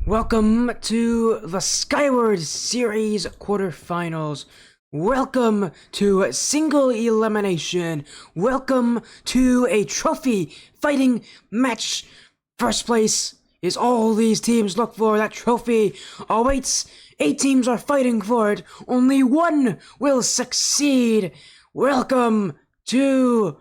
Welcome to the Skyward Series quarterfinals. Welcome to single elimination. Welcome to a trophy fighting match. First place is all these teams look for. That trophy awaits. 8 teams are fighting for it. Only one will succeed. Welcome to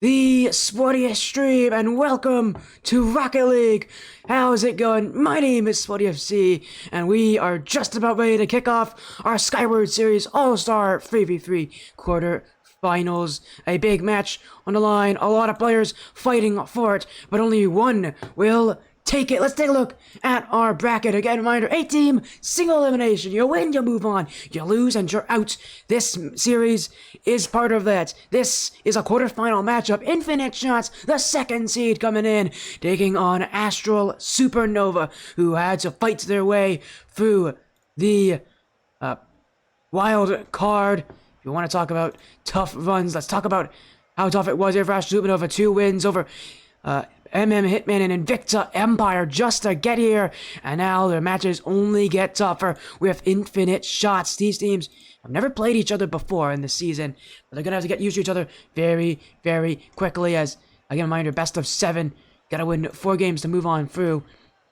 the Sporty Stream, and welcome to Rocket League. How's it going? My name is Sporty FC, and we are just about ready to kick off our Skyward Series All-Star 3v3 quarterfinals. A big match on the line, a lot of players fighting for it, but only one will take it. Let's take a look at our bracket. Again, reminder, 8-team, single elimination. You win, you move on. You lose, and you're out. This series is part of that. This is a quarterfinal matchup. Infinite Shots, the second seed coming in, taking on Astral Supernova, who had to fight their way through the wild card. If you want to talk about tough runs, let's talk about how tough it was here for Astral Supernova. 2 wins over Hitman and Invicta Empire just to get here, and now their matches only get tougher with Infinite Shots. These teams have never played each other before in the season, but they're gonna have to get used to each other very, very quickly. As again, reminder, best of 7, gotta win 4 games to move on through.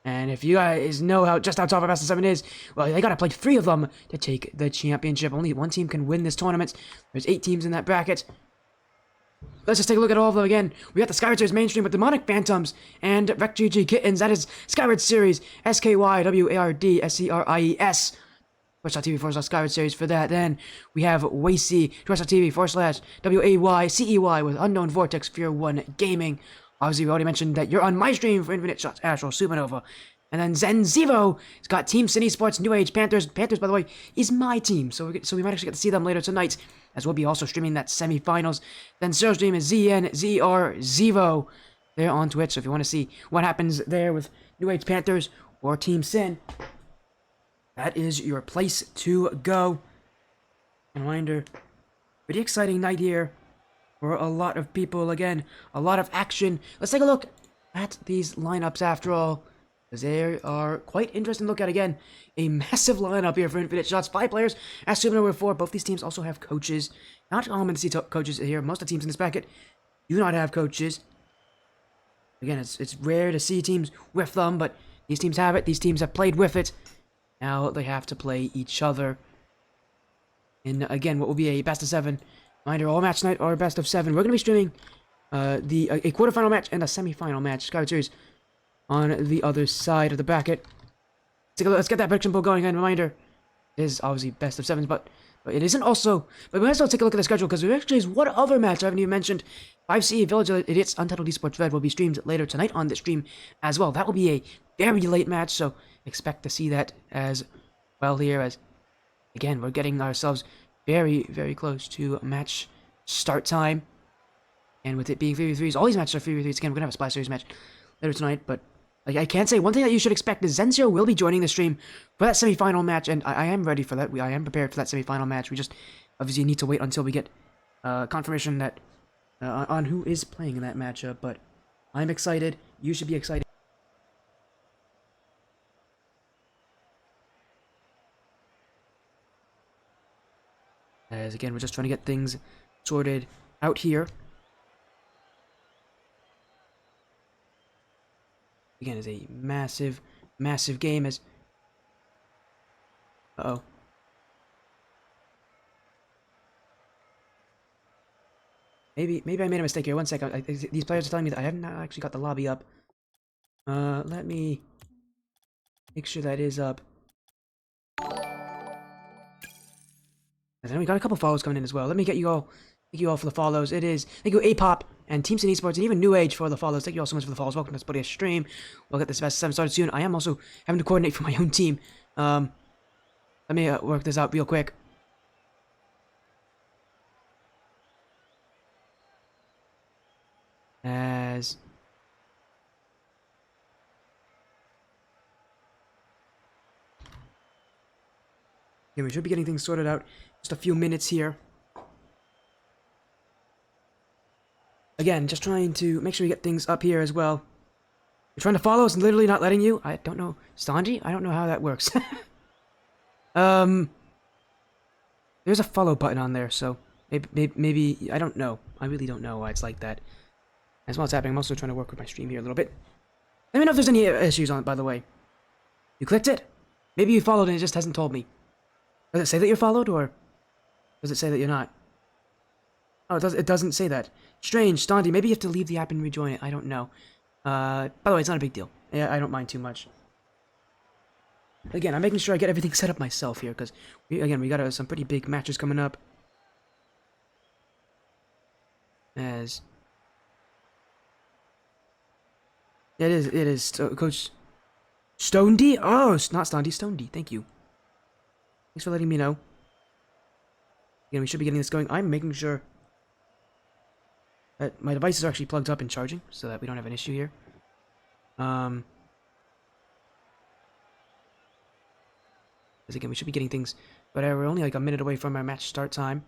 And if you guys know how tough a best of 7 is, well, they gotta play 3 of them to take the championship. Only 1 team can win this tournament. There's 8 teams in that bracket. Let's just take a look at all of them again. We got the Skyward Series mainstream with Demonic Phantoms and RecGG Kittens. That is Skyward Series, SKYWARD SCRIES. Twitch.tv/Skyward Series for that. Then we have Wacy, Twitch.tv/WAYCEY with Unknown Vortex Fear 1 Gaming. Obviously, we already mentioned that you're on my stream for Infinite Shots, Astral Supernova. And then Zen Zevo has got Team City Sports, New Age Panthers. Panthers, by the way, is my team, so we might actually get to see them later tonight, as we'll be also streaming that semifinals. Then Sarah's stream is ZNZR Zevo. They're on Twitch, so if you want to see what happens there with New Age Panthers or Team Sin, that is your place to go. And reminder, pretty exciting night here for a lot of people. Again, a lot of action. Let's take a look at these lineups after all, because they are quite interesting to look at. Again, a massive lineup here for Infinite Shots. 5 players, as Supernova with 4. Both these teams also have coaches. Not common to see coaches here. Most of the teams in this bracket do not have coaches. Again, it's rare to see teams with them, but these teams have it. These teams have played with it. Now they have to play each other. And again, what will be a best of 7. Reminder, all match night or best of 7. We're going to be streaming a quarterfinal match and a semifinal match. Skyward Series on the other side of the bracket. Let's get that prediction poll going. And reminder, it is obviously best of 7s, but it isn't also. But we might as well take a look at the schedule, because there actually is one other match I haven't even mentioned. 5C Village Idiots Untitled Esports Red will be streamed later tonight on this stream as well. That will be a very late match, so expect to see that as well here. As again, we're getting ourselves very, very close to match start time, and with it being 3v3s, all these matches are 3v3s. Again, we're gonna have a Splash Series match later tonight, but I can't say. One thing that you should expect is Zenzio will be joining the stream for that semifinal match, and I am ready for that. I am prepared for that semifinal match. We just obviously need to wait until we get confirmation that on who is playing in that matchup, but I'm excited. You should be excited. As again, we're just trying to get things sorted out here. Again, it's a massive, massive game. As maybe I made a mistake here. 1 second. These players are telling me that I haven't actually got the lobby up. Let me make sure that is up. And then we got a couple follows coming in as well. Let me get you all. Thank you all for the follows. It is. Thank you, Apop and Team City Esports and even New Age for the follows. Thank you all so much for the follows. Welcome to Sporty Stream. We'll get this best 7 started soon. I am also having to coordinate for my own team. Let me work this out real quick. As yeah, we should be getting things sorted out. Just a few minutes here. Again, just trying to make sure we get things up here as well. You're trying to follow us and literally not letting you? I don't know. Stanji? I don't know how that works. There's a follow button on there, so maybe I don't know. I really don't know why it's like that. As well as happening, I'm also trying to work with my stream here a little bit. Let me know if there's any issues on it, by the way. You clicked it? Maybe you followed and it just hasn't told me. Does it say that you're followed, or does it say that you're not? Oh, it doesn't say that. Strange, Standi, maybe you have to leave the app and rejoin it. I don't know. By the way, it's not a big deal. Yeah, I don't mind too much. Again, I'm making sure I get everything set up myself here, because, we got some pretty big matches coming up. As... It is, Coach Stonedy? Oh, it's not Stonedy, Stonedy, thank you. Thanks for letting me know. Again, we should be getting this going. I'm making sure that my devices are actually plugged up and charging, so that we don't have an issue here. Because again, we should be getting things, but we're only like a minute away from our match start time.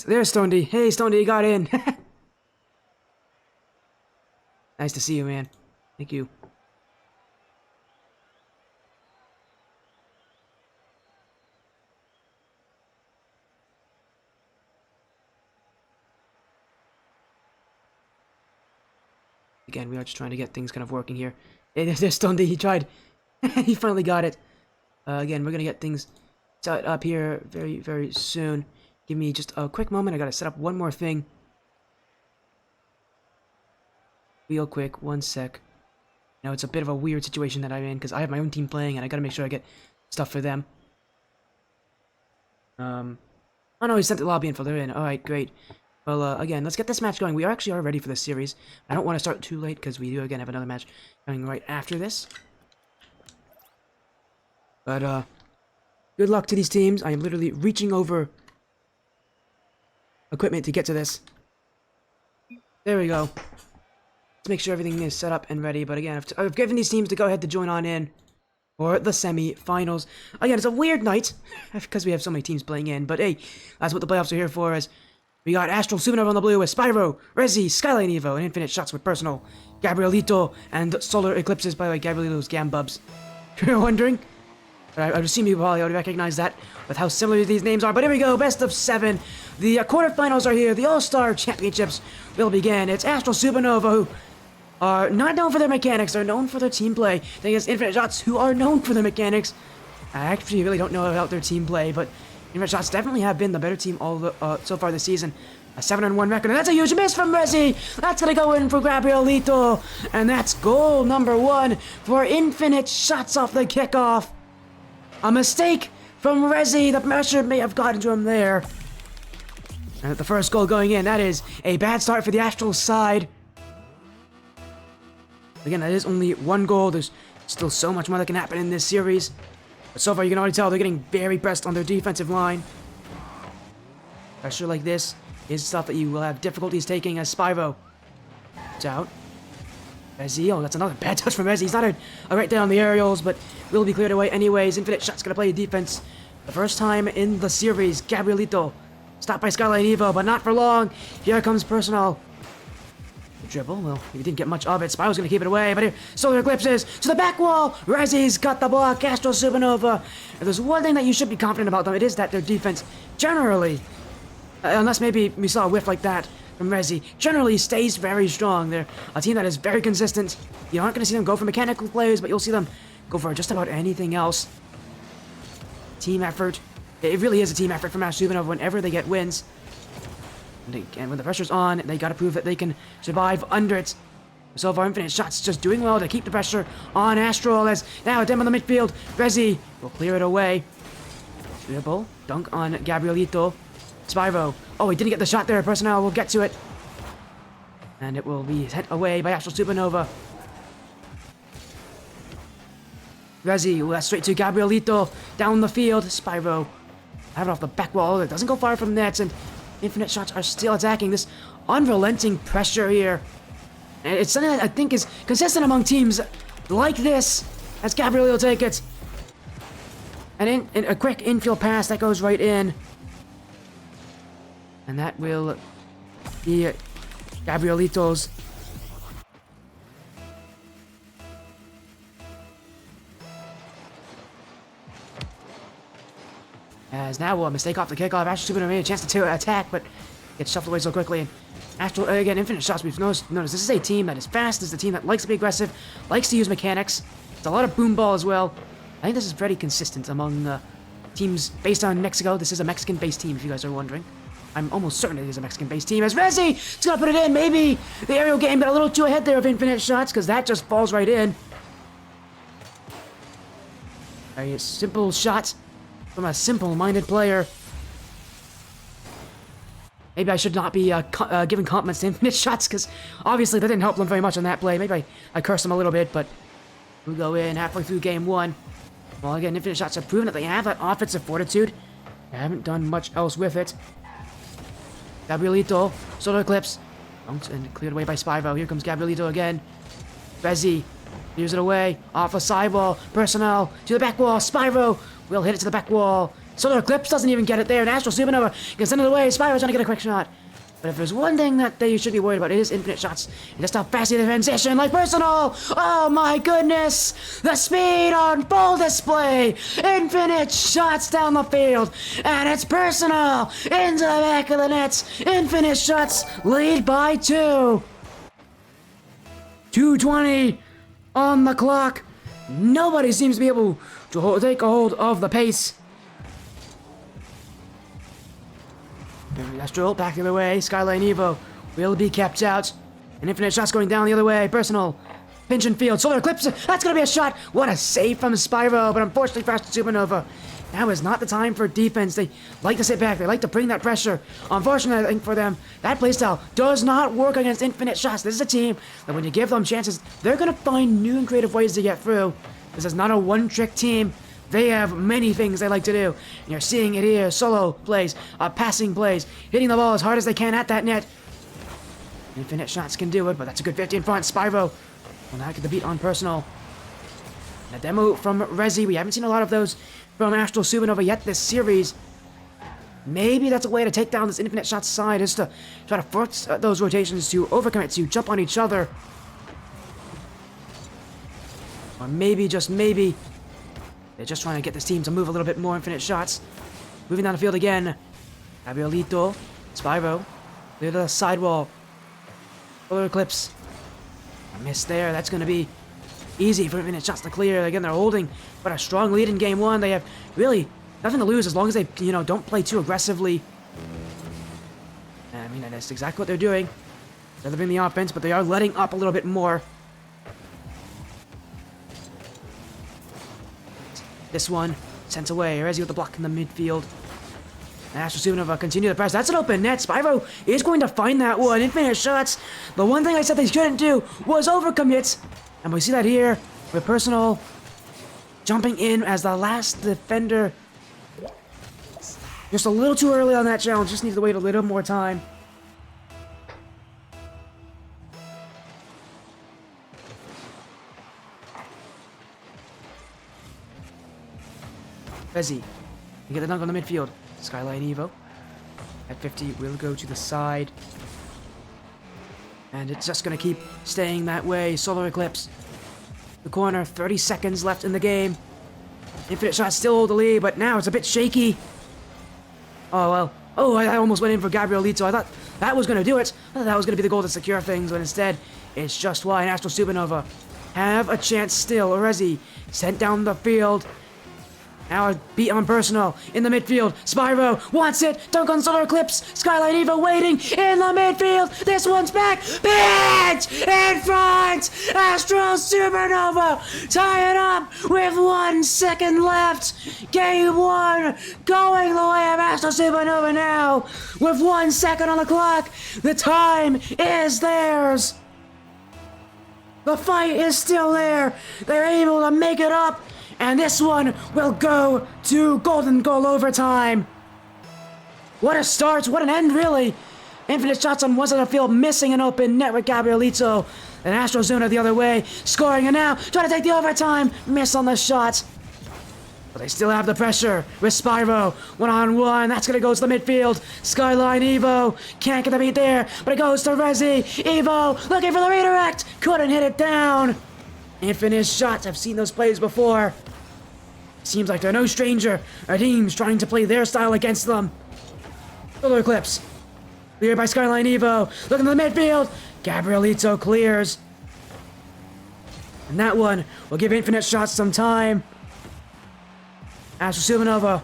There's Stonedy. Hey, Stonedy, you got in. Nice to see you, man. Thank you. Again, we are just trying to get things kind of working here. Hey, there's Stonedy. He tried. He finally got it. Again, we're gonna get things set up here very, very soon. Give me just a quick moment. I gotta set up one more thing. Real quick, one sec. Now it's a bit of a weird situation that I'm in because I have my own team playing and I gotta make sure I get stuff for them. Oh no, he sent the lobby info. They're in. Alright, great. Well, again, let's get this match going. We actually are ready for this series. I don't want to start too late because we do, again, have another match coming right after this. But, good luck to these teams. I am literally reaching over equipment to get to this. There we go. Let's make sure everything is set up and ready. But again, I've given these teams to go ahead to join on in for the semi-finals. Again, it's a weird night because we have so many teams playing in. But hey, that's what the playoffs are here for. As we got Astral, Supernova on the blue with Spyro, Rezi, Skyline Evo, and Infinite Shots with Personal, Gabrielito, and Solar Eclipses. By the way, Gabrielito's Gambubs. You're wondering? I would assume you probably already recognize that with how similar these names are. But here we go, best of 7. The quarterfinals are here. The All-Star Championships will begin. It's Astral, Supernova, who are not known for their mechanics. They're known for their team play. Then it's Infinite Shots, who are known for their mechanics. I actually really don't know about their team play, but Infinite Shots definitely have been the better team so far this season. A 7-1 record, and that's a huge miss from Rezi. That's gonna go in for Gabrielito, and that's goal number 1 for Infinite Shots off the kickoff. A mistake from Rezi. The pressure may have gotten to him there. And the first goal going in, that is a bad start for the Astral side. Again, that is only 1 goal. There's still so much more that can happen in this series. But so far, you can already tell they're getting very pressed on their defensive line. Pressure like this is stuff that you will have difficulties taking as Spyro. It's out. Rezi, oh, that's another bad touch from Rezi. He's not right there on the aerials, but will be cleared away anyways. Infinite Shots gonna play defense. The first time in the series, Gabrielito stopped by Skyline Evo, but not for long. Here comes Personal. The dribble, well, he didn't get much of it. Spyro's gonna keep it away, but here, Solar Eclipses to the back wall. Rezi's got the block. Astral, Supernova. If there's one thing that you should be confident about them, it is that their defense generally, unless maybe we saw a whiff like that from Rezi, generally stays very strong. They're a team that is very consistent. You aren't going to see them go for mechanical plays, but you'll see them go for just about anything else. Team effort. It really is a team effort from Astral Supernova whenever they get wins. And again, when the pressure's on, they got to prove that they can survive under it. So far, Infinite Shots just doing well to keep the pressure on Astral. As now down on the midfield, Rezi will clear it away. Dribble, dunk on Gabrielito. Spyro. Oh, he didn't get the shot there. Personnel will get to it. And it will be sent away by Astral Supernova. Rezi, straight to Gabrielito. Down the field. Spyro. Have it off the back wall. It doesn't go far from net. And Infinite Shots are still attacking. This unrelenting pressure here And it's something that I think is consistent among teams like this, as Gabriel will take it. And a quick infield pass that goes right in. And that will be Gabrielito's. As now a mistake off the kickoff. Astral Supernova made a chance to attack, but gets shuffled away so quickly. And Astral, again, infinite shots. We've noticed this is a team that is fast. This is a team that likes to be aggressive, likes to use mechanics. It's a lot of boom ball as well. I think this is very consistent among teams based on Mexico. This is a Mexican-based team, if you guys are wondering. I'm almost certain it is a Mexican-based team. As Resi is going to put it in. Maybe the aerial game got a little too ahead there of infinite shots, because that just falls right in. A simple shot from a simple-minded player. Maybe I should not be giving compliments to infinite shots, because obviously that didn't help them very much on that play. Maybe I cursed them a little bit, but we go in halfway through game one. Well, again, infinite shots have proven that they have that offensive fortitude. They haven't done much else with it. Gabrielito, solar eclipse, and cleared away by Spyro. Here comes Gabrielito again. Rezi clears it away, off a sidewall, personnel, to the back wall, Spyro will hit it to the back wall. Solar eclipse doesn't even get it there, and Astral Supernova can send it away. Spyro's trying to get a quick shot. But if there's one thing that they should be worried about, it is infinite shots. And just how fast they transition, like personal! Oh my goodness! The speed on full display! Infinite shots down the field! And it's personal! Into the back of the nets! Infinite shots lead by 2! 2:20 on the clock! Nobody seems to be able to take a hold of the pace. Astral back the other way. Skyline Evo will be kept out. And infinite shots going down the other way. Personal. Pinch and field. Solar Eclipse. That's going to be a shot. What a save from Spyro. But unfortunately for Astral Supernova, now is not the time for defense. They like to sit back. They like to bring that pressure. Unfortunately, I think for them, that playstyle does not work against infinite shots. This is a team that when you give them chances, they're going to find new and creative ways to get through. This is not a one-trick team. They have many things they like to do. And you're seeing it here. Solo plays, passing plays, hitting the ball as hard as they can at that net. Infinite shots can do it, but that's a good 50 in front. Spyro will not get the beat on personal. And a demo from Rezi. We haven't seen a lot of those from Astral Supernova yet this series. Maybe that's a way to take down this infinite shots side, is to try to force those rotations to overcommit, to jump on each other. Or maybe, just maybe, they're just trying to get this team to move a little bit more. Infinite shots. Moving down the field again. Gabrielito. Spyro. Clear to the sidewall. Solar Eclipse. A miss there. That's going to be easy for infinite shots to clear. Again, they're holding but a strong lead in game one. They have really nothing to lose as long as they, don't play too aggressively. And I mean, that's exactly what they're doing. They're living the offense, but they are letting up a little bit more. This one sent away. Rezi with the block in the midfield. And Astral Supernova continue to press. That's an open net. Spyro is going to find that one. Infinite shots. The one thing I said they shouldn't do was overcommit. And we see that here with personal jumping in as the last defender. Just a little too early on that challenge. Just needs to wait a little more time. Rezi, you get the dunk on the midfield. Skyline Evo at 50 will go to the side. And it's just going to keep staying that way. Solar Eclipse. The corner, 30 seconds left in the game. Infinite shots still hold the lead, but now it's a bit shaky. Oh, well. Oh, I almost went in for Gabrielito. I thought that was going to do it. I thought that was going to be the goal to secure things, but instead, it's just why Astral Supernova have a chance still. Rezi sent down the field. Now a beat on personal in the midfield. Spyro wants it. Dunk on Solar Eclipse. Skyline Evo waiting in the midfield. This one's back. Pitch in front. Astral Supernova tie it up with 1 second left. Game one going the way of Astral Supernova now with 1 second on the clock. The time is theirs. The fight is still there. They're able to make it up. And this one will go to golden goal overtime. What a start, what an end, really. Infinite shots on one side of the field, missing an open net with Gabrielito. And Astral Zuna the other way, scoring, and now trying to take the overtime. Miss on the shot. But they still have the pressure with Spyro. One-on-one, that's gonna go to the midfield. Skyline Evo, can't get the beat there, but it goes to Rezi. Evo, looking for the redirect, couldn't hit it down. Infinite shots, I've seen those plays before. Seems like they're no stranger. Our team's trying to play their style against them. Solar Eclipse. Cleared by Skyline Evo. Looking to the midfield. Gabrielito clears. And that one will give Infinite Shots some time. Astral Supernova.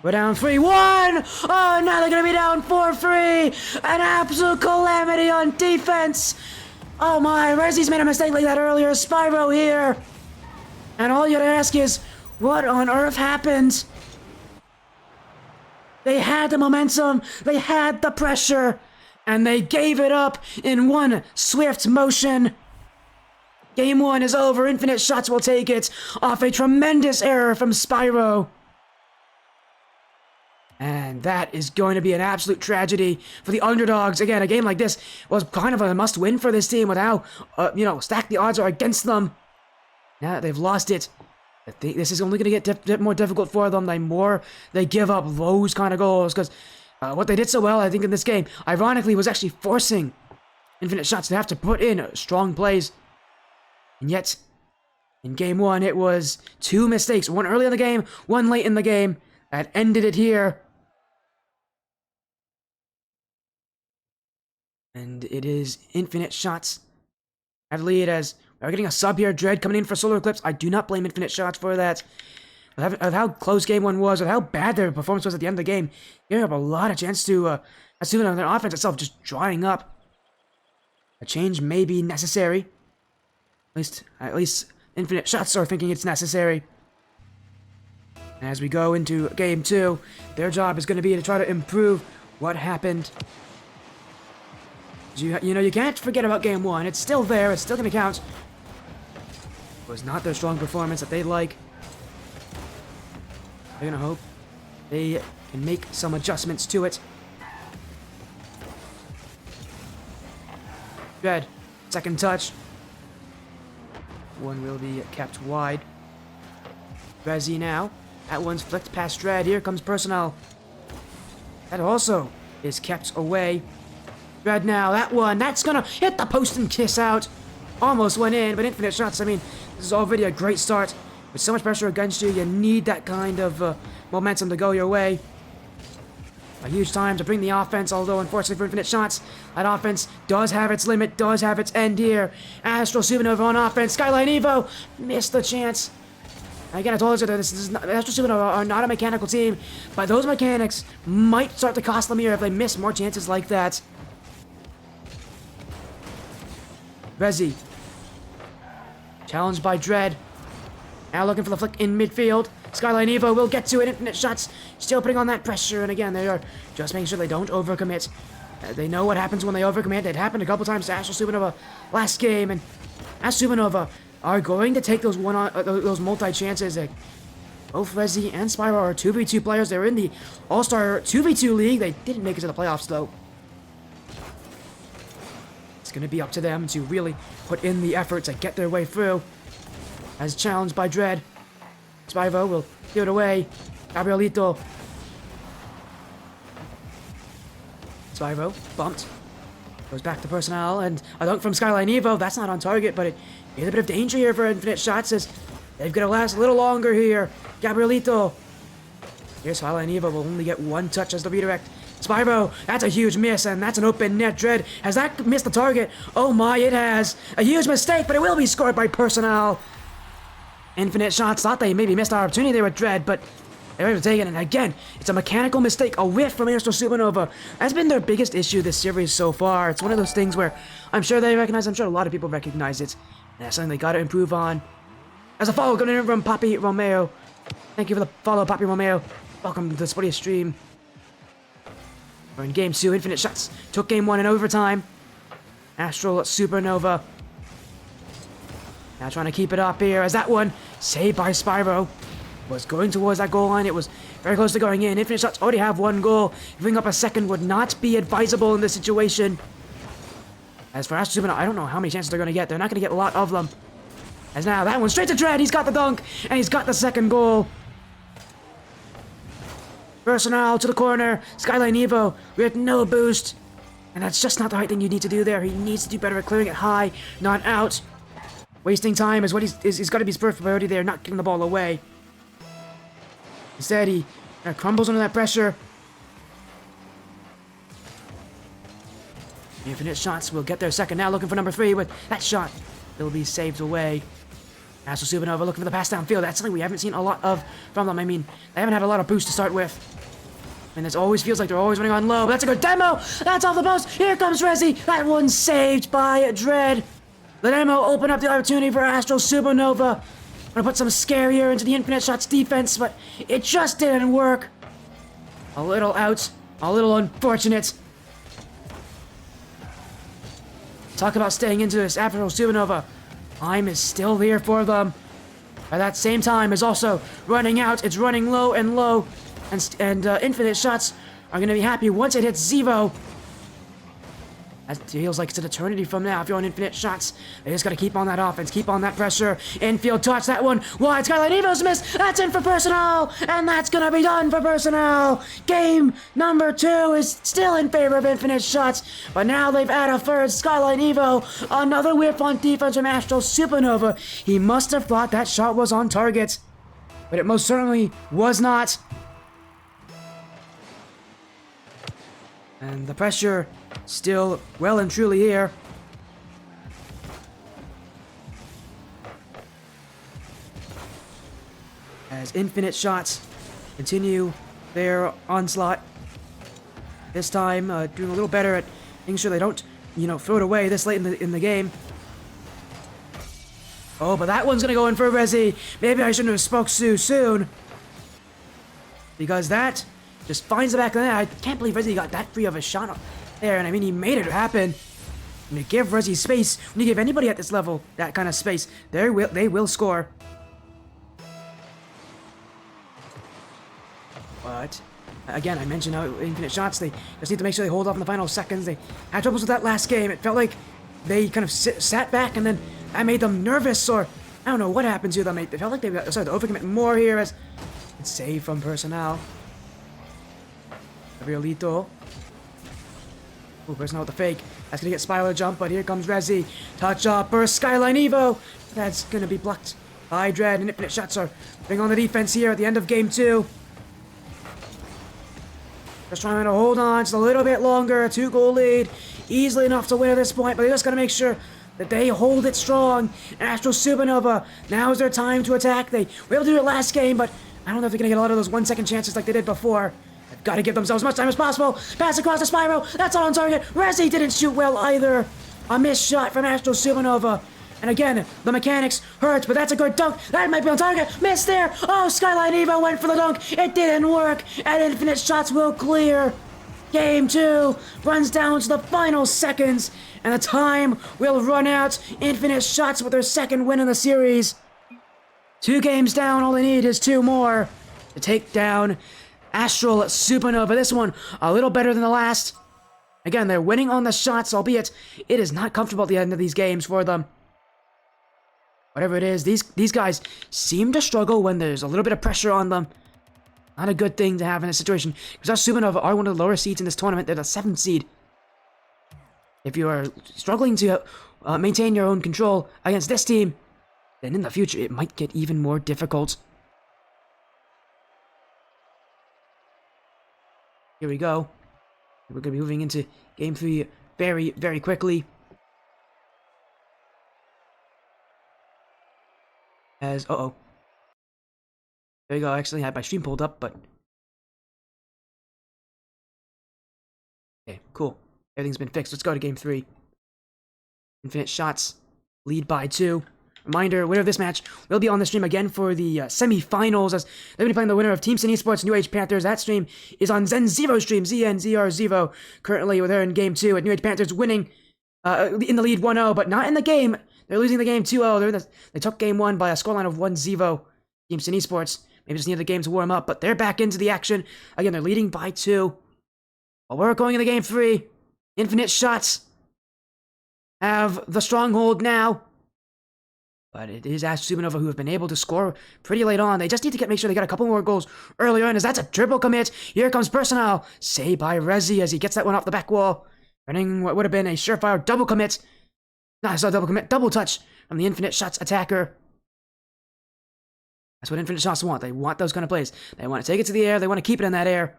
We're down 3-1. Oh, now they're going to be down 4-3. An absolute calamity on defense. Oh my, Rezi's made a mistake like that earlier. Spyro here. And all you gotta ask is, what on earth happened? They had the momentum, they had the pressure, and they gave it up in one swift motion. Game 1 is over. Infinite Shots will take it off a tremendous error from Spyro. And that is going to be an absolute tragedy for the underdogs. Again, a game like this was kind of a must-win for this team with how, stacked the odds are against them. Now that they've lost it, I think this is only going to get more difficult for them the more they give up those kind of goals. Because what they did so well, I think, in this game, ironically, was actually forcing Infinite Shots to have to put in strong plays. And yet, in Game 1, it was 2 mistakes. One early in the game, one late in the game, that ended it here. And it is Infinite Shots at lead as we're getting a sub here. Dread coming in for Solar Eclipse. I do not blame Infinite Shots for that. With how close Game 1 was, with how bad their performance was at the end of the game, giving up a lot of chance to assuming on their offense itself just drying up. A change may be necessary. At least Infinite Shots are thinking it's necessary. As we go into Game 2, their job is going to be to try to improve what happened. You can't forget about Game 1. It's still there. It's still going to count. It was not their strong performance that they'd like. They're going to hope they can make some adjustments to it. Dread, second touch. One will be kept wide. Rezi now. That one's flicked past Dread. Here comes Personnel. That also is kept away. Dread now. That one. That's gonna hit the post and kiss out. Almost went in, but Infinite Shots. I mean, this is already a great start. With so much pressure against you, you need that kind of momentum to go your way. A huge time to bring the offense, although unfortunately for Infinite Shots, that offense does have its limit, does have its end here. Astral Supernova on offense. Skyline Evo missed the chance. Again, I told you that Astral Supernova are not a mechanical team, but those mechanics might start to cost them here if they miss more chances like that. Rezi. Challenged by Dread. Now looking for the flick in midfield. Skyline Evo will get to it. Infinite Shots still putting on that pressure, and again, they are just making sure they don't overcommit. They know what happens when they overcommit. It happened a couple times to Astral Supernova last game, and Astral Supernova are going to take those those multi-chances. Both Rezi and Spyro are 2v2 players. They're in the All-Star 2v2 league. They didn't make it to the playoffs, though. It's going to be up to them to really put in the effort to get their way through. As challenged by Dread. Spyro will give it away. Gabrielito. Spyro bumped. Goes back to Personnel, and a dunk from Skyline Evo. That's not on target, but it is a bit of danger here for Infinite Shots as they've got to last a little longer here. Gabrielito. Here's Skyline Evo will only get one touch as the redirect. Spyro, that's a huge miss, and that's an open net. Dread, has that missed the target? Oh my, it has. A huge mistake, but it will be scored by Personnel. Infinite Shots thought they maybe missed an opportunity there with Dread, but they were able to take it. And again, it's a mechanical mistake, a whiff from Astral Supernova. That's been their biggest issue this series so far. It's one of those things where I'm sure they recognize, I'm sure a lot of people recognize it. And that's something they got to improve on. As a follow coming in from Papi Romeo. Thank you for the follow, Papi Romeo. Welcome to the Sporty Stream. We're in Game 2. Infinite Shots took Game 1 in overtime. Astral Supernova now trying to keep it up here as that one, saved by Spyro, was going towards that goal line. It was Very close to going in. Infinite Shots already have 1 goal. Giving up a second would not be advisable in this situation. As for Astral, I don't know how many chances they're going to get. They're not going to get a lot of them. As now, that one straight to Dread. He's got the dunk, and he's got the second goal. Personnel to the corner. Skyline Evo with no boost. And that's just not the right thing you need to do there. He needs to do better at clearing it high, not out. Wasting time is what he's got to be his first priority there, not getting the ball away. Instead, he crumbles under that pressure. Infinite Shots will get their second now, looking for number 3 with that shot. Will be saved away. Astral Supernova looking for the pass downfield. That's something we haven't seen a lot of from them. I mean, they haven't had a lot of boost to start with. And it always feels like they're always running on low. But that's a good demo. That's off the post. Here comes Resi. That one's saved by Dread. The demo opened up the opportunity for Astral Supernova. Gonna put some scare here into the Infinite Shots defense, but it just didn't work. A little out. A little unfortunate. Talk about staying into this Astral Supernova. Time is still here for them. At that same time is also running out. It's running low and low. And Infinite Shots are going to be happy once it hits Zevo. That feels like it's an eternity from now if you're on Infinite Shots. They just got to keep on that offense, keep on that pressure. Infield touch, that one wide. Skyline Evo's missed. That's in for Personnel. And that's going to be done for Personnel. Game number 2 is still in favor of Infinite Shots. But now they've added a third Skyline Evo. Another whiff on defense from Astral Supernova. He must have thought that shot was on target. But it most certainly was not. And the pressure still well and truly here. As Infinite Shots continue their onslaught. This time, doing a little better at making sure they don't, throw it away this late in the game. Oh, but that one's gonna go in for Resi. Maybe I shouldn't have spoke too soon. Because that just finds the back of the net. I can't believe Resi got that free of a shot there, and I mean, he made it happen. When you give Resi space, when you give anybody at this level that kind of space, they will score. But, again, I mentioned how Infinite Shots, they just need to make sure they hold off in the final seconds. They had troubles with that last game. It felt like they kind of sat back, and then that made them nervous, or I don't know what happened to them. It felt like they started to overcommit more here as it's saved from Personnel. Riolito. Ooh, Personnel with the fake. That's gonna get Spiral jump, but here comes Resi. Touch up, burst, Skyline Evo. That's gonna be blocked by Dread, and Infinite Shots are bring on the defense here at the end of game 2. Just trying to hold on just a little bit longer. A 2-goal lead. Easily enough to win at this point, but they just gotta make sure that they hold it strong. Astral Supernova, now is their time to attack. They were able to do it last game, but I don't know if they're gonna get a lot of those 1-second chances like they did before. They've got to give themselves as much time as possible. Pass across the Spyro. That's all on target. Resi didn't shoot well either. A missed shot from Astral Supernova. And again, the mechanics hurt, but that's a good dunk. That might be on target. Missed there. Oh, Skyline Evo went for the dunk. It didn't work. And Infinite Shots will clear. Game 2 runs down to the final seconds. And the time will run out. Infinite Shots with their second win in the series. 2 games down. All they need is 2 more to take down Astral Supernova. This one a little better than the last. Again, they're winning on the shots, albeit it is not comfortable at the end of these games for them. Whatever it is, these guys seem to struggle when there's a little bit of pressure on them. Not a good thing to have in this situation, because Astral Supernova are one of the lower seeds in this tournament. They're the 7th seed. If you are struggling to maintain your own control against this team, then in the future it might get even more difficult. Here we go. We're going to be moving into game 3 very, very quickly. As, uh-oh. There you go. I actually had my stream pulled up, but... Okay, cool. Everything's been fixed. Let's go to game 3. Infinite Shots. Lead by 2. Reminder, winner of this match will be on the stream again for the semifinals, as they're going to be playing the winner of Team Sin Esports New Age Panthers. That stream is on Zen Zevo stream, ZNZR Zevo. Currently, they're in game 2, at New Age Panthers winning in the lead 1-0, but not in the game. They're losing the game 2-0. They took game 1 by a scoreline of 1-0. Team Sin Esports. Maybe just needed the game to warm up, but they're back into the action. Again, they're leading by 2. But we're going into game 3. Infinite Shots have the stronghold now. But it is Astral Supernova who have been able to score pretty late on. They just need to make sure they get a couple more goals earlier on, as that's a triple commit. Here comes Personnel. Saved by Rezi as he gets that one off the back wall. Running what would have been a surefire double commit. No, it's not a double commit, double touch from the Infinite Shots attacker. That's what Infinite Shots want. They want those kind of plays. They want to take it to the air. They want to keep it in that air.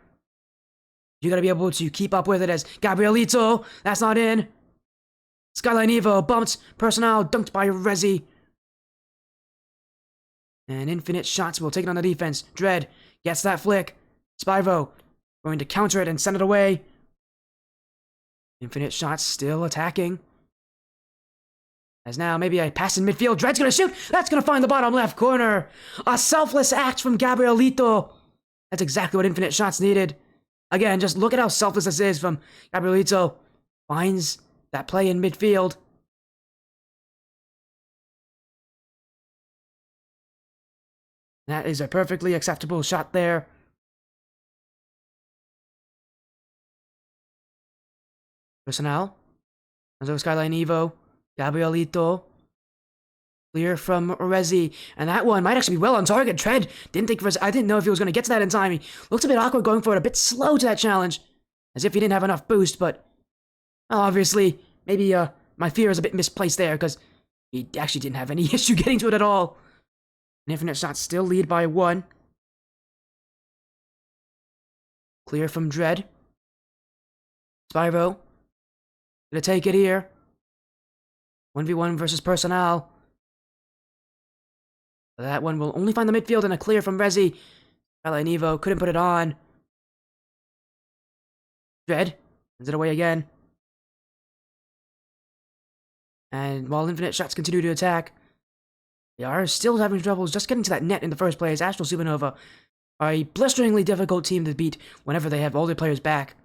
You got to be able to keep up with it as Gabrielito. That's not in. Skyline Evo bumped. Personnel dunked by Rezi. And Infinite Shots will take it on the defense. Dread gets that flick. Spyro going to counter it and send it away. Infinite Shots still attacking. As now maybe a pass in midfield. Dread's gonna shoot. That's gonna find the bottom left corner. A selfless act from Gabrielito. That's exactly what Infinite Shots needed. Again, just look at how selfless this is from Gabrielito. Finds that play in midfield. That is a perfectly acceptable shot there. Personnel. Another Skyline Evo. Gabrielito. Clear from Rezi. And that one might actually be well on target. Tread didn't think I didn't know if he was going to get to that in time. He looks a bit awkward going for it, a bit slow to that challenge. As if he didn't have enough boost, but well, obviously, maybe my fear is a bit misplaced there, because he actually didn't have any issue getting to it at all. An Infinite Shot still lead by 1. Clear from Dread. Spyro. Gonna take it here. 1v1 versus Personnel. That one will only find the midfield, and a clear from Rezi. Skyline Evo couldn't put it on. Dread sends it away again. And while Infinite Shots continue to attack, they are still having troubles just getting to that net in the first place. Astral Supernova are a blisteringly difficult team to beat whenever they have all their players back.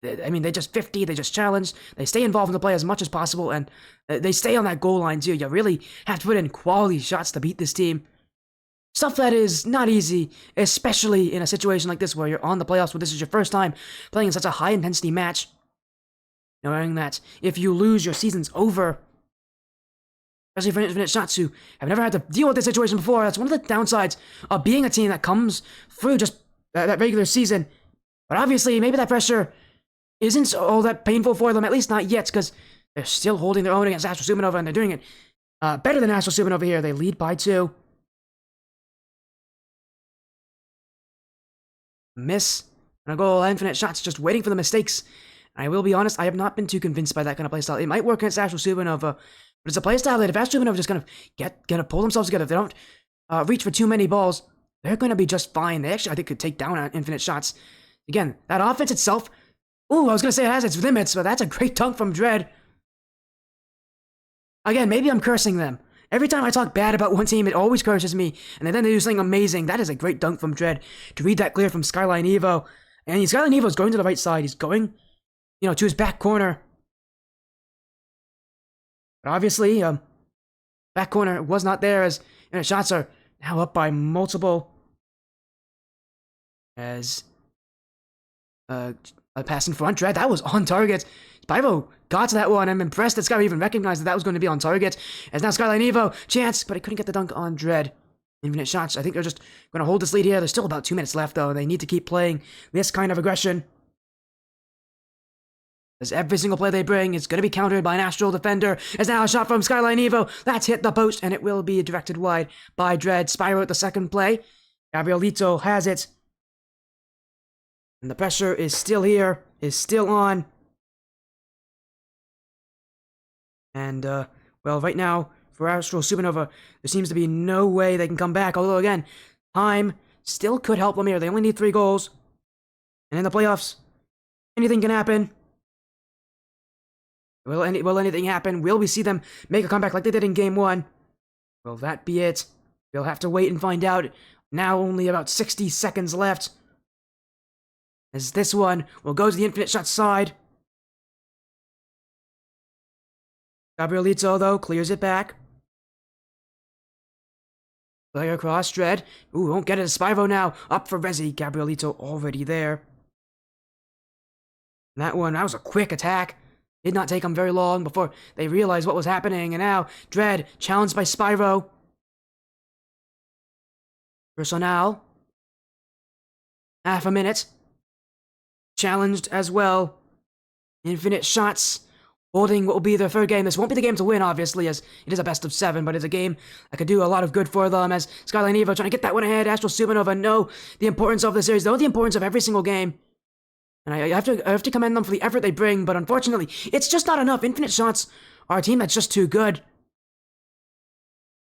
I mean, they just 50, they just challenge, they stay involved in the play as much as possible, and they stay on that goal line too. You really have to put in quality shots to beat this team. Stuff that is not easy, especially in a situation like this where you're on the playoffs, where this is your first time playing in such a high-intensity match. Knowing that if you lose, your season's over. Especially for Infinite Shots who have never had to deal with this situation before. That's one of the downsides of being a team that comes through just that regular season. But obviously, maybe that pressure isn't all that painful for them, at least not yet, because they're still holding their own against Astral Supernova, and they're doing it better than Astral Supernova here. They lead by 2. Miss on a goal. Infinite Shots just waiting for the mistakes. I will be honest, I have not been too convinced by that kind of playstyle. It might work against Astral Supernova, but it's a playstyle that if Astral Supernova just kind of gonna pull themselves together, if they don't reach for too many balls, they're gonna be just fine. They actually, I think, could take down Infinite Shots. Again, that offense itself, ooh, I was gonna say it has its limits, but that's a great dunk from Dread. Again, maybe I'm cursing them. Every time I talk bad about one team, it always curses me, and then they do something amazing. That is a great dunk from Dread to read that clear from Skyline Evo. And Skyline Evo is going to the right side. He's going, to his back corner. But obviously, back corner was not there, as shots are now up by multiple. As a pass in front, Dread, that was on target. Spyro got to that one. I'm impressed that Skylar even recognized that was going to be on target. As now Skyline Evo, chance, but he couldn't get the dunk on Dread. Infinite Shots, I think they're just going to hold this lead here. There's still about 2 minutes left, though. They need to keep playing this kind of aggression. As every single play they bring is going to be countered by an Astral defender. As now a shot from Skyline Evo. That's hit the post, and it will be directed wide by Dread. Spyro at the second play. Gabrielito has it. And the pressure is still here, is still on. And, well, right now, for Astral Supernova, there seems to be no way they can come back. Although, again, time still could help them here. They only need 3 goals. And in the playoffs, anything can happen. Will anything happen? Will we see them make a comeback like they did in Game 1? Will that be it? We'll have to wait and find out. Now only about 60 seconds left. As this one will go to the Infinite Shot side. Gabrielito, though, clears it back. Player across, Dread. Ooh, won't get it. Spyro now. Up for Resi. Gabrielito already there. And that was a quick attack. Did not take them very long before they realized what was happening. And now, Dread, challenged by Spyro. Personal. Half a minute. Challenged as well. Infinite shots. Holding what will be their third game. This won't be the game to win, obviously, as it is a best of 7, but it's a game that could do a lot of good for them, as Skyline Evo trying to get that one ahead. Astral Supernova know the importance of the series, know the importance of every single game. And I have to commend them for the effort they bring, but unfortunately, it's just not enough. Infinite shots are a team that's just too good.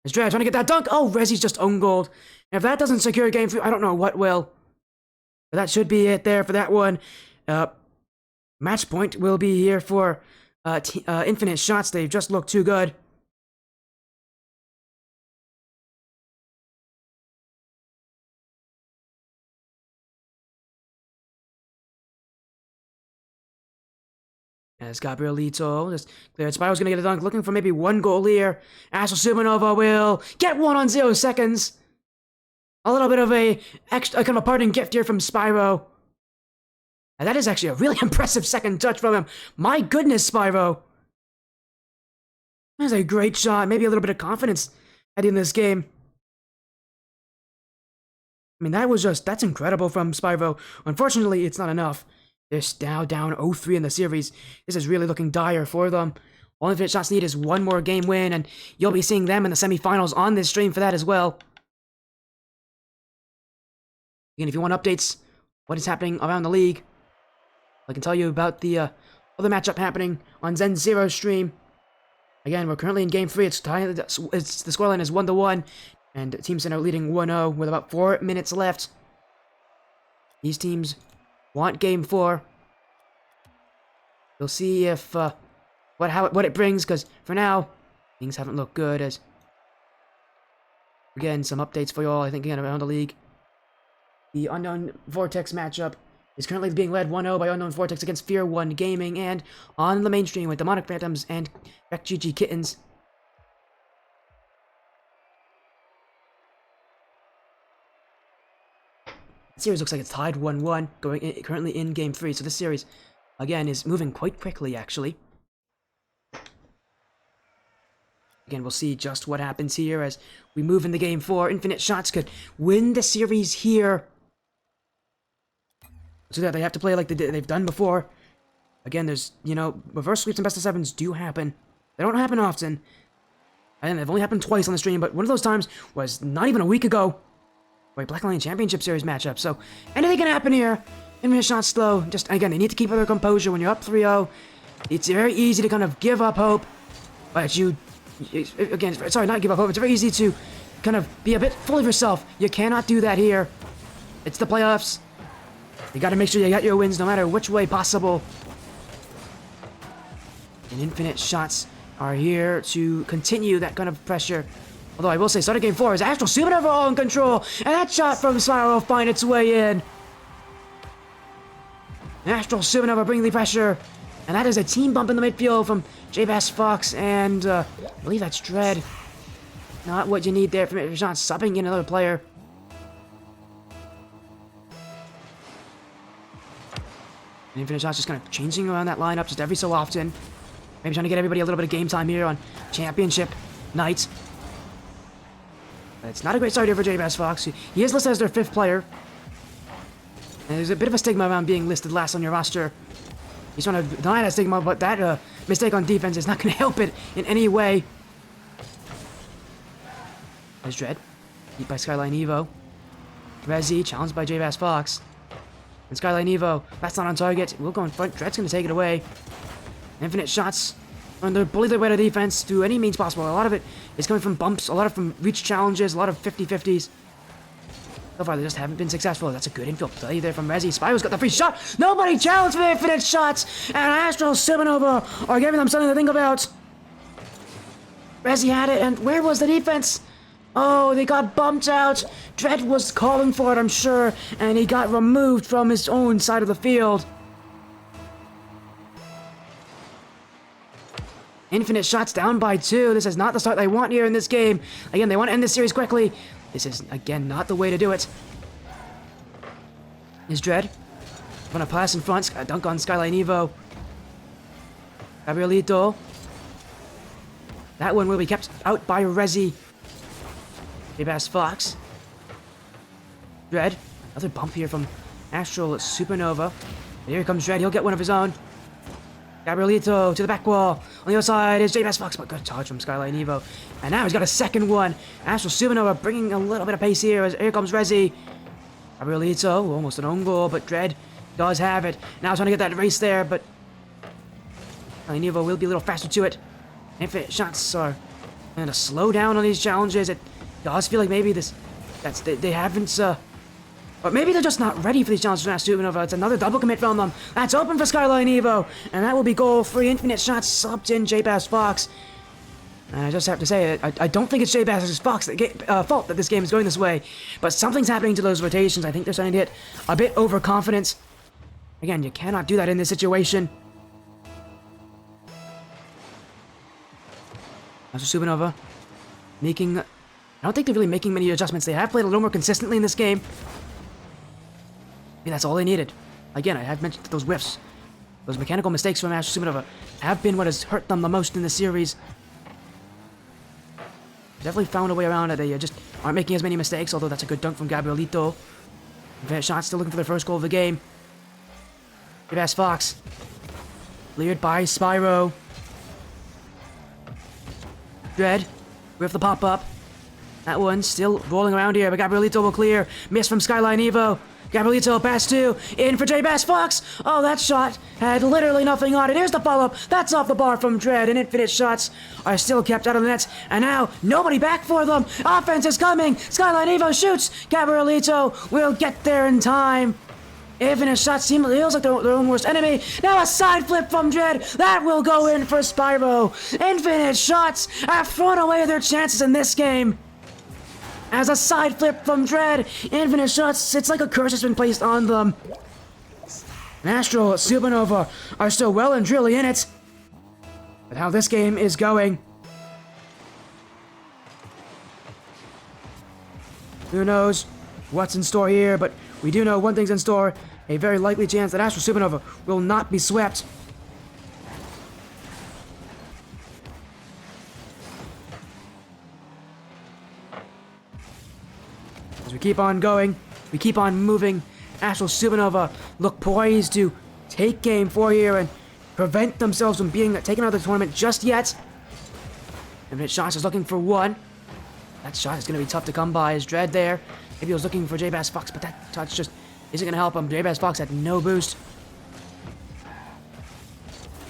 As Dread trying to get that dunk. Oh, Resi's just own gold. And if that doesn't secure a game for you, I don't know what will. But that should be it there for that one. Match point will be here for Infinite shots. They've just looked too good. As Gabrielito just cleared. Spyro's gonna get a dunk, looking for maybe one goal here. Astral Supernova will get one on 0 seconds. A little bit of a kind of a parting gift here from Spyro. And that is actually a really impressive second touch from him. My goodness, Spyro. That's a great shot. Maybe a little bit of confidence heading this game. I mean, that's incredible from Spyro. Unfortunately, it's not enough. They're now down 0-3 in the series. This is really looking dire for them. All Infinite Shots need is one more game win, and you'll be seeing them in the semifinals on this stream for that as well. Again, if you want updates, what is happening around the league, I can tell you about the other matchup happening on Zen Zero's stream. Again, we're currently in Game 3. The scoreline is 1-1, and Team Center leading 1-0 with about 4 minutes left. These teams want Game 4. We'll see if what it brings, because for now things haven't looked good. As again, some updates for you all. I think again around the league, the Unknown Vortex matchup is currently being led 1-0 by Unknown Vortex against Fear 1 Gaming, and on the mainstream with Demonic Phantoms and GG Kittens. The series looks like it's tied 1-1, currently in Game 3, so this series, again, is moving quite quickly, actually. Again, we'll see just what happens here as we move into Game 4. Infinite Shots could win the series here. So that they have to play like they've done before. Again, there's, reverse sweeps and best of 7s do happen. They don't happen often. And they've only happened twice on the stream, but one of those times was not even a week ago. A Black Lion Championship Series matchup. So anything can happen here. Infinite Shots slow. Just again, they need to keep their composure when you're up 3-0. It's very easy to kind of give up hope, but not give up hope. It's very easy to kind of be a bit full of yourself. You cannot do that here. It's the playoffs. You got to make sure you got your wins no matter which way possible. And Infinite Shots are here to continue that kind of pressure. Although I will say, starting Game 4 is Astral Supernova all in control, and that shot from Spyro will find its way in. Astral Supernova bringing the pressure, and that is a team bump in the midfield from J-Bass Fox, and I believe that's Dread. Not what you need there from Infinite Shots, subbing in another player. And Infinite Shots just kind of changing around that lineup just every so often. Maybe trying to get everybody a little bit of game time here on Championship night. But it's not a great start here for J-Bass Fox. He is listed as their 5th player. And there's a bit of a stigma around being listed last on your roster. He's trying to deny that stigma, but that mistake on defense is not going to help it in any way. There's Dread. Beat by Skyline Evo. Rezi, challenged by J-Bass Fox. And Skyline Evo, that's not on target. We'll go in front. Dread's going to take it away. Infinite Shots. And they're bully their way to defense through any means possible. A lot of it is coming from bumps, a lot of from reach challenges, a lot of 50-50s. So far, they just haven't been successful. That's a good infield play there from Rezi. Spyro's got the free shot. Nobody challenged for Infinite Shots. And Astral Supernova are giving them something to think about. Rezi had it, and where was the defense? Oh, they got bumped out. Dread was calling for it, I'm sure, and he got removed from his own side of the field. Infinite Shots down by 2. This is not the start they want here in this game. Again, they want to end this series quickly. This is, again, not the way to do it. Is Dread gonna pass in front, dunk on Skyline Evo. Gabrielito. That one will be kept out by Rezi. J-Bass Fox. Dread. Another bump here from Astral Supernova. And here comes Dread. He'll get one of his own. Gabrielito to the back wall. On the other side is J-Bass Fox, but good charge from Skyline Evo. And now he's got a second one. Astral Supernova bringing a little bit of pace here as here comes Rezi. Gabrielito, almost an own goal, but Dread does have it. Now trying to get that race there, but Skyline Evo will be a little faster to it. Infinite shots are going to slow down on these challenges. It does feel like maybe they haven't, or maybe they're just not ready for these challenges from Astral Supernova. It's another double commit from them. That's open for Skyline Evo, and that will be goal free. Infinite shots subbed in J-Bass Fox. And I just have to say, I don't think it's J-Bass Fox fault that this game is going this way, but something's happening to those rotations. I think they're starting to get a bit overconfident. Again, you cannot do that in this situation. Astral Supernova making... I don't think they're really making many adjustments. They have played a little more consistently in this game. Maybe that's all they needed. Again, I have mentioned that those whiffs, those mechanical mistakes from Astral Supernova have been what has hurt them the most in the series. Definitely found a way around it. They just aren't making as many mistakes, although that's a good dunk from Gabrielito. Infinite shot still looking for their first goal of the game. J-Bass Fox. Cleared by Spyro. Dread with the pop-up. That one still rolling around here, but Gabrielito will clear. Miss from Skyline Evo. Gabrielito pass two. In for J-Bass Fox. Oh, that shot had literally nothing on it. Here's the follow-up. That's off the bar from Dread, and Infinite shots are still kept out of the nets. And now, nobody back for them. Offense is coming. Skyline Evo shoots. Gabrielito will get there in time. Infinite shots feels like their own worst enemy. Now a side flip from Dread. That will go in for Spyro. Infinite shots have thrown away their chances in this game. As a side flip from Dread, Infinite shots, it's like a curse has been placed on them. Astral Supernova are still well and truly in it. But how this game is going, who knows what's in store here, but we do know one thing's in store. A very likely chance that Astral Supernova will not be swept. As we keep on going, we keep on moving. Astral Supernova look poised to take game 4 here and prevent themselves from being taken out of the tournament just yet. Infinite Shots is looking for one. That shot is going to be tough to come by. Is Dread there? Maybe he was looking for J-Bass Fox, but that touch just isn't going to help him. J-Bass Fox had no boost.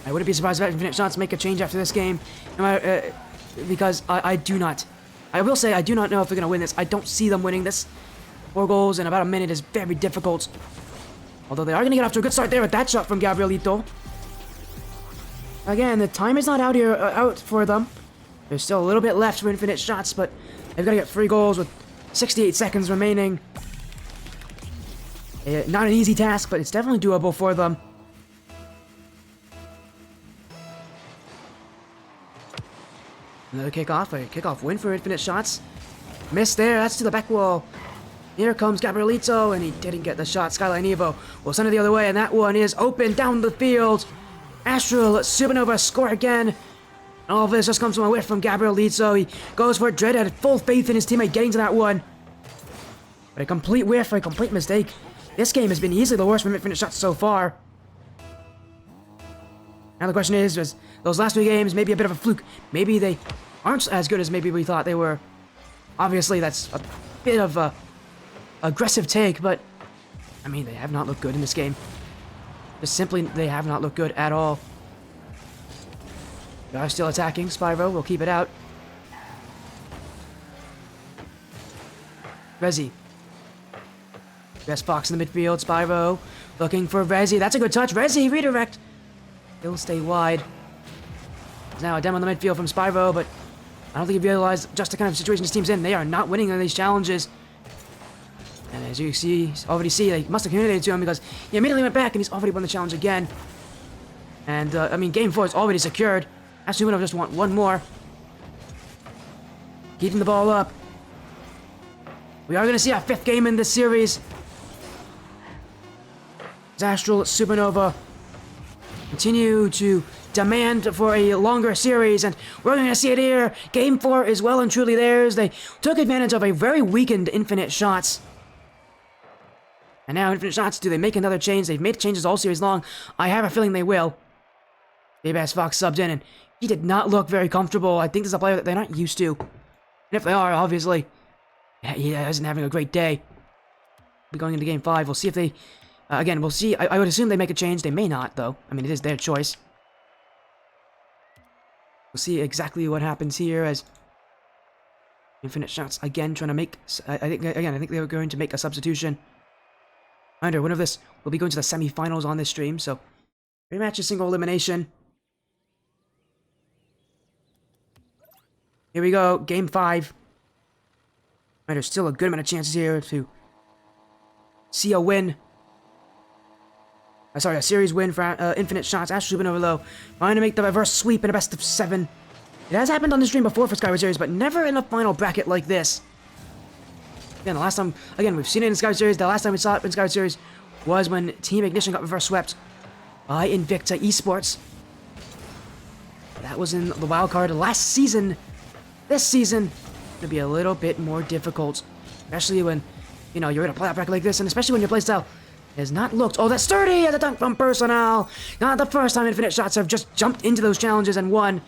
I wouldn't be surprised if Infinite Shots make a change after this game, because I do not. I will say I do not know if they're going to win this. I don't see them winning this. 4 goals in about a minute is very difficult. Although they are going to get off to a good start there with that shot from Gabrielito. Again, the time is not out for them. There's still a little bit left for Infinite Shots, but they've got to get 3 goals with 68 seconds remaining. Not an easy task, but it's definitely doable for them. Another kickoff, a kickoff win for Infinite Shots. Missed there, that's to the back wall. Here comes Gabrielito, and he didn't get the shot. Skyline Evo will send it the other way, and that one is open down the field. Astral Supernova score again. All of this just comes from a whiff from Gabrielito. He goes for it. Dread had full faith in his teammate getting to that one. But a complete whiff, a complete mistake. This game has been easily the worst from Infinite Shots so far. Now the question is, was those last 2 games maybe a bit of a fluke? Maybe they aren't as good as maybe we thought they were. Obviously, that's a bit of a aggressive take, but I mean, they have not looked good in this game. Just simply, they have not looked good at all. They are still attacking. Spyro will keep it out. Rezi. Best Fox in the midfield. Spyro looking for Rezi. That's a good touch. Rezi, redirect. He'll stay wide. There's now a demo in the midfield from Spyro, but I don't think he realized just the kind of situation his team's in. They are not winning on these challenges. And as you already see, they must have communicated to him because he immediately went back and he's already won the challenge again. And, I mean, game 4 is already secured. Astral Supernova just want one more. Keeping the ball up. We are going to see our 5th game in this series. Astral, Supernova continue to demand for a longer series, and we're going to see it here. Game 4 is well and truly theirs. They took advantage of a very weakened Infinite Shots. And now Infinite Shots, do they make another change? They've made changes all series long. I have a feeling they will. Baby-ass Fox subbed in, and he did not look very comfortable. I think this is a player that they're not used to. And if they are, obviously, he isn't having a great day. We're going into Game 5. We'll see if they... again, we'll see. I would assume they make a change. They may not, though. I mean, it is their choice. We'll see exactly what happens here as Infinite Shots again trying to make... I think they were going to make a substitution. Reminder, winner of this will be going to the semifinals on this stream, so rematch is single elimination. Here we go, Game 5. There's still a good amount of chances here to see a win. A series win for Infinite Shots. Astral Supernova, though, trying to make the reverse sweep in a best of 7. It has happened on the stream before for Skyward Series, but never in a final bracket like this. Again, the last time, we've seen it in Skyward Series. The last time we saw it in Skyward Series was when Team Ignition got reverse swept by Invicta Esports. That was in the wild card last season. This season, going to be a little bit more difficult, especially when, you know, you're in a playoff bracket like this, and especially when your playstyle has not looked all that sturdy at the dunk from Personnel. Not the first time Infinite Shots have just jumped into those challenges and won.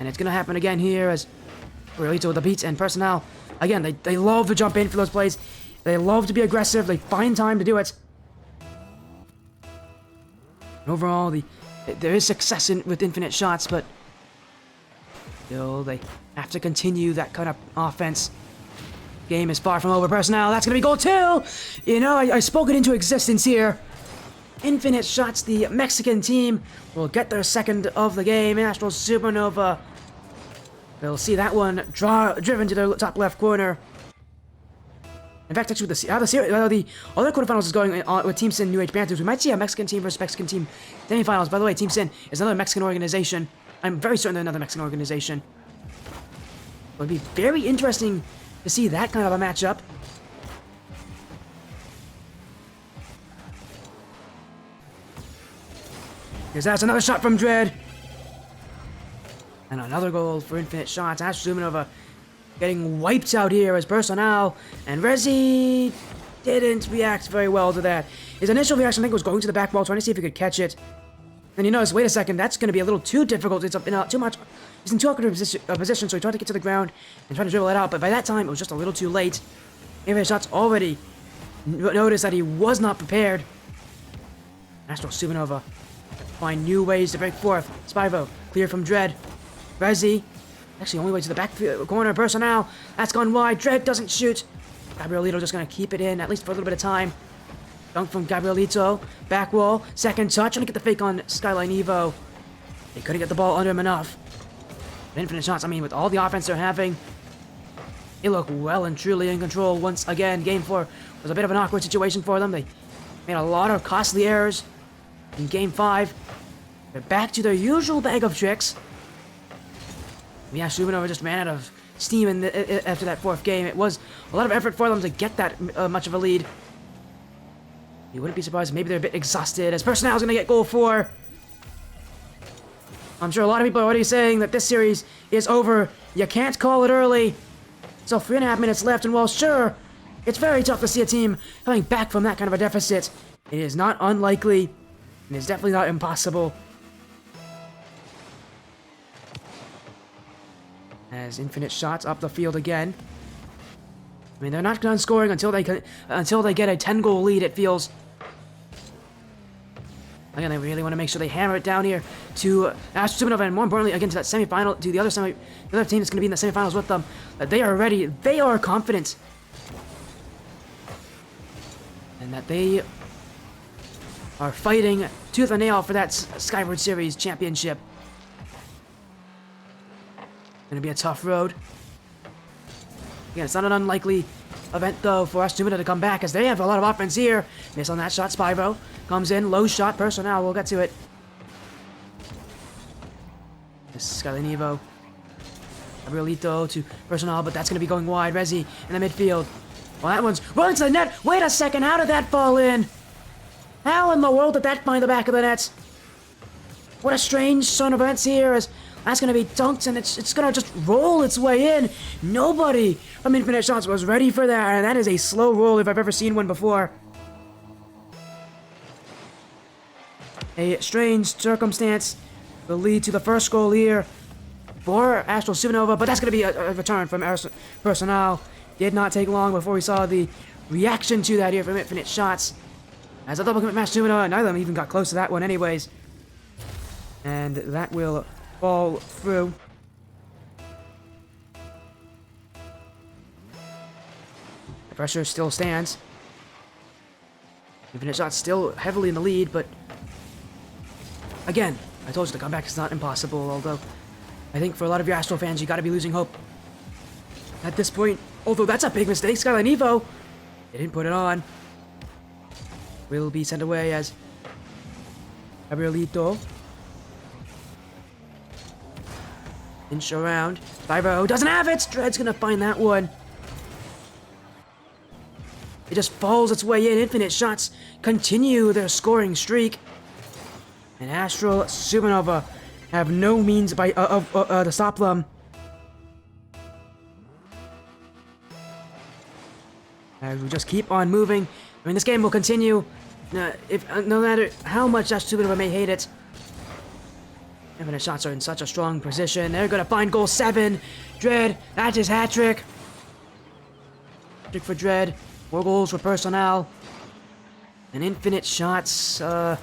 And it's going to happen again here as Realito with the beats and Personnel. Again, they love to jump in for those plays. They love to be aggressive. They find time to do it. Overall, there is success with Infinite Shots, but still, they have to continue that kind of offense. Game is far from over. Personnel, that's going to be goal 2! You know, I spoke it into existence here. Infinite Shots, the Mexican team, will get their 2nd of the game. Astral Supernova, they'll see that one driven to the top left corner. In fact, actually, how the other quarterfinals is going on with Team Sin New Age Panthers. We might see a Mexican team versus Mexican team semifinals. By the way, Team Sin is another Mexican organization. I'm very certain they're another Mexican organization. It would be very interesting to see that kind of a matchup. Because that's another shot from Dread. And another goal for Infinite Shots. Astral Supernova getting wiped out here as Personnel. And Rezi didn't react very well to that. His initial reaction, I think, was going to the back wall, trying to see if he could catch it. And you notice, wait a second, that's going to be a little too difficult. It's too much. He's in too awkward a position, so he tried to get to the ground and try to dribble it out. But by that time, it was just a little too late. Infinite Shots already noticed that he was not prepared. Astral Supernova find new ways to break forth. Spyvo, clear from Dread. Rezi, actually only way to the back corner. Personnel, that's gone wide. Dread doesn't shoot. Gabrielito just going to keep it in, at least for a little bit of time. Dunk from Gabrielito. Back wall. Second touch. Trying to get the fake on Skyline Evo. They couldn't get the ball under him enough. But Infinite Shots, I mean, with all the offense they're having, they look well and truly in control once again. Game 4 was a bit of an awkward situation for them. They made a lot of costly errors. In Game 5, they're back to their usual bag of tricks. Yeah, Supernova just ran out of steam after that 4th game. It was a lot of effort for them to get that much of a lead. You wouldn't be surprised if maybe they're a bit exhausted, as Personnel is going to get goal 4. I'm sure a lot of people are already saying that this series is over. You can't call it early. So 3.5 minutes left, and while sure, it's very tough to see a team coming back from that kind of a deficit, it is not unlikely, and it's definitely not impossible. As Infinite Shots up the field again. I mean, they're not done scoring until they get a 10-goal lead, it feels. Again, they really want to make sure they hammer it down here to Astral Supernova, and more importantly, again, to that semifinal, to the other team that's going to be in the semifinals with them. That they are ready, they are confident. And that they are fighting tooth and nail for that Skyward Series championship. Gonna be a tough road. Again, it's not an unlikely event, though, for Astral Supernova to come back, as they have a lot of offense here. Miss on that shot, Spyro. Comes in, low shot, Personnel, we'll get to it. This is Skyline Evo. Gabrielito to Personnel, but that's gonna be going wide. Rezi in the midfield. Well, that one's rolling to the net. Wait a second, how did that fall in? How in the world did that find the back of the net? What a strange turn of events here, as that's going to be dunked, and it's going to just roll its way in. Nobody from Infinite Shots was ready for that, and that is a slow roll if I've ever seen one before. A strange circumstance will lead to the first goal here for Astral Supernova, but that's going to be a return from personnel. Did not take long before we saw the reaction to that here from Infinite Shots. As a double commit match, Supernova, neither of them even got close to that one anyways. And that will fall through. The pressure still stands. Infinite Shots still heavily in the lead, but again, I told you the comeback is not impossible, although I think for a lot of your Astral fans, you gotta be losing hope at this point. Although that's a big mistake, Skyline Evo. They didn't put it on. Will be sent away as Gabrielito. Inch around. Spyro doesn't have it! Dread's gonna find that one. It just falls its way in. Infinite Shots continue their scoring streak. And Astral Supernova have no means to stop them. As we just keep on moving. I mean, this game will continue. No matter how much Astral Supernova may hate it. Infinite Shots are in such a strong position. They're going to find goal 7. Dread, that's his hat trick. Trick for Dread. 4 goals for personnel. And Infinite Shots, they're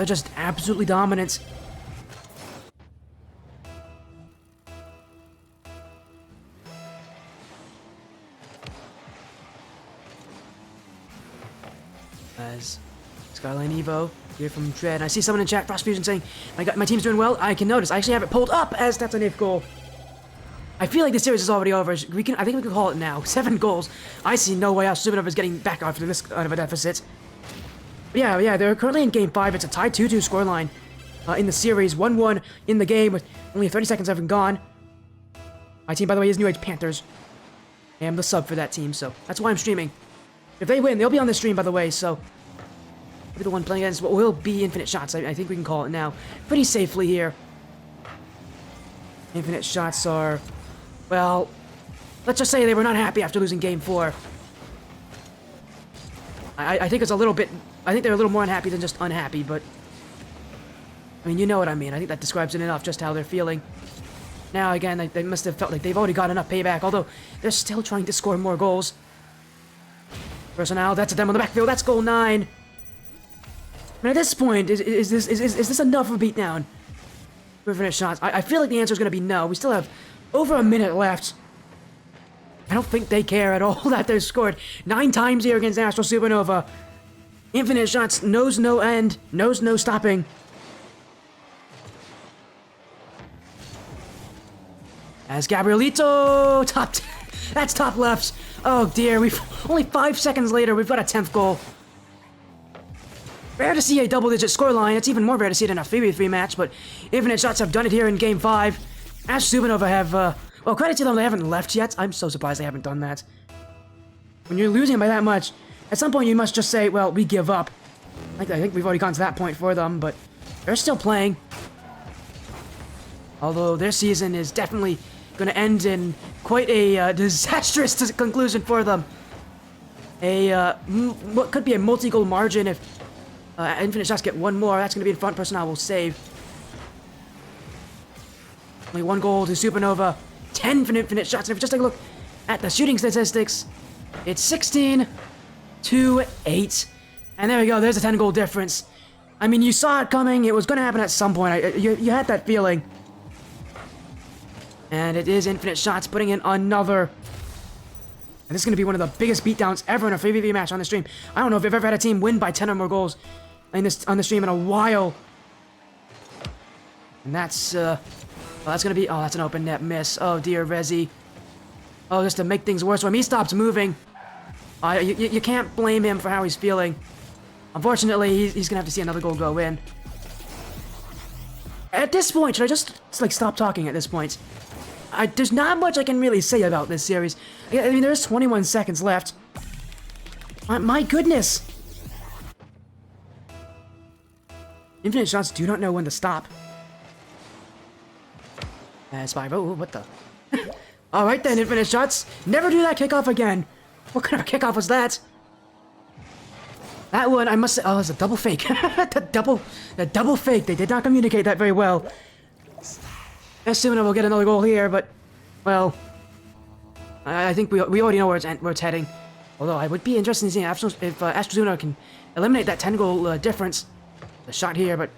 just absolutely dominant. As Skyline Evo here from Dread. I see someone in chat, Frost Fusion, saying, my team's doing well. I can notice. I actually have it pulled up as that's an 8th goal. I feel like the series is already over. I think we can call it now. 7 goals. I see no way how Supernova is getting back after this out of a deficit. But yeah, they're currently in Game 5. It's a tied 2-2 scoreline in the series. 1-1 in the game with only 30 seconds having gone. My team, by the way, is New Age Panthers. I am the sub for that team, so that's why I'm streaming. If they win, they'll be on the stream, by the way, so I'll be the one playing against what will be Infinite Shots. I think we can call it now. Pretty safely here. Infinite Shots are, well, let's just say they were not happy after losing Game 4. I think it's a little bit, I think they're a little more unhappy than just unhappy, but I mean, you know what I mean. I think that describes it enough, just how they're feeling. Now, again, they must have felt like they've already got enough payback, although they're still trying to score more goals. Personnel, that's a them on the backfield. That's goal 9. I mean, at this point, is this enough of a beatdown for Infinite Shots? I feel like the answer is going to be no. We still have over a minute left. I don't think they care at all that they've scored 9 times here against Astral Supernova. Infinite Shots knows no end, knows no stopping. As Gabrielito, that's top left. Oh dear, we've only 5 seconds later, we've got a 10th goal. Rare to see a double-digit scoreline. It's even more rare to see it in a 3v3 match, but Infinite Shots have done it here in Game 5. Astral Supernova have, well, credit to them, they haven't left yet. I'm so surprised they haven't done that. When you're losing by that much, at some point you must just say, well, we give up. I think we've already gone to that point for them, but they're still playing. Although their season is definitely going to end in quite a disastrous conclusion for them. What could be a multi-goal margin if Infinite Shots get one more. That's going to be in front. Personnel will save. Only 1 goal to Supernova. 10 for Infinite Shots. And if you just take a look at the shooting statistics, it's 16-8. And there we go. There's a 10-goal difference. I mean, you saw it coming. It was going to happen at some point. You had that feeling. And it is Infinite Shots putting in another. And this is going to be one of the biggest beatdowns ever in a 3v3 match on the stream. I don't know if I've ever had a team win by 10 or more goals on the stream in a while. And that's, well, that's going to be, oh, that's an open net miss. Oh, dear, Rezi. Oh, just to make things worse for him, he stops moving. You can't blame him for how he's feeling. Unfortunately, he's going to have to see another goal go in. At this point, should I just like, stop talking at this point? there's not much I can really say about this series. I mean, there's 21 seconds left. My goodness! Infinite shots do not know when to stop. Spy. Oh, what the? Alright then, infinite shots. Never do that kickoff again. What kind of kickoff was that? That one, I must say, oh, it's a double fake. the double fake. They did not communicate that very well. Assuming we'll get another goal here, but, well, I think we already know where it's heading. Although I would be interested in seeing if Astral can eliminate that 10-goal difference. The shot here, but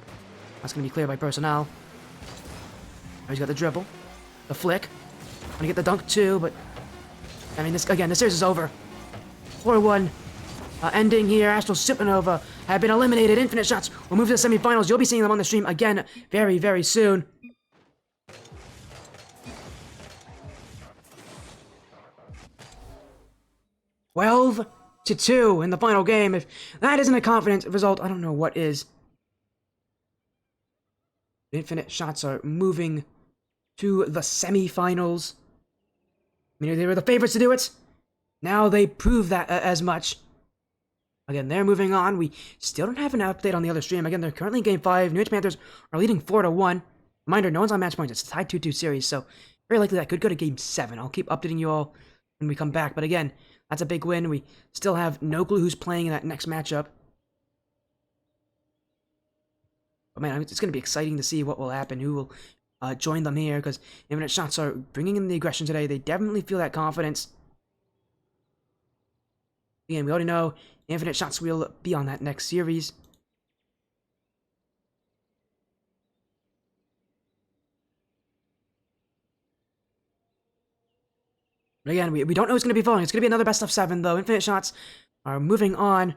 that's going to be cleared by personnel. Oh, he's got the dribble, the flick. I'm gonna get the dunk too, but I mean, this series is over. 4-1. Ending here. Astral Supernova have been eliminated. Infinite shots will move to the semifinals. You'll be seeing them on the stream again very, very soon. $12-2 in the final game. If that isn't a confident result, I don't know what is. Infinite shots are moving to the semifinals. I mean, they were the favorites to do it. Now they prove that as much. Again, they're moving on. We still don't have an update on the other stream. Again, they're currently in Game 5. New Age Panthers are leading 4-1. Reminder, no one's on match points. It's a tied 2-2 series, so very likely that could go to Game 7. I'll keep updating you all when we come back. But again, that's a big win. We still have no clue who's playing in that next matchup. But man, it's going to be exciting to see what will happen, who will join them here, because Infinite Shots are bringing in the aggression today. They definitely feel that confidence. Again, we already know Infinite Shots will be on that next series. But again, we don't know who's going to be falling. It's going to be another best of 7, though. Infinite Shots are moving on.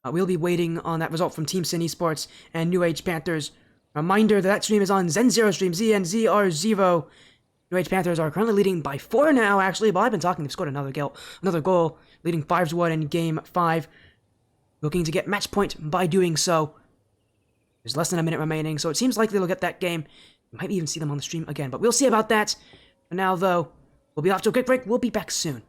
We'll be waiting on that result from Team Sin Esports and New Age Panthers. Reminder that stream is on Zen0 stream, ZNZR0. New Age Panthers are currently leading by 4 now, actually. While I've been talking, they've scored another goal, leading 5-1 in Game 5. Looking to get match point by doing so. There's less than a minute remaining, so it seems likely they'll get that game. We might even see them on the stream again, but we'll see about that. For now, though, we'll be off to a quick break. We'll be back soon.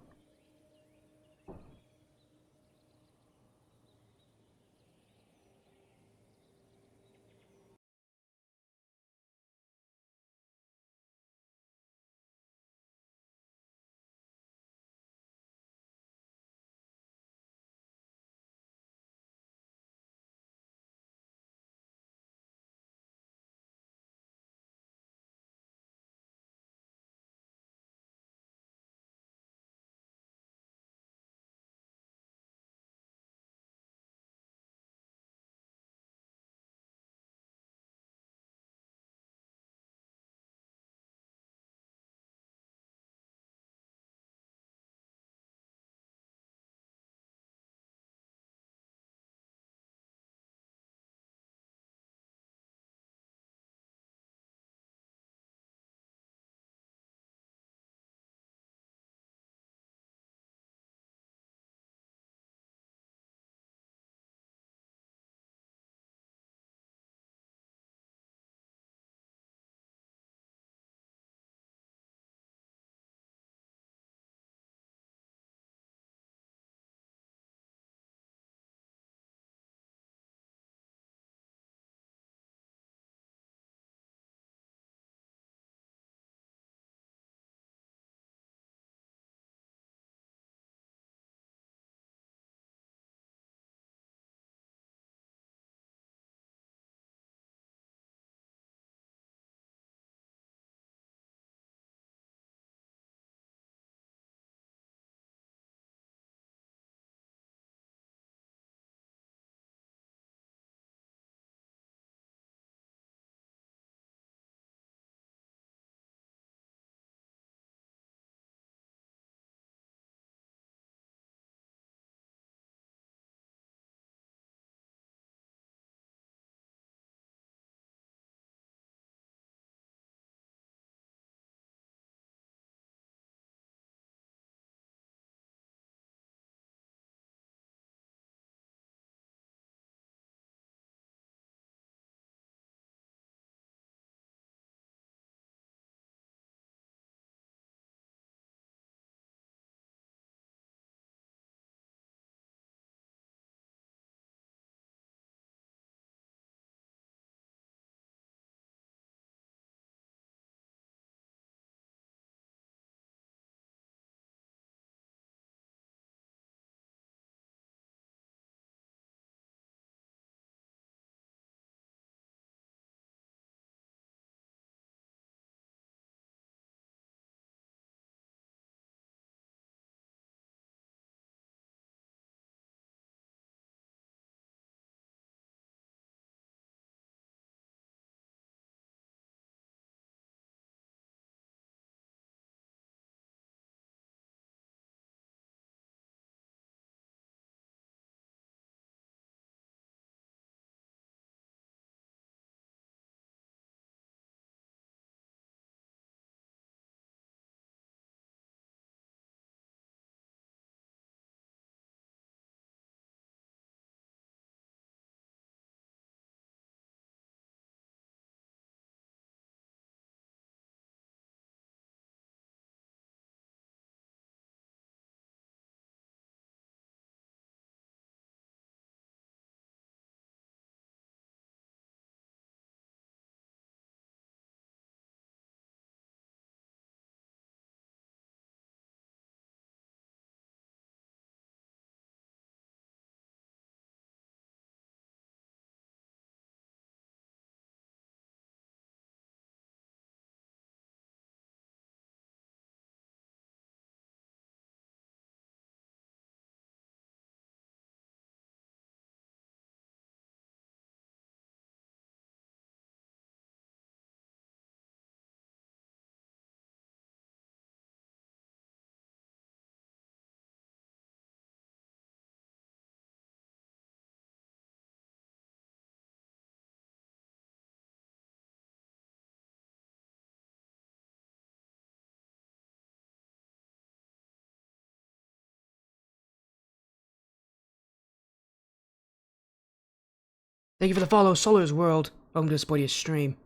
Thank you for the follow, Solar's World. Welcome to the Sportiest stream.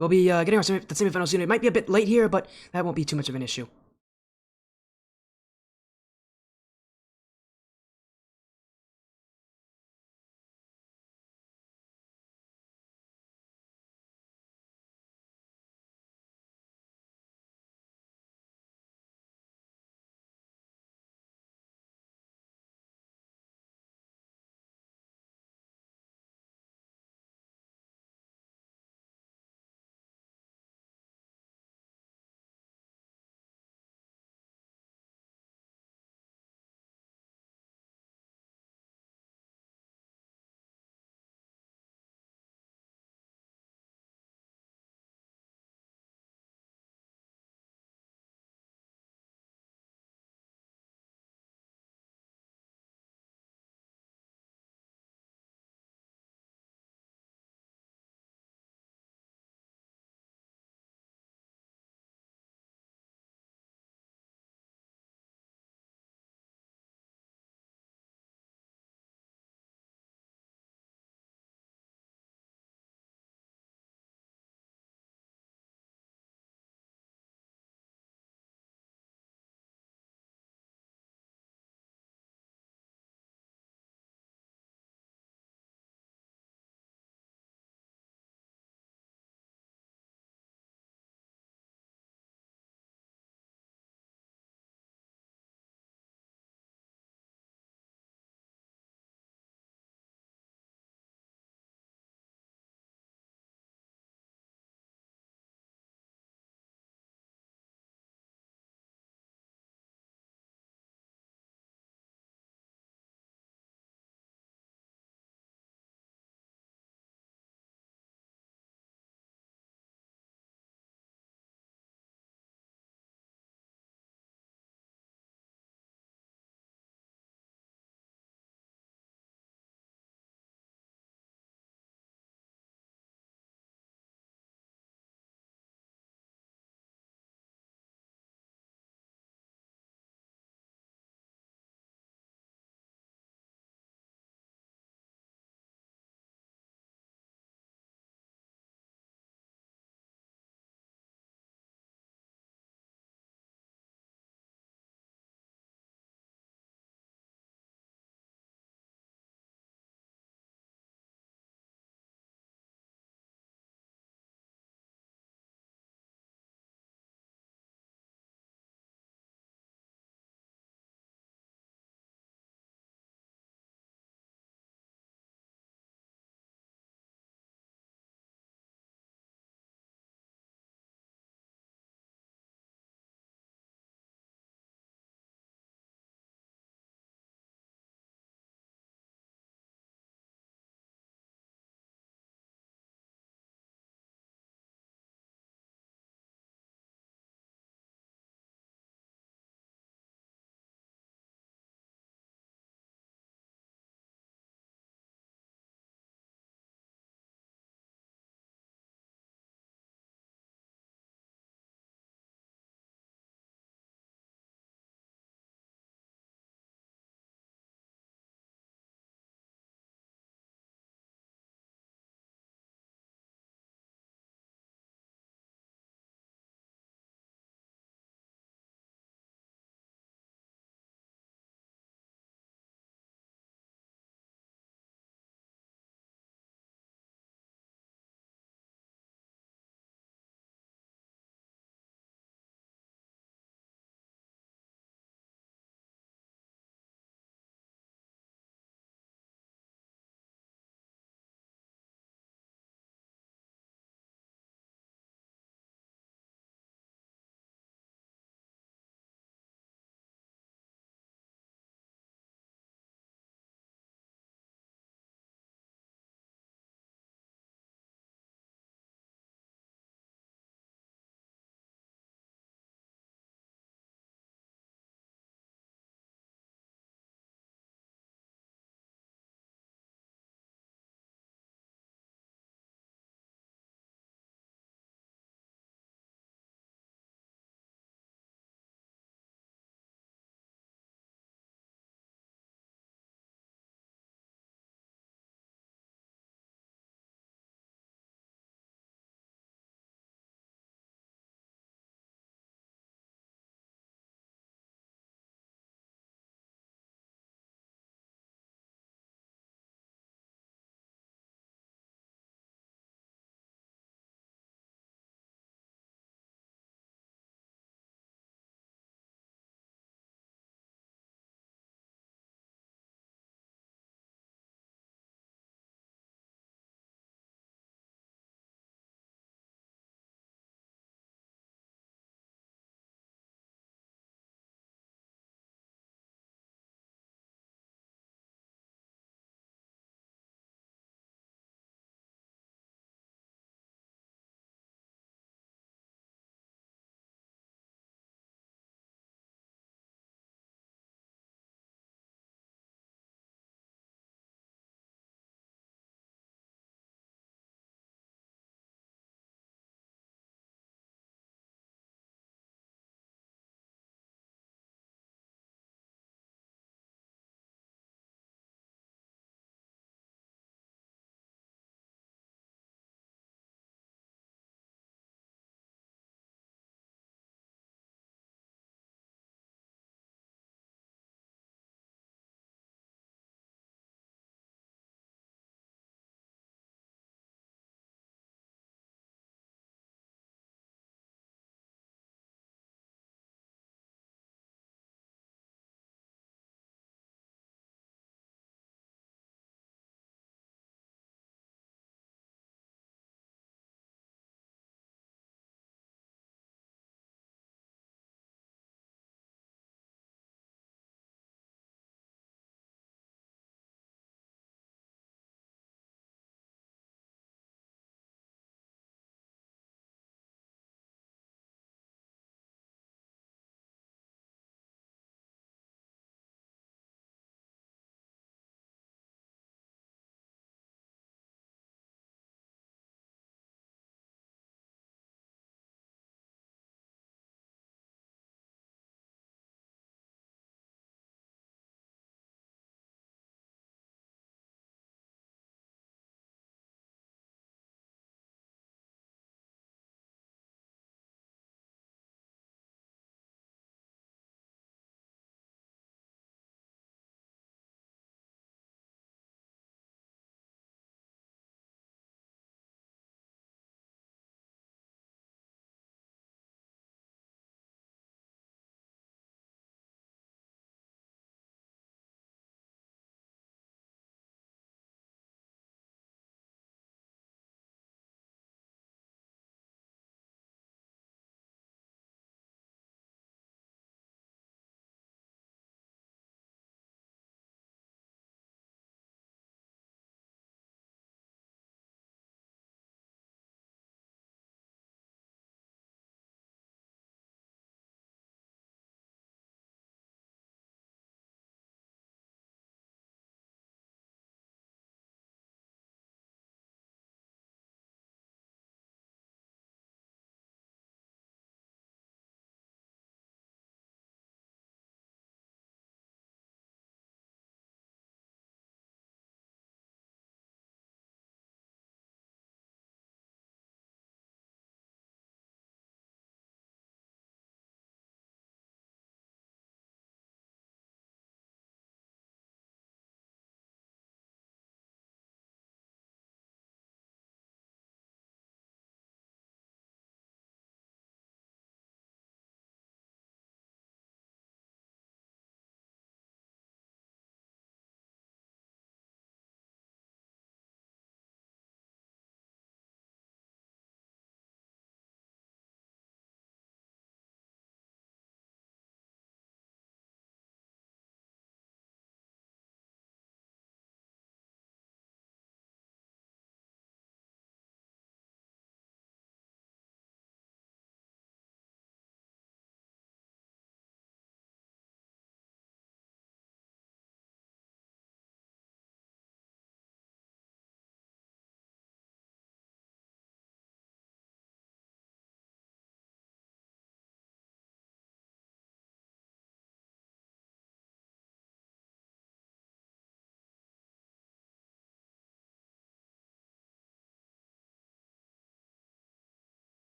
We'll be getting the semifinals soon. It might be a bit late here, but that won't be too much of an issue.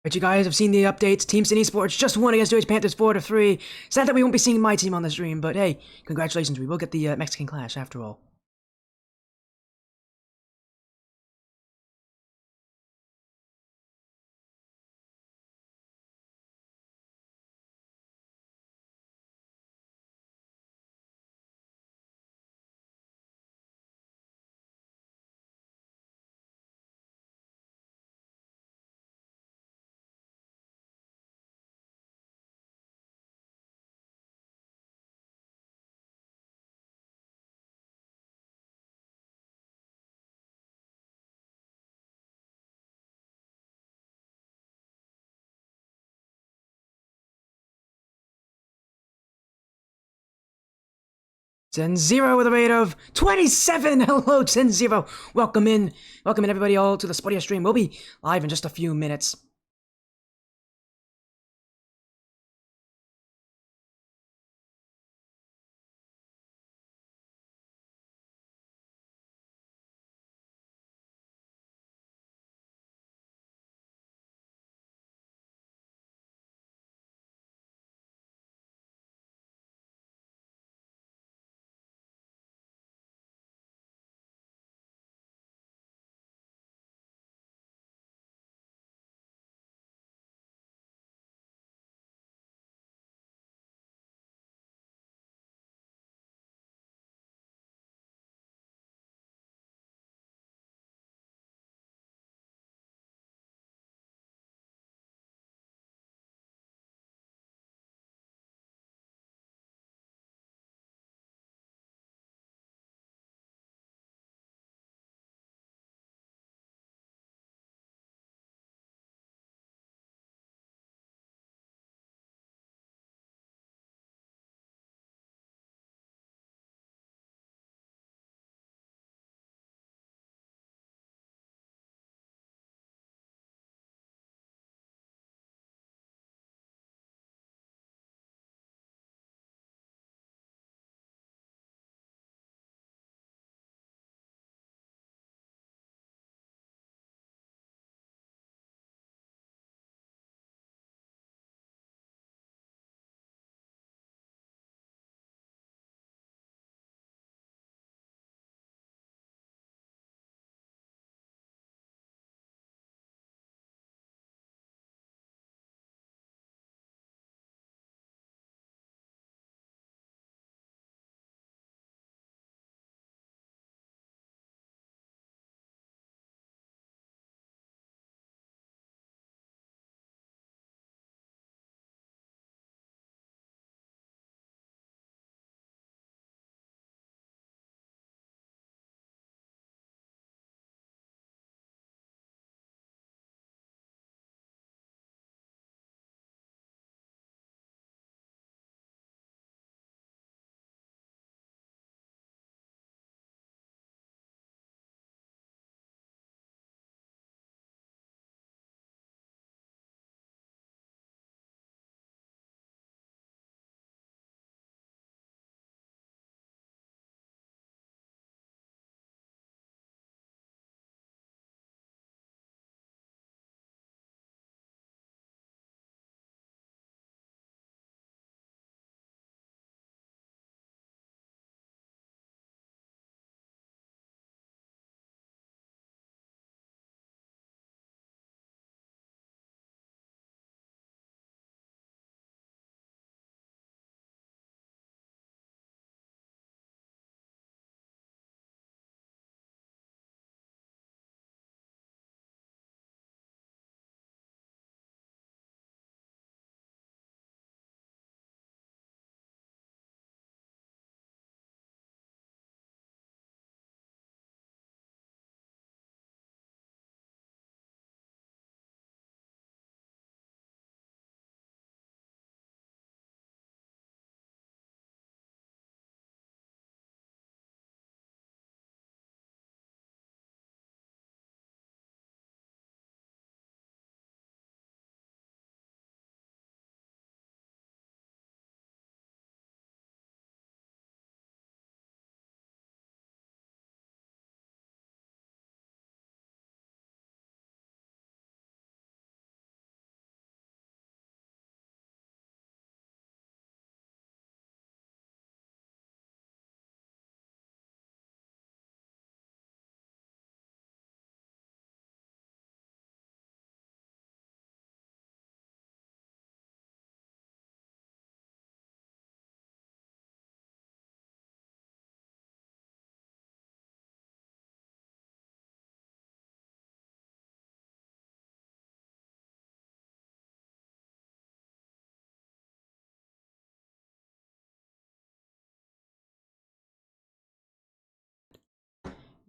But you guys have seen the updates. Team City Esports just won against UH Panthers 4-3. Sad that we won't be seeing my team on the stream, but hey, congratulations. We will get the Mexican Clash after all. Zen0 with a rate of 27. Hello, Zen0. Welcome in. Welcome in, everybody, all to the Spotia stream. We'll be live in just a few minutes.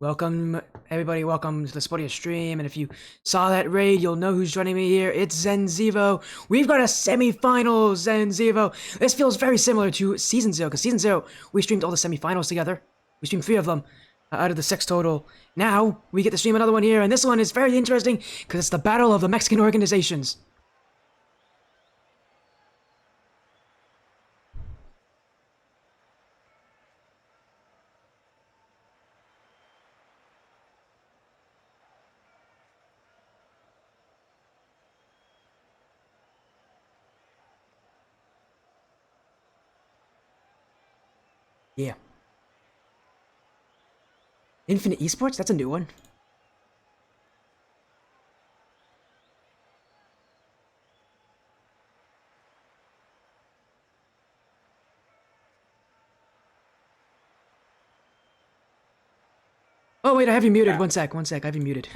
Welcome, everybody. Welcome to the Spotia stream. And if you saw that raid, you'll know who's joining me here. It's Zenzivo. We've got a semifinals, Zenzivo. This feels very similar to Season 0, because Season 0, we streamed all the semifinals together. We streamed 3 of them out of the 6 total. Now, we get to stream another one here, and this one is very interesting because it's the battle of the Mexican organizations. Yeah. Infinite Esports? That's a new one. Oh, wait, I have you muted. Yeah. One sec. I have you muted.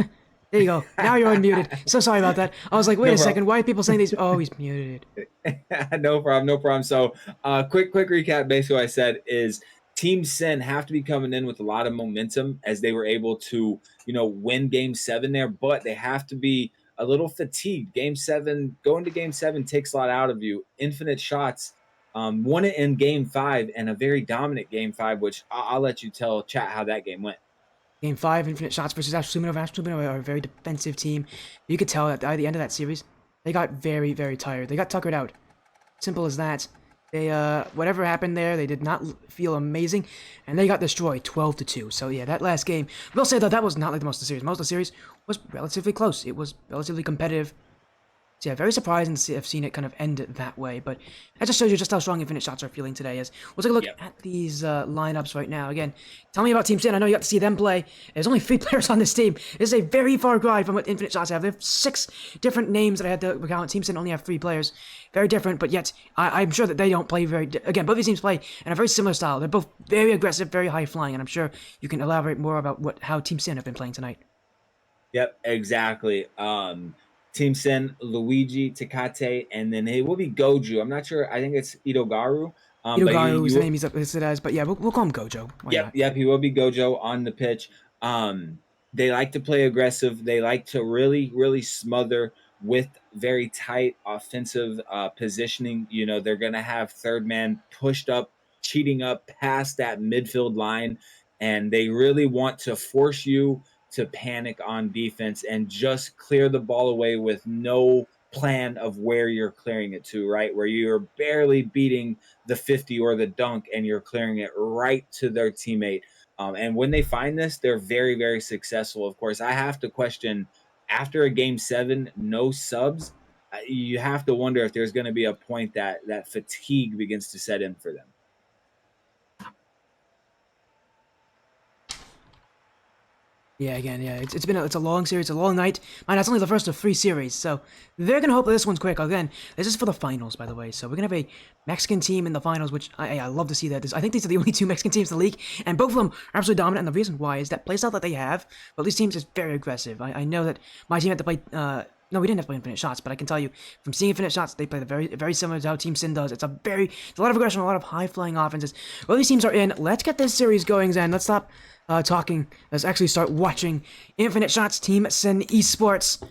There you go. Now you're unmuted. So sorry about that. I was like, wait No a second. problem. Why are people saying these? Oh, he's muted. No problem, no problem. So, quick recap. Basically, what I said is Team Sin have to be coming in with a lot of momentum as they were able to, win Game 7 there, but they have to be a little fatigued. Game 7, going to Game 7 takes a lot out of you. Infinite shots. Won it in Game 5 and a very dominant Game 5, which I'll let you tell chat how that game went. Game 5, Infinite Shots versus Astral. Astral are a very defensive team. You could tell that by the end of that series, they got very, very tired. They got tuckered out. Simple as that. They, whatever happened there, they did not feel amazing, and they got destroyed 12-2. So yeah, that last game, we'll say that was not like the most of the series. Most of the series was relatively close. It was relatively competitive. So yeah, very surprising to have seen it kind of end that way, but that just shows you just how strong Infinite Shots are feeling today. As we'll take a look at these lineups right now. Again, tell me about Team Sin. I know you got to see them play. There's only 3 players on this team. This is a very far cry from what Infinite Shots have. They have 6 different names that I had to recount. Team Sin only have 3 players. Very different, but yet I'm sure that they don't play very... Again, both these teams play in a very similar style. They're both very aggressive, very high flying, and I'm sure you can elaborate more about how Team Sin have been playing tonight. Yep, exactly. Team Sin, Luigi, Tecate, and then it will be Goju. I'm not sure. I think it's Itogaru. Itogaru is the name he's listed as, but yeah, we'll call him Gojo. Yep, he will be Gojo on the pitch. They like to play aggressive. They like to really smother with very tight offensive positioning. They're going to have third man pushed up, cheating up past that midfield line, and they really want to force you to panic on defense and just clear the ball away with no plan of where you're clearing it to, right? Where you're barely beating the 50 or the dunk and you're clearing it right to their teammate. And when they find this, they're very, very successful. Of course, I have to question after a Game 7, no subs, you have to wonder if there's going to be a point that fatigue begins to set in for them. Yeah, again, yeah, it's a long series, a long night. Man, that's only the first of 3 series, so they're gonna hope that this one's quick. Again, this is for the finals, by the way, so we're gonna have a Mexican team in the finals, which I love to see that. I think these are the only 2 Mexican teams in the league, and both of them are absolutely dominant, and the reason why is that playstyle that they have, well, these teams is very aggressive. I know that my team had to play, no, we didn't have to play Infinite Shots, but I can tell you, from seeing Infinite Shots, they play very similar to how Team Sin does. It's a lot of aggression, a lot of high-flying offenses. Well, these teams are in. Let's get this series going, Zen. Let's stop talking. Let's actually start watching Infinite Shots Team Sin Esports.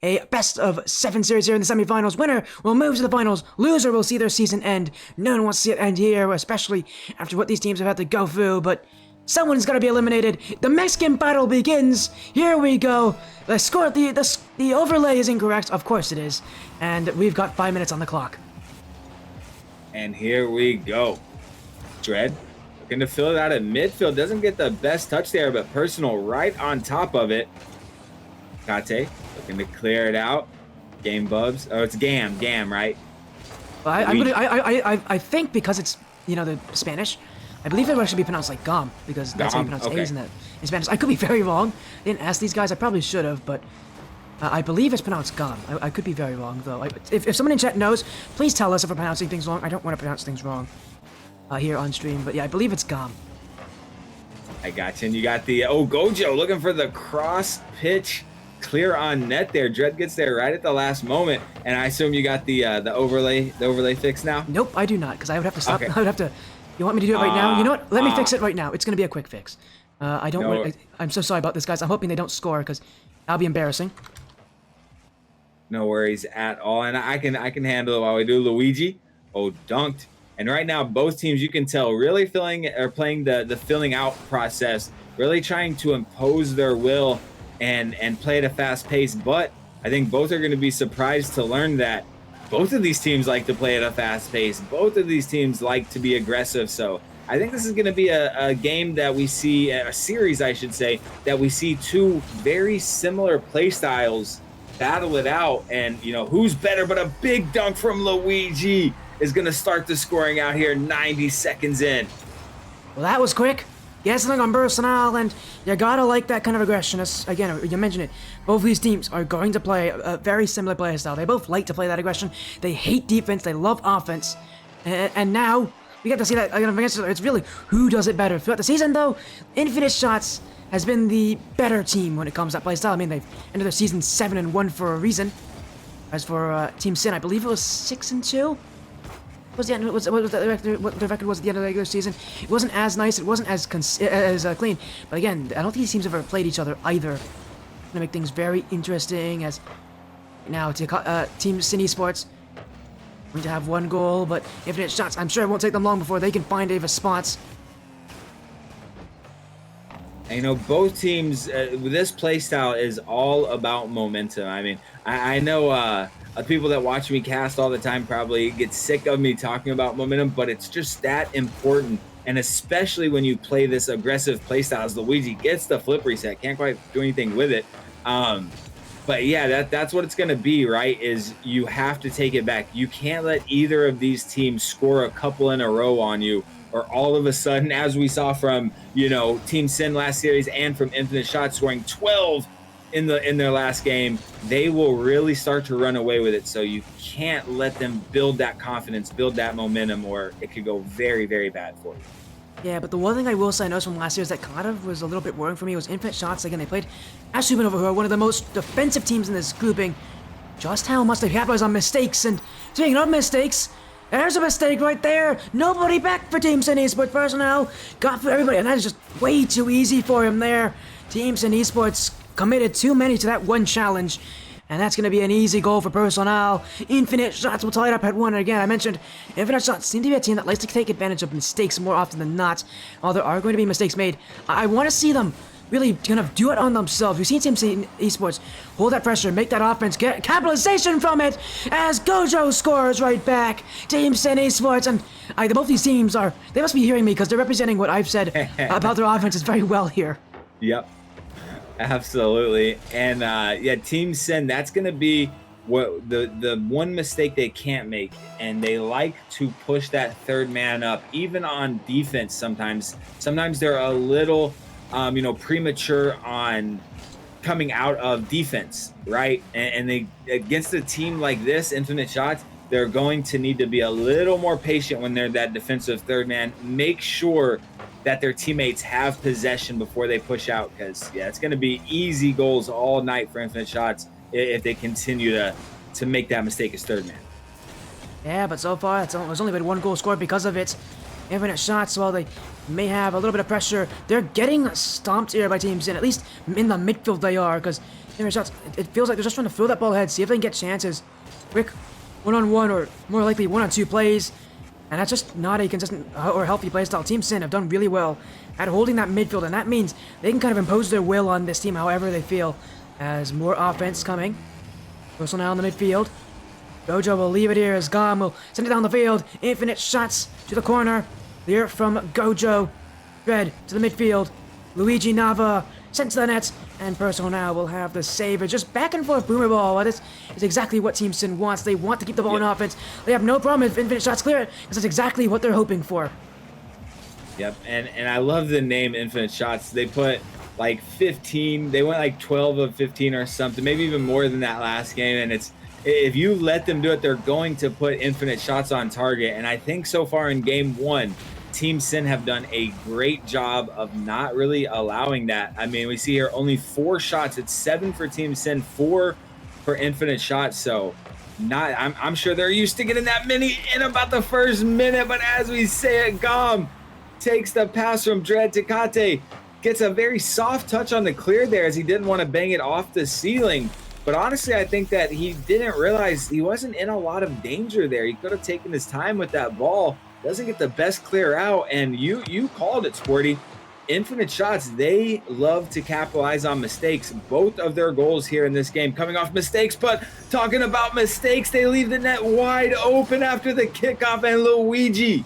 A best of 7 series here in the semifinals. Winner will move to the finals. Loser will see their season end. No one wants to see it end here, especially after what these teams have had to go through, but someone's got to be eliminated. The Mexican battle begins. Here we go. The score, the overlay is incorrect. Of course it is. And we've got 5 minutes on the clock. And here we go. Dread looking to fill it out at midfield. Doesn't get the best touch there, but Personal right on top of it. Kate looking to clear it out. Game Bubs. Oh, it's Gam, right? I think because it's, the Spanish, I believe it would actually be pronounced like Gam, because that's how you pronounce A's in Spanish. I could be very wrong. I didn't ask these guys. I probably should have, but I believe it's pronounced Gam. I could be very wrong, though. If someone in chat knows, please tell us if we're pronouncing things wrong. I don't want to pronounce things wrong here on stream, but yeah, I believe it's Gam. I got you. And you got the, Gojo looking for the cross pitch. Clear on net there. Dread gets there right at the last moment, and I assume you got the overlay fix now. Nope, I do not, because I would have to stop. Okay. I would have to. You want me to do it right now? You know what? Let me fix it right now. It's gonna be a quick fix. I don't No, want. I'm so sorry about this, guys. I'm hoping they don't score because that'll be embarrassing. no worries at all. And I can handle it while we do. Luigi, oh, dunked. And right now, both teams, you can tell, really playing the filling out process, really trying to impose their will and play at a fast pace. But I think both are going to be surprised to learn that both of these teams like to play at a fast pace. Both of these teams like to be aggressive. So I think this is going to be a game that we see, a series, I should say, that we see two very similar play styles battle it out. And, you know, who's better, but a big dunk from Luigi is going to start the scoring out here 90 seconds in. Well, that was quick. Guessing on personnel, and you gotta like that kind of aggression. Again, you mentioned it. Both of these teams are going to play a very similar play style. They both like to play that aggression. They hate defense. They love offense. And now we get to see that against. It's really who does it better. Throughout the season, though, Infinite Shots has been the better team when it comes to that play style. I mean, they've ended their season 7-1 for a reason. As for Team Sin, I believe it was 6-2. What was the record was at the end of the regular season? It wasn't as nice. It wasn't as clean. But again, I don't think these teams have ever played each other either. Gonna make things very interesting. As now Team Sin Esports going to have one goal, but Infinite Shots. I'm sure it won't take them long before they can find a response. And, you know, both teams, this play style is all about momentum. I mean, I know people that watch me cast all the time probably get sick of me talking about momentum, but it's just that important. And especially when you play this aggressive play style, as Luigi gets the flip reset, can't quite do anything with it. But yeah, that's what it's going to be, right? Is you have to take it back. You can't let either of these teams score a couple in a row on you, or all of a sudden, as we saw from, you know, Team Sin last series and from Infinite Shots scoring 12 in their last game, they will really start to run away with it. So you can't let them build that confidence, build that momentum, or it could go very, very bad for you. Yeah, but the one thing I will say I noticed from last year is that kind of was a little bit worrying for me was Infinite Shots. Again, they played Astral, who are one of the most defensive teams in this grouping. Just how much they capitalize on mistakes. And speaking of mistakes, there's a mistake right there. Nobody back for Team Sin Esports personnel. Got for everybody, and that is just way too easy for him there. Team Sin Esports committed too many to that one challenge. And that's going to be an easy goal for personnel. Infinite Shots will tie it up at 1. And again, I mentioned Infinite Shots seem to be a team that likes to take advantage of mistakes more often than not. While there are going to be mistakes made, I want to see them really kind of do it on themselves. We've seen Team Sin Esports hold that pressure, make that offense, get capitalization from it, as Gojo scores right back. Team Sin Esports, and both these teams they must be hearing me because they're representing what I've said about their offenses very well here. Yep. Absolutely. And yeah, Team Sin, that's going to be what the one mistake they can't make. And they like to push that third man up, even on defense sometimes. Sometimes they're a little, premature on coming out of defense, right? And they, against a team like this, Infinite Shots, they're going to need to be a little more patient when they're that defensive third man. Make sure that their teammates have possession before they push out, because yeah, it's going to be easy goals all night for Infinite Shots if they continue to make that mistake as third man. Yeah, but so far there's only been one goal scored because of it. Infinite Shots, while they may have a little bit of pressure, they're getting stomped here by Team Sin. At least in the midfield they are, because Infinite Shots, it feels like they're just trying to throw that ball ahead, see if they can get chances. Quick one-on-one, or more likely one-on-two plays. And that's just not a consistent or healthy playstyle. Team Sin have done really well at holding that midfield, and that means they can kind of impose their will on this team however they feel. As more offense coming. Personnel in the midfield. Gojo will leave it here as Gom will send it down the field. Infinite Shots to the corner. Clear from Gojo. Red to the midfield. Luigi Nava sent to the net. And Personnel will have the save. It's just back and forth boomer ball. This is exactly what Team Sin wants. They want to keep the ball in offense. They have no problem if Infinite Shots clear it, because that's exactly what they're hoping for. Yep, and I love the name Infinite Shots. They put like 15, they went like 12 of 15 or something, maybe even more than that last game. And it's, if you let them do it, they're going to put Infinite Shots on target. And I think so far in game 1, Team Sin have done a great job of not really allowing that. I mean, we see here only 4 shots. It's 7 for Team Sin, 4 for Infinite Shots. So I'm sure they're used to getting that many in about the first minute. But as we say it, Gom takes the pass from Dread to Kate. gets a very soft touch on the clear there as he didn't want to bang it off the ceiling. But honestly, I think that he didn't realize he wasn't in a lot of danger there. He could have taken his time with that ball. Doesn't get the best clear out, and you called it, Sporty. Infinite Shots, they love to capitalize on mistakes. Both of their goals here in this game coming off mistakes, but talking about mistakes, they leave the net wide open after the kickoff, and Luigi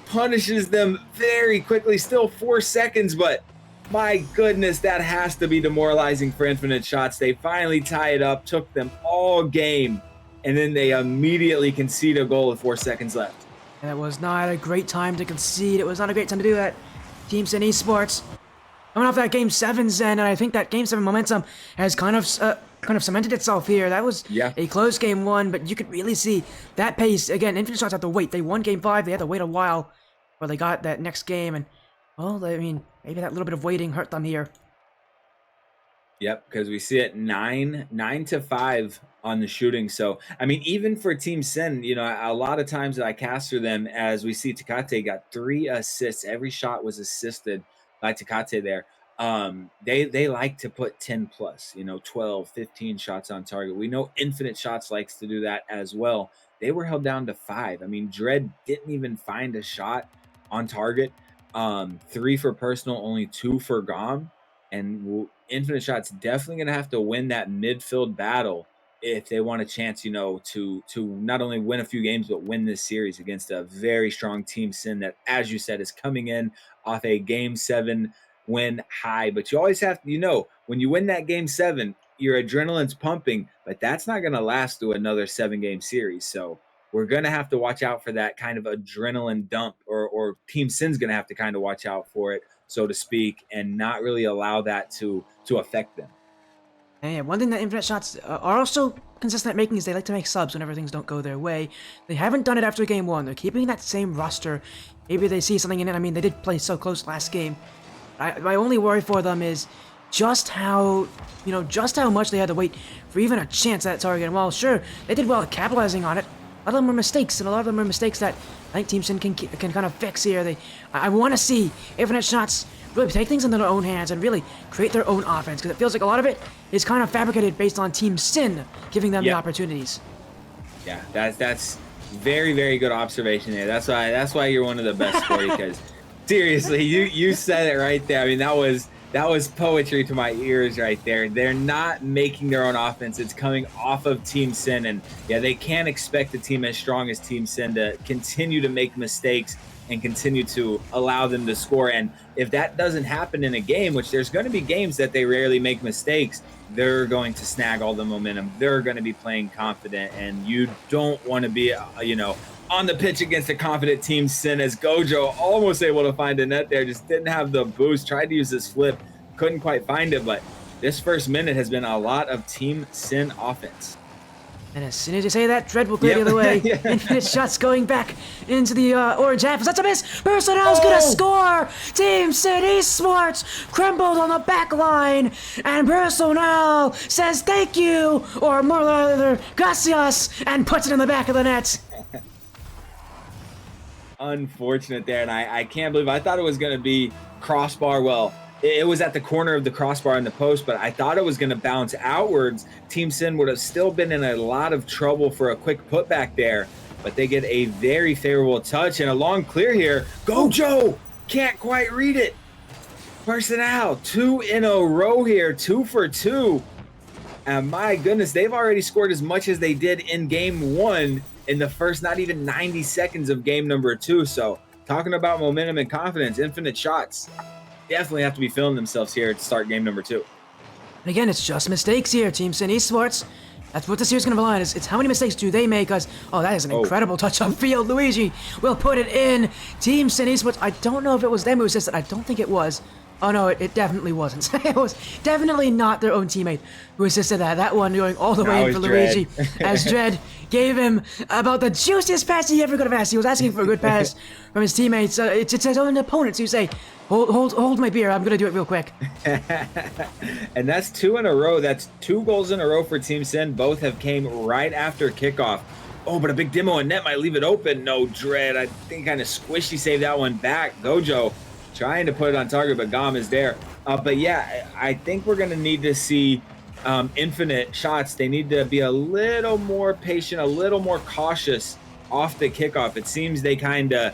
punishes them very quickly. Still 4 seconds, but my goodness, that has to be demoralizing for Infinite Shots. They finally tie it up, took them all game, and then they immediately concede a goal with 4 seconds left. That was not a great time to concede. It was not a great time to do that. Team Sin Esports coming off that Game 7, Zen, and I think that Game 7 momentum has kind of cemented itself here. That was a close Game 1, but you could really see that pace. Again, Infinite Shots had to wait. They won Game 5. They had to wait a while before they got that next game, and, well, I mean, maybe that little bit of waiting hurt them here. Yep, because we see it 9-5 on the shooting. So, I mean, even for Team Sin, you know, a lot of times I caster them as we see Tecate got 3 assists. Every shot was assisted by Tecate there. They like to put 10 plus, you know, 12, 15 shots on target. We know Infinite Shots likes to do that as well. They were held down to 5. I mean, Dread didn't even find a shot on target. 3 for personal, only 2 for Gom. And Infinite Shots definitely going to have to win that midfield battle if they want a chance, you know, to not only win a few games, but win this series against a very strong Team Sin that, as you said, is coming in off a Game 7 win high. But you always have to, you know, when you win that Game 7, your adrenaline's pumping, but that's not going to last through another 7-game series. So we're going to have to watch out for that kind of adrenaline dump, or Team Sin's going to have to kind of watch out for it, so to speak, and not really allow that to affect them. And yeah, one thing that Infinite Shots are also consistent at making is they like to make subs whenever things don't go their way. They haven't done it after Game 1. They're keeping that same roster. Maybe they see something in it. I mean, they did play so close last game. My only worry for them is just how much they had to wait for even a chance at that target. And while sure, they did well at capitalizing on it, a lot of them were mistakes, and a lot of them were mistakes that I think Team Sin can kind of fix here. I want to see Infinite Shots really take things into their own hands and really create their own offense, because it feels like a lot of it is kind of fabricated based on Team Sin giving them the opportunities. Yeah, that's very, very good observation there. That's why you're one of the best, Corey, because seriously, you said it right there. I mean, that was poetry to my ears right there. They're not making their own offense. It's coming off of Team Sin, and yeah, they can't expect a team as strong as Team Sin to continue to make mistakes and continue to allow them to score. And if that doesn't happen in a game, which there's going to be games that they rarely make mistakes, they're going to snag all the momentum. They're going to be playing confident, and you don't want to be, on the pitch against a confident Team Sin, as Gojo almost able to find a net there, just didn't have the boost, tried to use this flip, couldn't quite find it, but this first minute has been a lot of Team Sin offense. And as soon as you say that, Dread will clear the other way. Infinite Shots going back into the orange half. That's a miss. Personnel's gonna score. Team Sin Esports crumbled on the back line, and Personnel says thank you, or more rather, gracias, and puts it in the back of the net. Unfortunate there, and I can't believe, I thought it was going to be crossbar. Well, it was at the corner of the crossbar in the post, but I thought it was going to bounce outwards. Team Sin would have still been in a lot of trouble for a quick putback there, but they get a very favorable touch and a long clear here. Gojo can't quite read it. Personnel, 2 in a row here, 2 for 2. And my goodness, they've already scored as much as they did in Game 1 in the first not even 90 seconds of game number 2. So talking about momentum and confidence, Infinite Shots definitely have to be feeling themselves here to start game number 2. And again, it's just mistakes here, Team Sin Esports. That's what this series is going to rely on. It's how many mistakes do they make? Because, that is an incredible touch on field. Luigi will put it in. Team Sin Esports, I don't know if it was them who assisted. I don't think it was. Oh no, it definitely wasn't. It was definitely not their own teammate who assisted that. That one going all the way in for Luigi, as Dread gave him about the juiciest pass he ever could have asked. He was asking for a good pass from his teammates. It's his own opponents who say, hold my beer, I'm going to do it real quick. And that's 2 in a row. That's 2 goals in a row for Team Sin. Both have came right after kickoff. Oh, but a big demo and net might leave it open. No, Dread, I think kind of squishy saved that one back. Gojo trying to put it on target, but Gom is there. But yeah, I think we're going to need to see infinite shots. They need to be a little more patient, a little more cautious off the kickoff. It seems they kind of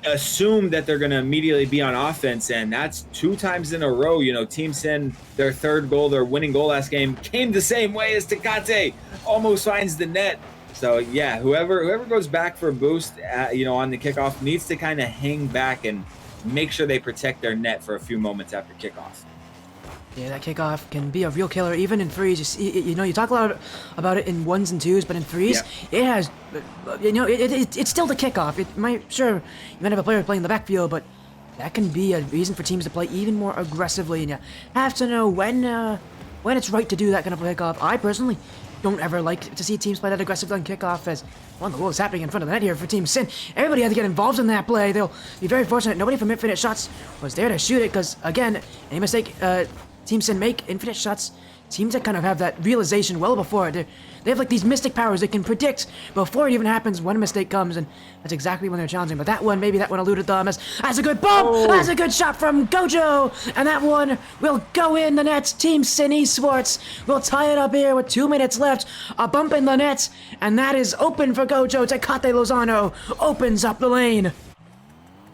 assume that they're going to immediately be on offense, and that's 2 times in a row. You know, Team Sin, their 3rd goal, their winning goal last game, came the same way as Tecate, almost finds the net. So yeah, whoever goes back for a boost, you know, on the kickoff needs to kind of hang back and make sure they protect their net for a few moments after kickoff. Yeah, that kickoff can be a real killer, even in threes. You know, you talk a lot about it in 1s and 2s, but in threes, it has, you know, it's still the kickoff. It might, sure, you might have a player playing the backfield, but that can be a reason for teams to play even more aggressively, and you have to know when it's right to do that kind of kickoff. I personally don't ever like to see teams play that aggressive on kickoff, as one of the goals happening in front of the net here for Team Sin. Everybody had to get involved in that play. They'll be very fortunate nobody from Infinite Shots was there to shoot it, because again, any mistake Team Sin make, Infinite Shots, teams that kind of have that realization well before it. They have like these mystic powers they can predict before it even happens when a mistake comes, and that's exactly when they're challenging. But that one, maybe that one eluded them. That's a good bump! That's a good shot from Gojo! And that one will go in the net. Team Sin Esports will tie it up here with 2 minutes left. A bump in the net, and that is open for Gojo. Tecate Lozano opens up the lane.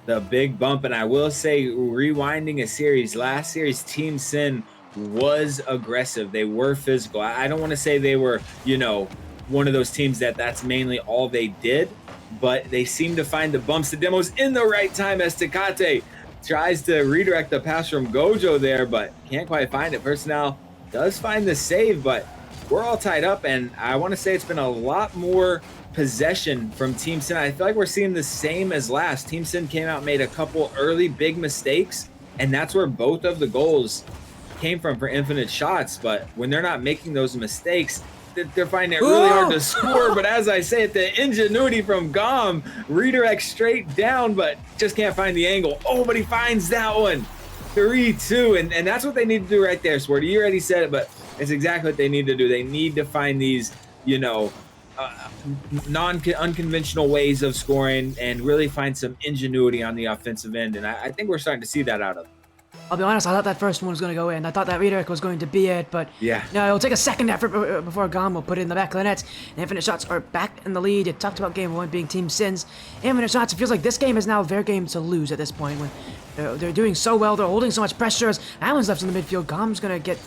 The big bump, and I will say, rewinding a series, last series, Team Sin was aggressive. They were physical. I don't want to say they were, you know, one of those teams that's mainly all they did, but they seem to find the bumps, the demos in the right time as Tecate tries to redirect the pass from Gojo there, but can't quite find it. Personnel does find the save, but we're all tied up, and I want to say it's been a lot more possession from Team Sin. I feel like we're seeing the same as last. Team Sin came out, made a couple early big mistakes, and that's where both of the goals came from for Infinite Shots. But when they're not making those mistakes, they're finding it really hard to score. But as I say it, the ingenuity from Gom redirects straight down, but just can't find the angle. Oh, but he finds that one. 3-2, and that's what they need to do right there, Swarty. You already said it, but it's exactly what they need to do. They need to find these, you know, unconventional ways of scoring and really find some ingenuity on the offensive end, and I think we're starting to see that out of them. I'll be honest, I thought that first one was going to go in. I thought that redirect was going to be it, but yeah, no, it'll take a second effort before Gom will put it in the back of the net. And Infinite Shots are back in the lead. You talked about game 1 being Team Sin's. Infinite Shots, it feels like this game is now their game to lose at this point. When they're doing so well, they're holding so much pressure. As Allen's left in the midfield, Gom's going to get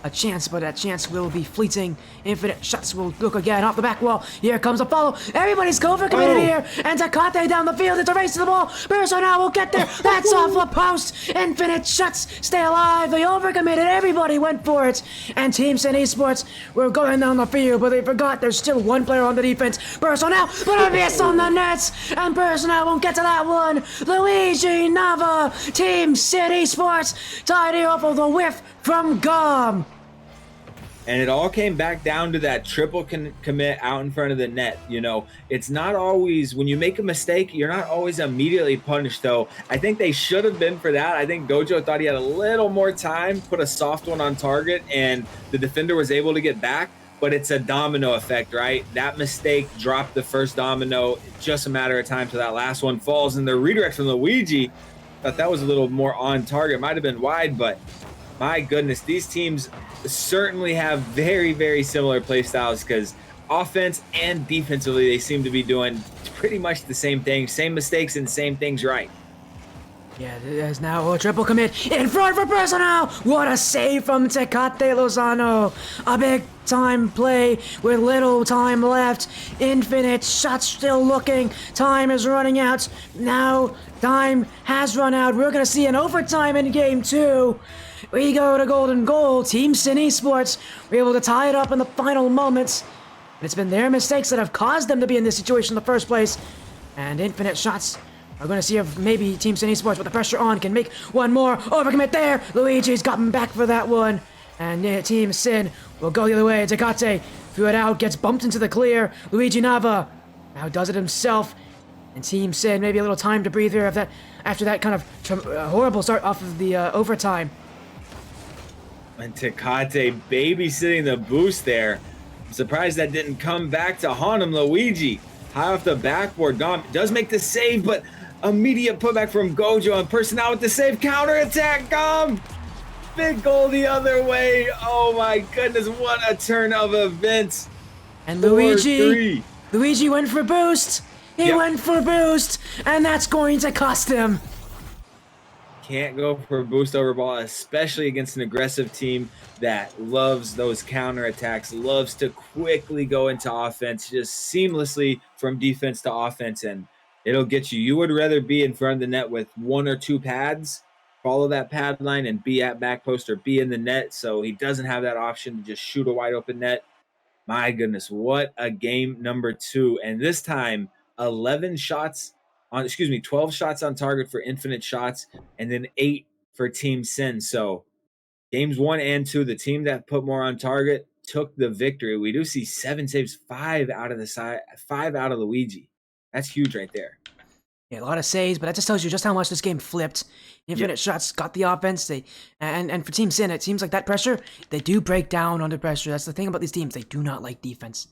a chance, but that chance will be fleeting. Infinite Shots will look again off the back wall. Here comes a follow. Everybody's overcommitted here, and Tecate down the field. It's a race to the ball. Personnel will get there. That's off the post. Infinite Shots stay alive. They overcommitted. Everybody went for it. And Team Sin Esports were going down the field, but they forgot there's still one player on the defense. Personnel, but a miss on the nets, and Personnel won't get to that one. Luigi Nava, Team Sin Esports, tied here off of the whiff from Gom. And it all came back down to that triple commit out in front of the net. You know, it's not always, when you make a mistake, you're not always immediately punished, though. I think they should have been for that. I think Gojo thought he had a little more time, put a soft one on target, and the defender was able to get back. But it's a domino effect, right? That mistake dropped the first domino. Just a matter of time till that last one falls. And the redirect from Luigi, thought that was a little more on target. Might have been wide, but my goodness, these teams certainly have very, very similar play styles, because offense and defensively, they seem to be doing pretty much the same thing, same mistakes and same things right. Yeah, there's now a triple commit in front for Personnel. What a save from Tecate Lozano. A big time play with little time left. Infinite Shots still looking. Time is running out. Now time has run out. We're going to see an overtime in game 2. We go to golden goal. Team Sin Esports were able to tie it up in the final moments. But it's been their mistakes that have caused them to be in this situation in the first place. And Infinite Shots are going to see if maybe Team Sin Esports, with the pressure on, can make one more. Overcommit there. Luigi's gotten back for that one. And Team Sin will go the other way. Tecate threw it out, gets bumped into the clear. Luigi Nava now does it himself. And Team Sin, maybe a little time to breathe here after that kind of horrible start off of the overtime. And Tecate babysitting the boost there. I'm surprised that didn't come back to haunt him. Luigi, high off the backboard. Gom does make the save, but Immediate putback from Gojo, and Personnel with the save, counterattack, big goal the other way. Oh my goodness, what a turn of events. And 4-3. Luigi went for boost. He Yep. went for boost, and that's going to cost him. Can't go for a boost over ball, especially against an aggressive team that loves those counterattacks, loves to quickly go into offense, just seamlessly from defense to offense, and it'll get you. You would rather be in front of the net with 1 or 2 pads, follow that pad line, and be at back post or be in the net. So he doesn't have that option to just shoot a wide open net. My goodness, what a game number 2. And this time, 12 shots on target for infinite shots, and then 8 for Team Sin. So games 1 and 2, the team that put more on target took the victory. We do see 7 saves, 5 out of Luigi. That's huge right there. Yeah, a lot of saves, but that just tells you just how much this game flipped. Infinite shots got the offense. And for Team Sin, it seems like that pressure, they do break down under pressure. That's the thing about these teams. They do not like defense.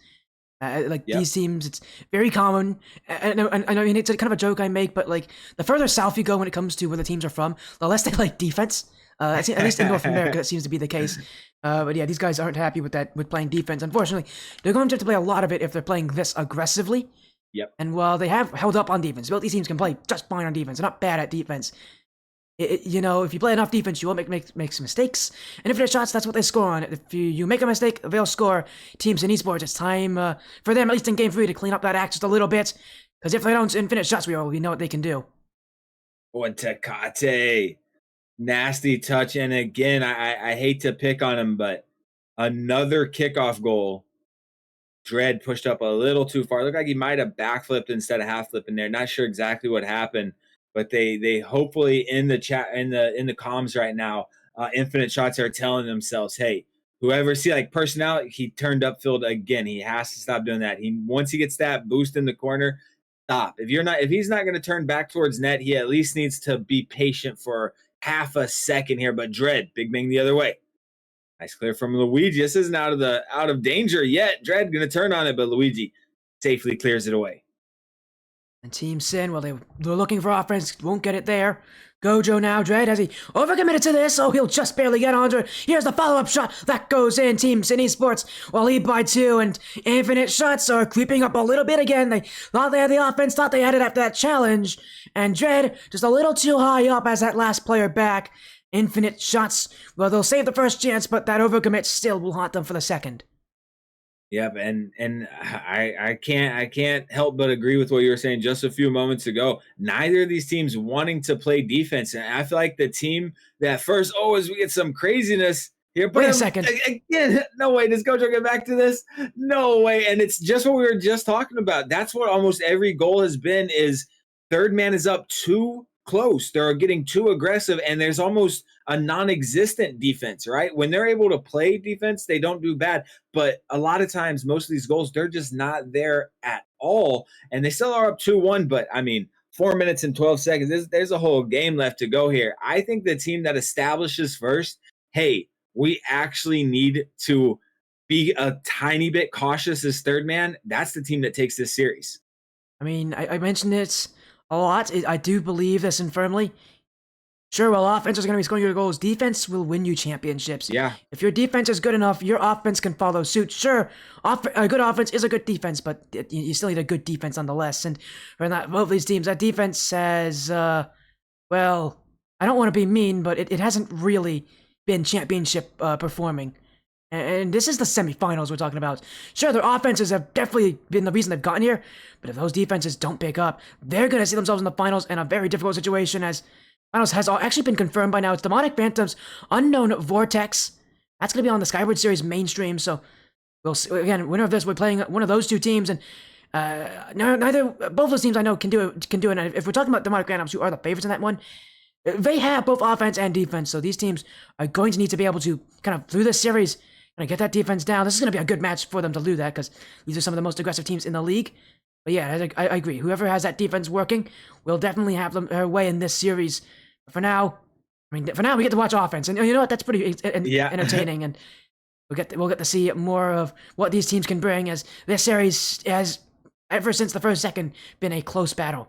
These teams, it's very common. I mean, it's kind of a joke I make, but like the further south you go when it comes to where the teams are from, the less they like defense. At least in North America, that seems to be the case. But yeah, these guys aren't happy with playing defense. Unfortunately, they're going to have to play a lot of it if they're playing this aggressively. Yep. And while they have held up on defense, both these teams can play just fine on defense. They're not bad at defense. If you play enough defense, you won't make some mistakes. And infinite shots, that's what they score on. If you make a mistake, they'll score. Teams in esports, it's time for them, at least in game 3, to clean up that act just a little bit. Because if they don't infinite shots, we know what they can do. Oh, and Tecate. Nasty touch. And again, I hate to pick on him, but another kickoff goal. Dread pushed up a little too far. Looked like he might have backflipped instead of half flipping there. Not sure exactly what happened, but they hopefully in the chat in the comms right now, infinite shots are telling themselves, hey, whoever see like Personnel, he turned upfield again. He has to stop doing that. Once he gets that boost in the corner, stop. If he's not going to turn back towards net, he at least needs to be patient for half a second here. But Dread, big bang the other way. Nice clear from Luigi. This isn't out of danger yet. Dread gonna turn on it, but Luigi safely clears it away. And Team Sin, well, they're looking for offense, won't get it there. Gojo now, Dread, has he overcommitted to this? Oh, he'll just barely get onto it. Here's the follow-up shot. That goes in. Team Sin Esports will lead by 2, and infinite shots are creeping up a little bit again. They thought they had the offense, thought they had it after that challenge. And Dread, just a little too high up as that last player back. Infinite shots. Well, they'll save the first chance, but that overcommit still will haunt them for the second. Yep, and I can't help but agree with what you were saying just a few moments ago. Neither of these teams wanting to play defense, and I feel like the team that first, as we get some craziness here. Wait a second. Again, no way. Does Gojo get back to this? No way. And it's just what we were just talking about. That's what almost every goal has been. Is third man is up too close. They're getting too aggressive, and there's almost a non-existent defense, right? When they're able to play defense, they don't do bad. But a lot of times, most of these goals, they're just not there at all. And they still are up 2-1. But I mean, 4 minutes and 12 seconds, there's a whole game left to go here. I think the team that establishes first, hey, we actually need to be a tiny bit cautious as third man. That's the team that takes this series. I mean, I mentioned it a lot. I do believe this and firmly. Sure, well, offense is going to be scoring your goals. Defense will win you championships. Yeah. If your defense is good enough, your offense can follow suit. Sure, a good offense is a good defense, but you still need a good defense nonetheless. And for both these teams, that defense says, well, I don't want to be mean, but it hasn't really been championship performing. And this is the semifinals we're talking about. Sure, their offenses have definitely been the reason they've gotten here, but if those defenses don't pick up, they're going to see themselves in the finals in a very difficult situation, as finals has actually been confirmed by now. It's Demonic Phantoms, Unknown Vortex. That's going to be on the Skyward series mainstream, so we'll see. Again, winner of this, we're playing one of those two teams, and both those teams I know can do it. And if we're talking about Demonic Phantoms, who are the favorites in that one, they have both offense and defense, so these teams are going to need to be able to kind of, through this series, kind of get that defense down. This is going to be a good match for them to do that, because these are some of the most aggressive teams in the league. But yeah, I agree. Whoever has that defense working will definitely have their way in this series. But for now, we get to watch offense, and you know what? That's pretty entertaining, and we'll get to see more of what these teams can bring, as this series has, ever since the first second, been a close battle.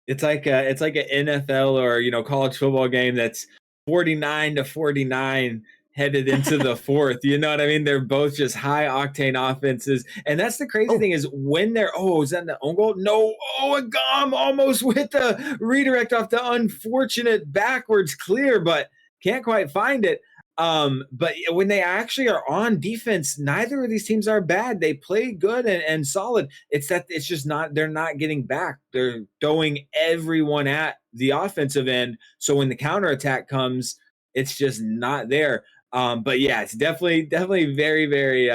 It's like an NFL or college football game that's 49-49 headed into the fourth. You know what I mean? They're both just high octane offenses, and that's the crazy Oh, thing is when they're is that the own goal? No, a gum almost with the redirect off the unfortunate backwards clear, but can't quite find it. But when they actually are on defense, neither of these teams are bad. They play good and solid. It's just not, they're not getting back. They're throwing everyone at the offensive end. So when the counterattack comes, it's just not there. But yeah, it's definitely very, very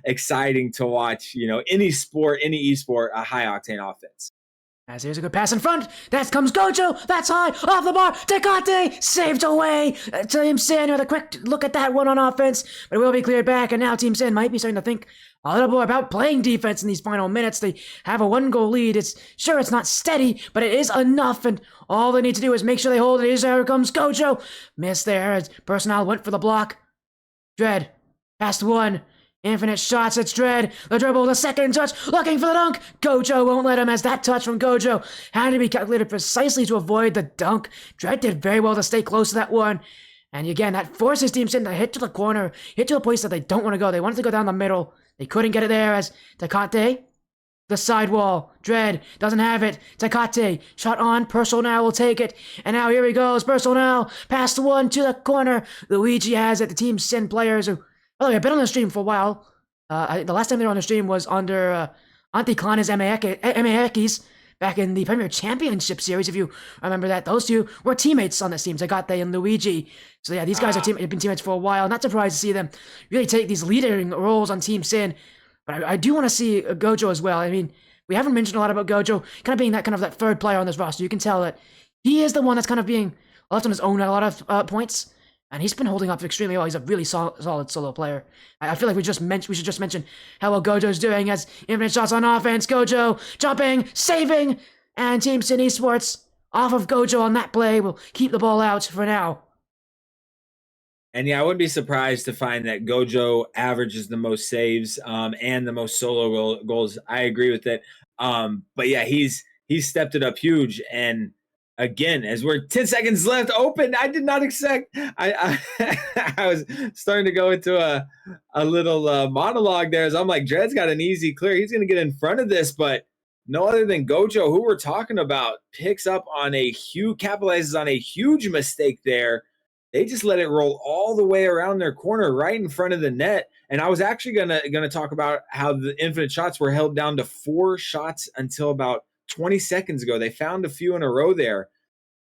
exciting to watch, any sport, any esport, a high octane offense. as here's a good pass in front. That comes Gojo. That's high off the bar. Tecate saved away. Team Sin with a quick look at that one on offense, but it will be cleared back. And now Team Sin might be starting to think a little more about playing defense in these final minutes. They have a 1-goal lead. It's not steady, but it is enough. And all they need to do is make sure they hold it. Here comes Gojo. Missed there as Personnel went for the block. Dread past one. Infinite shots, it's Dread. The dribble, the second touch, looking for the dunk. Gojo won't let him, as that touch from Gojo had to be calculated precisely to avoid the dunk. Dread did very well to stay close to that one. And again, that forces Team Sin to hit to the corner, hit to a place that they don't want to go. They wanted to go down the middle. They couldn't get it there as Tecate, the sidewall. Dread doesn't have it. Tecate, shot on. Personnel will take it. And now here he goes. Personnel, past one to the corner. Luigi has it. The Team Sin players who, by the way, I've been on the stream for a while. The last time they were on the stream was under Anticlanes Emeekis back in the Premier Championship Series, if you remember that. Those two were teammates on this team, Tecate and Luigi. So yeah, these guys have been teammates for a while. Not surprised to see them really take these leading roles on Team Sin. But I do want to see Gojo as well. I mean, we haven't mentioned a lot about Gojo kind of being that third player on this roster. You can tell that he is the one that's kind of being left on his own at a lot of points. And he's been holding up extremely well. He's a really solid solo player. I feel like we should just mention how well Gojo's doing as infinite shots on offense. Gojo jumping, saving, and Team Sin Esports off of Gojo on that play will keep the ball out for now. And yeah, I wouldn't be surprised to find that Gojo averages the most saves and the most solo goals. I agree with it. But yeah, he's stepped it up huge. And again, as we're 10 seconds left open, I did not expect. I was starting to go into a little monologue there as I'm like, Dred's got an easy clear. He's going to get in front of this, but no other than Gojo, who we're talking about, capitalizes on a huge mistake there. They just let it roll all the way around their corner right in front of the net. And I was actually gonna talk about how the infinite shots were held down to 4 shots until about 20 seconds ago. They found a few in a row there.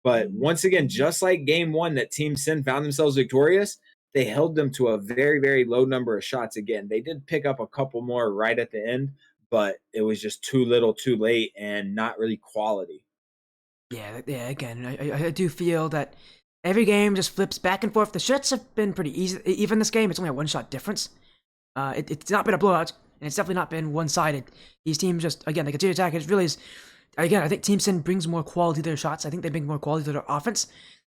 But once again, just like game 1 that Team Sin found themselves victorious, they held them to a very, very low number of shots again. They did pick up a couple more right at the end, but it was just too little too late and not really quality. Yeah, again, I do feel that every game just flips back and forth. The shots have been pretty easy. Even this game, it's only a 1-shot difference. It's not been a blowout, and it's definitely not been one-sided. These teams just, again, they continue to attack. It really is, again, I think Team Sin brings more quality to their shots. I think they bring more quality to their offense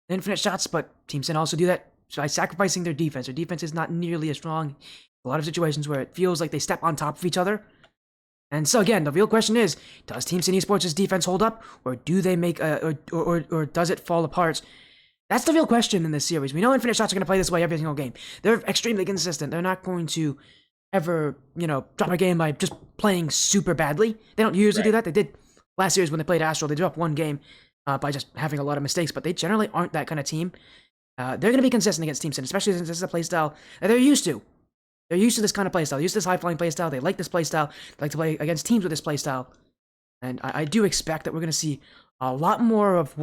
than infinite shots, but Team Sin also do that by sacrificing their defense. Their defense is not nearly as strong. A lot of situations where it feels like they step on top of each other. And so again, the real question is, does Team Sin Esports' defense hold up, or do they make or does it fall apart? That's the real question in this series. We know infinite shots are going to play this way every single game. They're extremely consistent. They're not going to ever, drop a game by just playing super badly. They don't usually do that. They did last series when they played Astral. They dropped one game by just having a lot of mistakes, but they generally aren't that kind of team. They're going to be consistent against Team Sin, especially since this is a playstyle that they're used to. They're used to this kind of playstyle. They're used to this high-flying playstyle. They like this playstyle. They like to play against teams with this playstyle. And I do expect that we're going to see a lot more of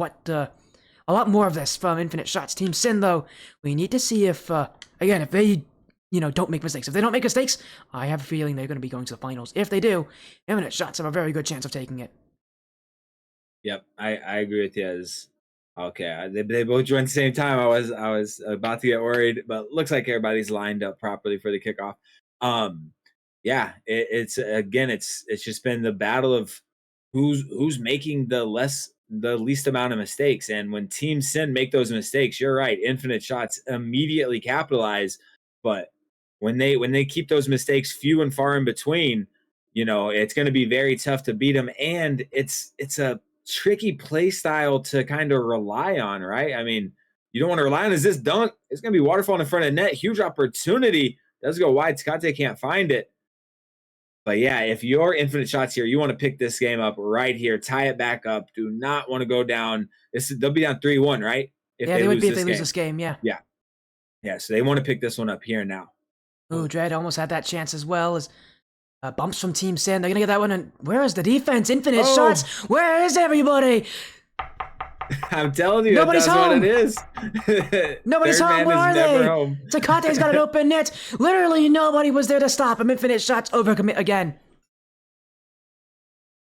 this from Infinite Shots. Team Sin, though, we need to see if, again, if they, don't make mistakes. If they don't make mistakes, I have a feeling they're going to be going to the finals. If they do, Infinite Shots have a very good chance of taking it. Yep, I agree with you. Okay, they both joined at the same time. I was about to get worried, but looks like everybody's lined up properly for the kickoff. Yeah, it's just been the battle of who's making the least amount of mistakes. And when Team Sin make those mistakes, you're right, Infinite Shots immediately capitalize. But when they keep those mistakes few and far in between, it's going to be very tough to beat them. And it's a tricky play style to kind of rely on, right? I mean, you don't want to rely on is this dunk. It's going to be waterfall in front of net. Huge opportunity. Does go wide. Takate can't find it. But yeah, if you're infinite shots here, you want to pick this game up right here, tie it back up. Do not want to go down. They'll be down 3-1, right? If they would be if they lose this game, yeah. Yeah. Yeah, so they want to pick this one up here now. Ooh, Dread almost had that chance as well as bumps from Team Sin. They're going to get that one. And where is the defense? Infinite shots. Where is everybody? I'm telling you, nobody's that's home. What it is. Nobody's home. Where are they? Takate's got an open net. Literally nobody was there to stop him. Infinite shots overcommit again.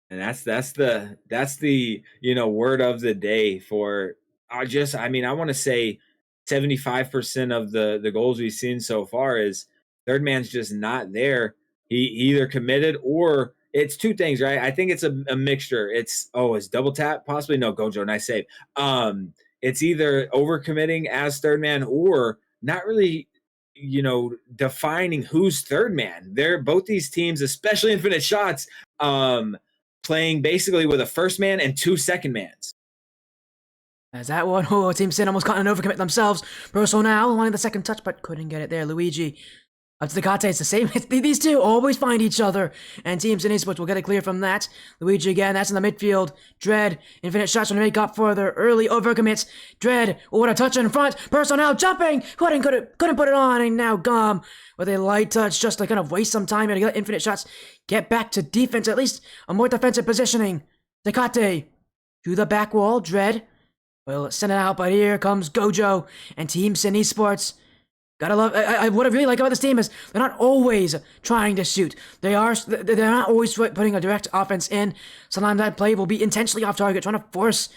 And that's the word of the day for I want to say 75% of the goals we've seen so far is third man's just not there. He either committed or it's two things, right? I think it's a mixture. It's double tap possibly? No, Gojo, nice save. It's either overcommitting as third man or not really, defining who's third man. They're both these teams, especially Infinite Shots, playing basically with a first man and two second mans. As that one, Team Sin almost got an overcommit themselves. Broso now wanting the second touch, but couldn't get it there. Luigi up to Takate, it's the same. These two always find each other, and Team Sin Esports will get it clear from that. Luigi again, that's in the midfield. Dread, Infinite Shots trying to make up for their early overcommits. Dread, what a touch in front. Broso now jumping, couldn't put it on, and now Gum with a light touch just to kind of waste some time and let Infinite Shots get back to defense, at least a more defensive positioning. Takate to the back wall. Dread will send it out, but here comes Gojo and Team Sin Esports. Gotta love. What I really like about this team is they're not always trying to shoot. They're not always putting a direct offense in. Sometimes that play will be intentionally off target, trying to force,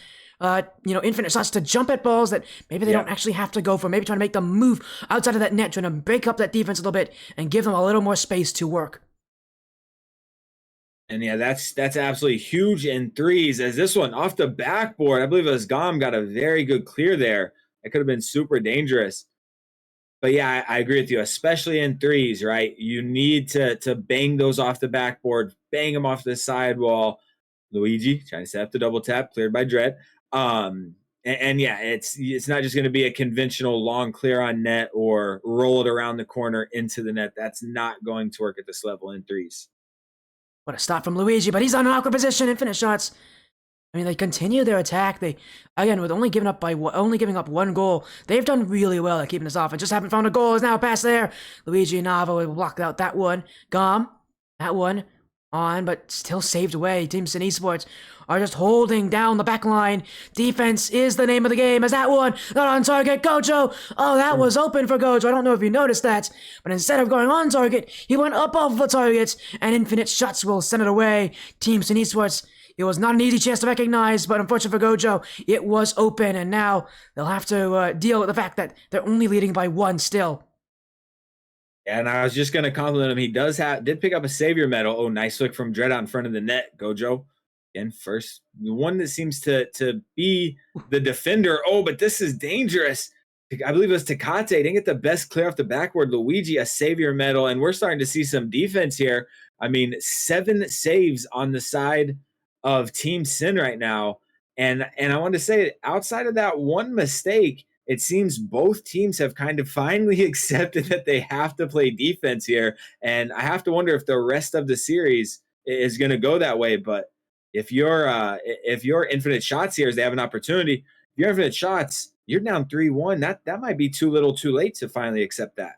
Infinite Shots to jump at balls that maybe they don't actually have to go for. Maybe trying to make them move outside of that net, trying to break up that defense a little bit and give them a little more space to work. And yeah, that's absolutely huge in threes. As this one off the backboard, I believe it was Gom got a very good clear there. That could have been super dangerous. But yeah, I agree with you, especially in threes, right? You need to bang those off the backboard, bang them off the sidewall. Luigi trying to set up the double tap, cleared by Dread. And yeah, it's not just going to be a conventional long clear on net or roll it around the corner into the net. That's not going to work at this level in threes. What a stop from Luigi, but he's on an awkward position. Infinite Shots. I mean, they continue their attack. They, again, with only giving up one goal, they've done really well at keeping us off and just haven't found a goal. Is now a pass there. Luigi and Nava will block out that one. Gom, that one on, but still saved away. Team Sin Esports are just holding down the back line. Defense is the name of the game. As that one not on target, Gojo. Oh, that was open for Gojo. I don't know if you noticed that, but instead of going on target, he went up off the target, and Infinite Shots will send it away. Team Sin Esports. It was not an easy chance to recognize, but unfortunately for Gojo, it was open, and now they'll have to deal with the fact that they're only leading by one still. And I was just going to compliment him. He did pick up a savior medal. Oh, nice look from Dread out in front of the net, Gojo. Again, first, the one that seems to be the defender. Oh, but this is dangerous. I believe it was Takate. Didn't get the best clear off the backboard. Luigi, a savior medal, and we're starting to see some defense here. I mean, 7 saves on the side of Team Sin right now. And I want to say, outside of that one mistake, it seems both teams have kind of finally accepted that they have to play defense here. And I have to wonder if the rest of the series is going to go that way. But if you're Infinite Shots here, as they have an opportunity, if you're Infinite Shots, you're down 3-1. That might be too little too late to finally accept that.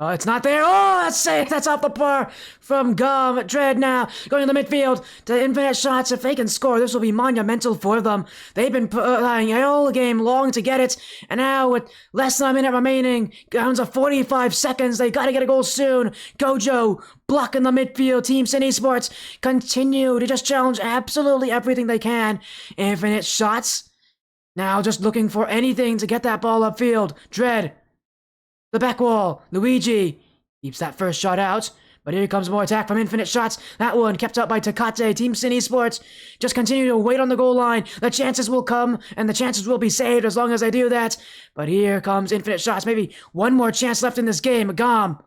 Oh, it's not there. Oh, that's safe. That's off the bar from Gum. Dread now going to the midfield to Infinite Shots. If they can score, this will be monumental for them. They've been playing all game long to get it. And now with less than a minute remaining, down to 45 seconds, they got to get a goal soon. Gojo blocking the midfield. Team Sin Esports continue to just challenge absolutely everything they can. Infinite Shots now just looking for anything to get that ball upfield. Dread. The back wall. Luigi keeps that first shot out, but here comes more attack from Infinite Shots. That one kept up by Takate. Team Sin Esports just continue to wait on the goal line. The chances will come, and the chances will be saved as long as they do that. But here comes Infinite Shots. Maybe one more chance left in this game. Gom.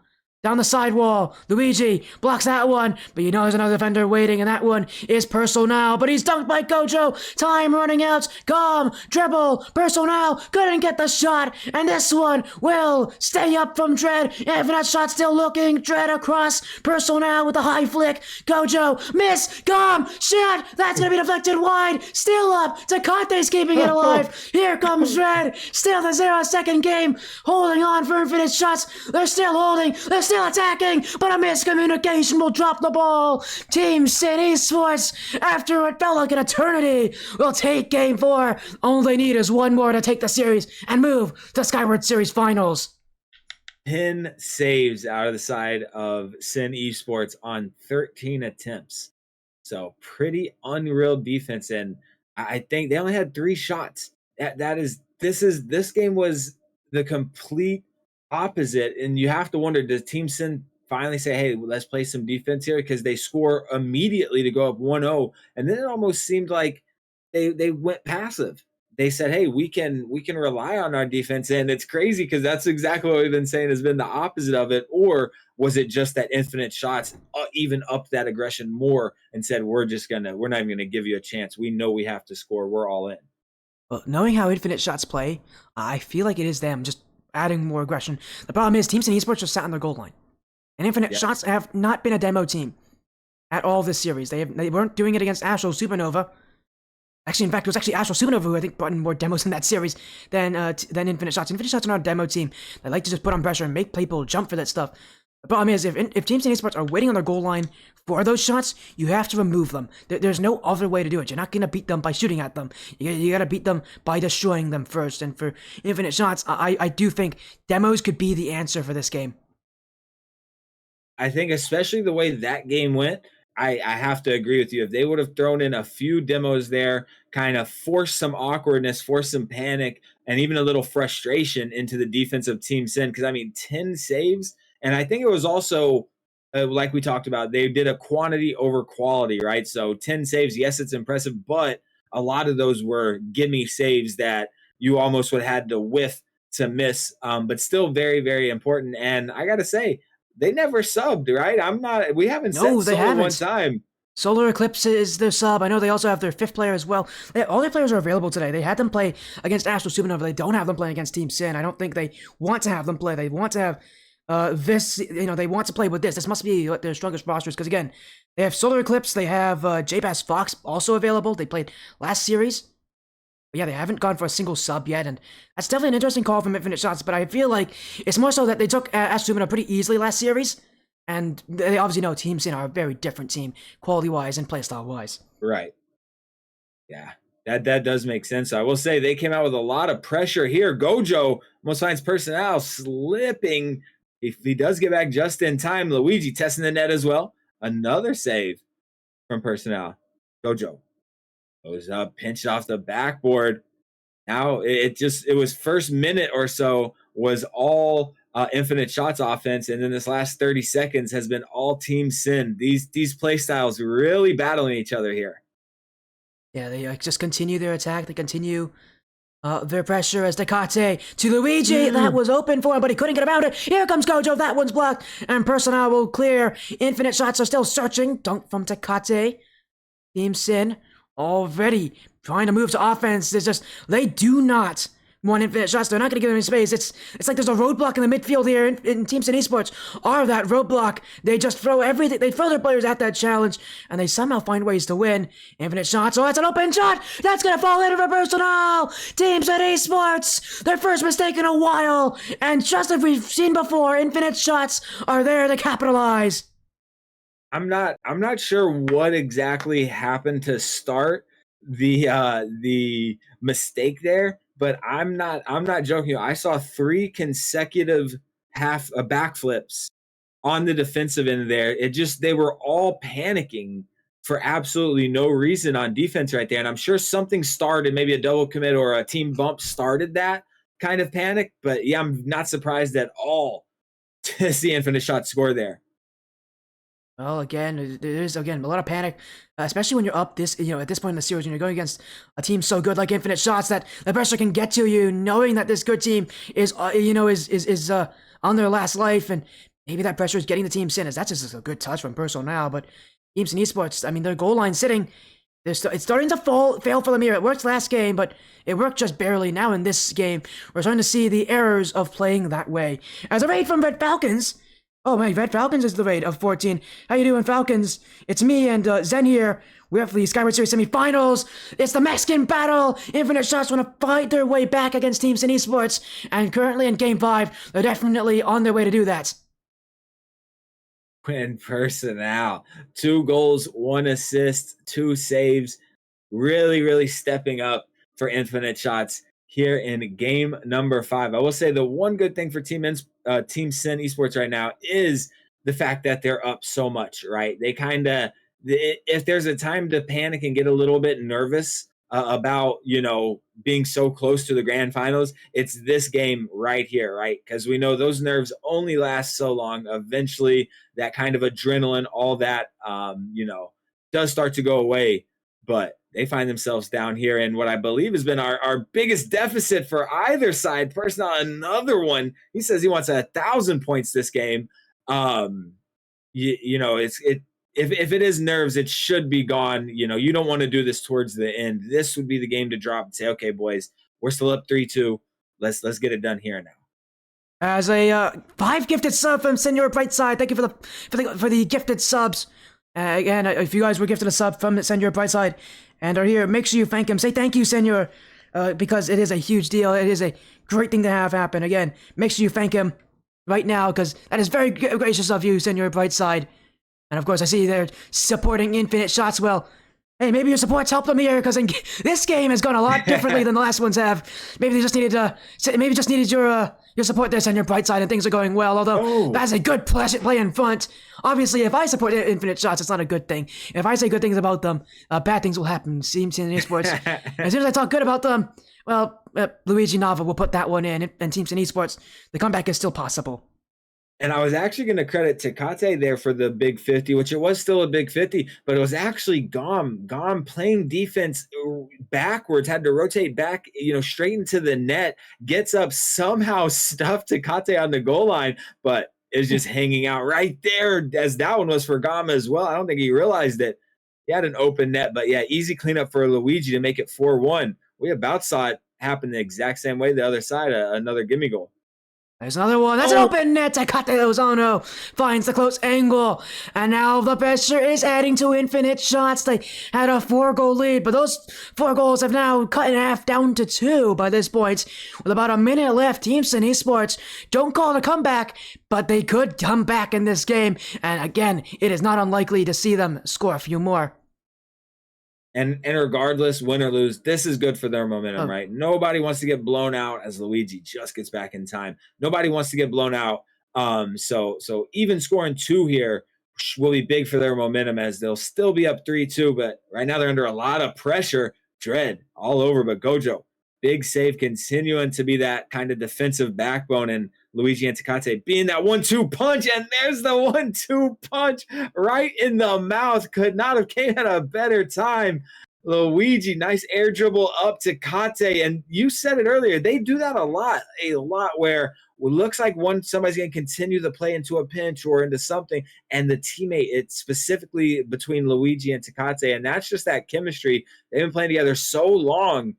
down the sidewall. Luigi blocks that one, but you know there's another defender waiting, and that one is Personal, but he's dunked by Gojo. Time running out. Gom, dribble, Personal couldn't get the shot, and this one will stay up from Dread. Infinite shot still looking. Dread across. Personal with a high flick. Gojo, miss, Gom, shot. That's gonna be deflected wide. Still up. Takate's keeping it alive. Here comes Dread. Still the 0-second game. Holding on for infinite shots. They're still holding. They're still attacking, but a miscommunication will drop the ball. Team Sin Esports, after what felt like an eternity, will take Game 4. All they need is one more to take the series and move to Skyward Series Finals. 10 saves out of the side of Sin Esports on 13 attempts. So pretty unreal defense, and I think they only had 3 shots. This game was the complete opposite, and you have to wonder, does Team Sin finally say, hey, let's play some defense here? Because they score immediately to go up 1-0, and then it almost seemed like they went passive. They said, hey, we can rely on our defense, and it's crazy because that's exactly what we've been saying has been the opposite of it. Or was it just that infinite shots even upped that aggression more and said, we're not even gonna give you a chance. We know we have to score. We're all in. Well, knowing how infinite shots play, I feel like it is them just adding more aggression. The problem is Team Sin Esports just sat on their goal line. And Infinite Shots have not been a demo team at all this series. They weren't doing it against Astral Supernova. Actually, in fact, it was actually Astral Supernova who I think brought in more demos in that series than Infinite Shots. Infinite Shots are not a demo team. They like to just put on pressure and make people jump for that stuff. The problem is, if Team Sin Esports are waiting on their goal line for those shots, you have to remove them. There's no other way to do it. You're not going to beat them by shooting at them. You got to beat them by destroying them first. And for Infinite Shots, I do think demos could be the answer for this game. I think especially the way that game went, I have to agree with you. If they would have thrown in a few demos there, kind of forced some awkwardness, forced some panic, and even a little frustration into the defense of Team Sin, because, 10 saves, and I think it was also, like we talked about, they did a quantity over quality, right? So 10 saves, yes, it's impressive, but a lot of those were gimme saves that you almost would have had to whiff to miss, but still very, very important. And I got to say, they never subbed, right? We haven't said Solar one time. Solar Eclipse is their sub. I know they also have their 5th player as well. All their players are available today. They had them play against Astral Supernova. They don't have them playing against Team Sin. I don't think they want to have them play. They want to have this, they want to play with this. This must be their strongest rosters because, again, they have Solar Eclipse. They have J-Bass Fox also available. They played last series. But yeah, they haven't gone for a single sub yet, and that's definitely an interesting call from Infinite Shots, but I feel like it's more so that they took Astral Supernova pretty easily last series, and they obviously know Team Sin are a very different team, quality-wise and playstyle-wise. Right. Yeah, that does make sense. I will say they came out with a lot of pressure here. Gojo almost finds Personal slipping. If he does get back just in time, Luigi testing the net as well. Another save from Personal. Gojo goes up, pinched off the backboard. Now it was first minute or so was all Infinite Shots offense, and then this last 30 seconds has been all Team Sin. These play styles really battling each other here. Yeah, they just continue their attack. They continue their pressure as Tecate to Luigi. That was open for him, but he couldn't get about it. Here comes Gojo. That one's blocked, and Personal will clear. Infinite Shots are still searching. Dunk from Tecate. Team Sin already trying to move to offense. They do not want Infinite Shots. They're not going to give them any space. It's like there's a roadblock in the midfield here in Team Sin Esports. Are that roadblock? They just throw everything. They throw their players at that challenge, and they somehow find ways to win. Infinite Shots. Oh, it's an open shot. That's going to fall into for Personal. Team Sin Esports. Their first mistake in a while, and just as we've seen before, Infinite Shots are there to capitalize. I'm not sure what exactly happened to start the mistake there, but I'm not joking. I saw 3 consecutive backflips on the defensive end there. They were all panicking for absolutely no reason on defense right there. And I'm sure something started, maybe a double commit or a team bump started that kind of panic. But yeah, I'm not surprised at all to see Infinite Shot score there. Well, again, there's a lot of panic, especially when you're up at this point in the series, when you're going against a team so good like Infinite Shots that the pressure can get to you, knowing that this good team is on their last life, and maybe that pressure is getting the Team Sin, as that's just a good touch from Personal now, but Team Sin Esports, I mean, their goal line sitting, it's starting to fail for Lemire. It worked last game, but it worked just barely. Now in this game, we're starting to see the errors of playing that way. As a raid from Red Falcons, oh my, Red Falcons is the raid of 14. How you doing, Falcons? It's me and Zen here. We have the Skyward Series semifinals. It's the Mexican battle. Infinite Shots want to fight their way back against Team Sin Esports, and currently in Game 5, they're definitely on their way to do that. Win personnel. 2 goals, 1 assist, 2 saves. Really, really stepping up for Infinite Shots here in game number 5. I will say the one good thing for Team Sin Esports right now is the fact that they're up so much, right? They kind of, if there's a time to panic and get a little bit nervous about, being so close to the grand finals, it's this game right here, right? Because we know those nerves only last so long. Eventually, that kind of adrenaline, all that, does start to go away. But they find themselves down here in what I believe has been our biggest deficit for either side. Personal, another one. He says he wants 1,000 points this game. If it is nerves, it should be gone. You don't want to do this towards the end. This would be the game to drop and say, okay, boys, we're still up 3-2. Let's get it done here now. As a 5 gifted sub from Senor Brightside, thank you for the gifted subs. Again, if you guys were gifted a sub from Senor Brightside and are here, make sure you thank him. Say thank you, Senor, because it is a huge deal. It is a great thing to have happen. Again, make sure you thank him right now, because that is very gracious of you, Senor Brightside. And of course, I see you there supporting Infinite Shots. Well, hey, maybe your support's helped them here, because this game has gone a lot differently than the last ones have. Maybe they just needed your support there, Senor Brightside, and things are going well. Although that's a good play in front. Obviously, if I support Infinite Shots, it's not a good thing. If I say good things about them, bad things will happen. Team Sin Esports. As soon as I talk good about them, well, Luigi Nava will put that one in, and Team Sin Esports, the comeback is still possible. And I was actually going to credit Tecate there for the big 50, which it was still a big 50, but it was actually Gom playing defense backwards, had to rotate back, straight into the net, gets up, somehow stuffed Tecate on the goal line, but is just hanging out right there, as that one was for Gom as well. I don't think he realized it. He had an open net, but yeah, easy cleanup for Luigi to make it 4-1. We about saw it happen the exact same way the other side, another gimme goal. There's another one. That's an open net. Tecate Lozano finds the close angle. And now the pressure is adding to Infinite Shots. They had a 4-goal lead, but those 4 goals have now cut in half down to 2 by this point. With about a minute left, Team Sin Esports don't call it a comeback, but they could come back in this game. And again, it is not unlikely to see them score a few more. And regardless, win or lose, this is good for their momentum, right? Nobody wants to get blown out, as Luigi just gets back in time. Nobody wants to get blown out. So even scoring 2 here will be big for their momentum, as they'll still be up 3-2. But right now they're under a lot of pressure. Dread all over, but Gojo, big save, continuing to be that kind of defensive backbone, and Luigi and Tecate being that 1-2 punch, and there's the 1-2 punch right in the mouth. Could not have came at a better time. Luigi, nice air dribble up to Tecate, and you said it earlier, they do that a lot, where it looks like somebody's going to continue the play into a pinch or into something, and the teammate, it's specifically between Luigi and Tecate, and that's just that chemistry. They've been playing together so long,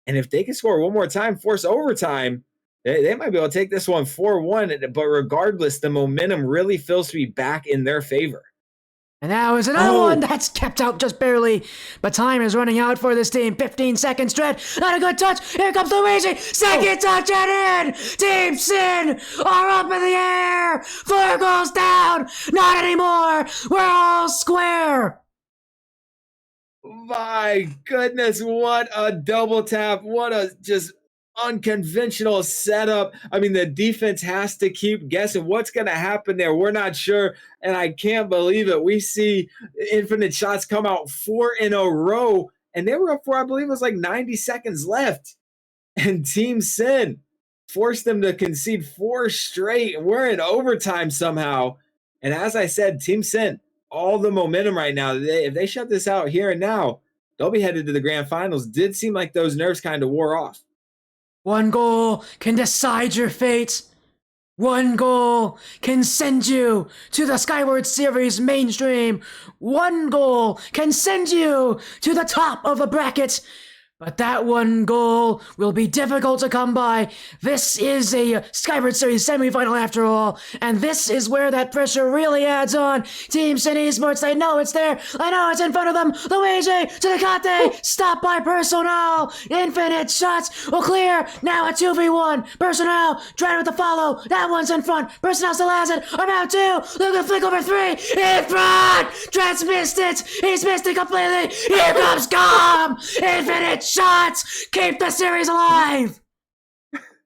and if they can score one more time, force overtime, they might be able to take this one 4-1, but regardless, the momentum really feels to be back in their favor. And now is another one that's kept out just barely, but time is running out for this team. 15 seconds, Dread, not a good touch. Here comes Luigi, second touch and in. Team Sin are up in the air. 4 goals down, not anymore. We're all square. My goodness, what a double tap. What a just unconventional setup. I mean, the defense has to keep guessing what's going to happen there. We're not sure, and I can't believe it. We see Infinite Shots come out 4 in a row, and they were up for, I believe it was like 90 seconds left, and Team Sin forced them to concede 4 straight, and we're in overtime somehow. And as I said, Team Sin, all the momentum right now. If they shut this out here and now, they'll be headed to the grand finals. Did seem like those nerves kind of wore off. 1 goal can decide your fate. One goal can send you to the Skyward Series mainstream. One goal can send you to the top of the bracket. But that one goal will be difficult to come by. This is a Skyward Series semifinal after all, and this is where that pressure really adds on. Team Sin Esports, they know it's there. I know it's in front of them. Luigi to the Kate, stopped by Personal. Infinite shots will clear. Now a 2v1. Personal trying with the follow. That one's in front. Personal still has it. About two. Look at flick over three. In front. Dread's missed it. He's missed it completely. Here comes Gom. Infinite shots! Keep the series alive!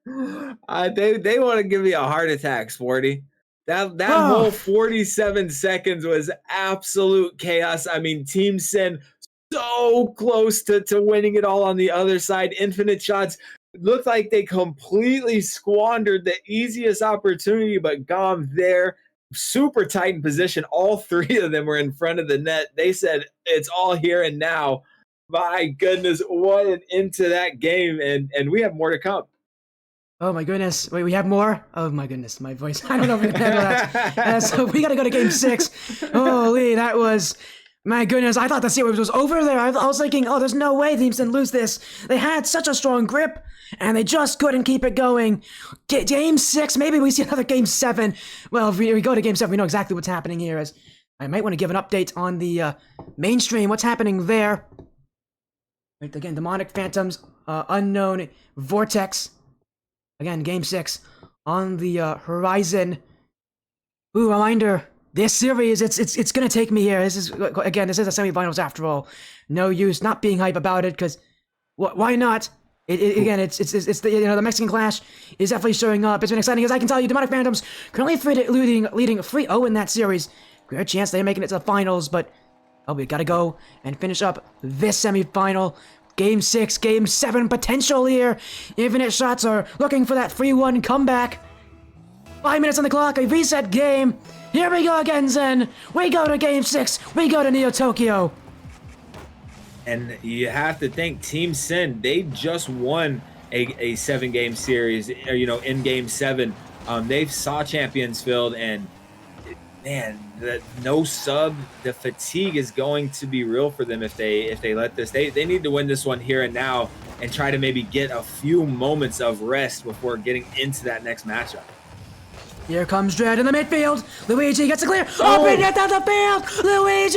They want to give me a heart attack, Sporty. That whole 47 seconds was absolute chaos. I mean, Team Sin so close to winning it all on the other side. Infinite shots looked like they completely squandered the easiest opportunity, but Gom there, super tight in position. All three of them were in front of the net. They said, it's all here and now. My goodness, what an end to that game, and we have more to come. Oh my goodness, wait, we have more? Oh my goodness, my voice, I don't know if we can handle that. So we gotta go to game 6. Holy, that was, my goodness, I thought the series was over there. I was thinking, oh, there's no way Team Sin lose this. They had such a strong grip, and they just couldn't keep it going. Game 6, maybe we see another game 7. Well, if we go to game 7, we know exactly what's happening here. As I might want to give an update on the mainstream, what's happening there. Right, again, Demonic Phantoms, Unknown Vortex. Again, game 6 on the horizon. Ooh, reminder, this series, it's gonna take me here. This is a semifinals after all. No use not being hype about it, because why not? Again, it's the the Mexican Clash is definitely showing up. It's been exciting, as I can tell you. Demonic Phantoms currently leading 3-0 in that series. Great chance they're making it to the finals, but oh, we gotta go and finish up this semifinal. Game 6, Game 7 potential here. Infinite shots are looking for that 3-1 comeback. 5 minutes on the clock, a reset game. Here we go again, Zen. We go to Game 6. We go to Neo Tokyo. And you have to think, Team Sin, they just won a 7-game series, in Game 7. They saw champions filled, and man, no sub, the fatigue is going to be real for them if they let this. They need to win this one here and now and try to maybe get a few moments of rest before getting into that next matchup. Here comes Dread in the midfield. Luigi gets a clear. Open it down the field. Luigi!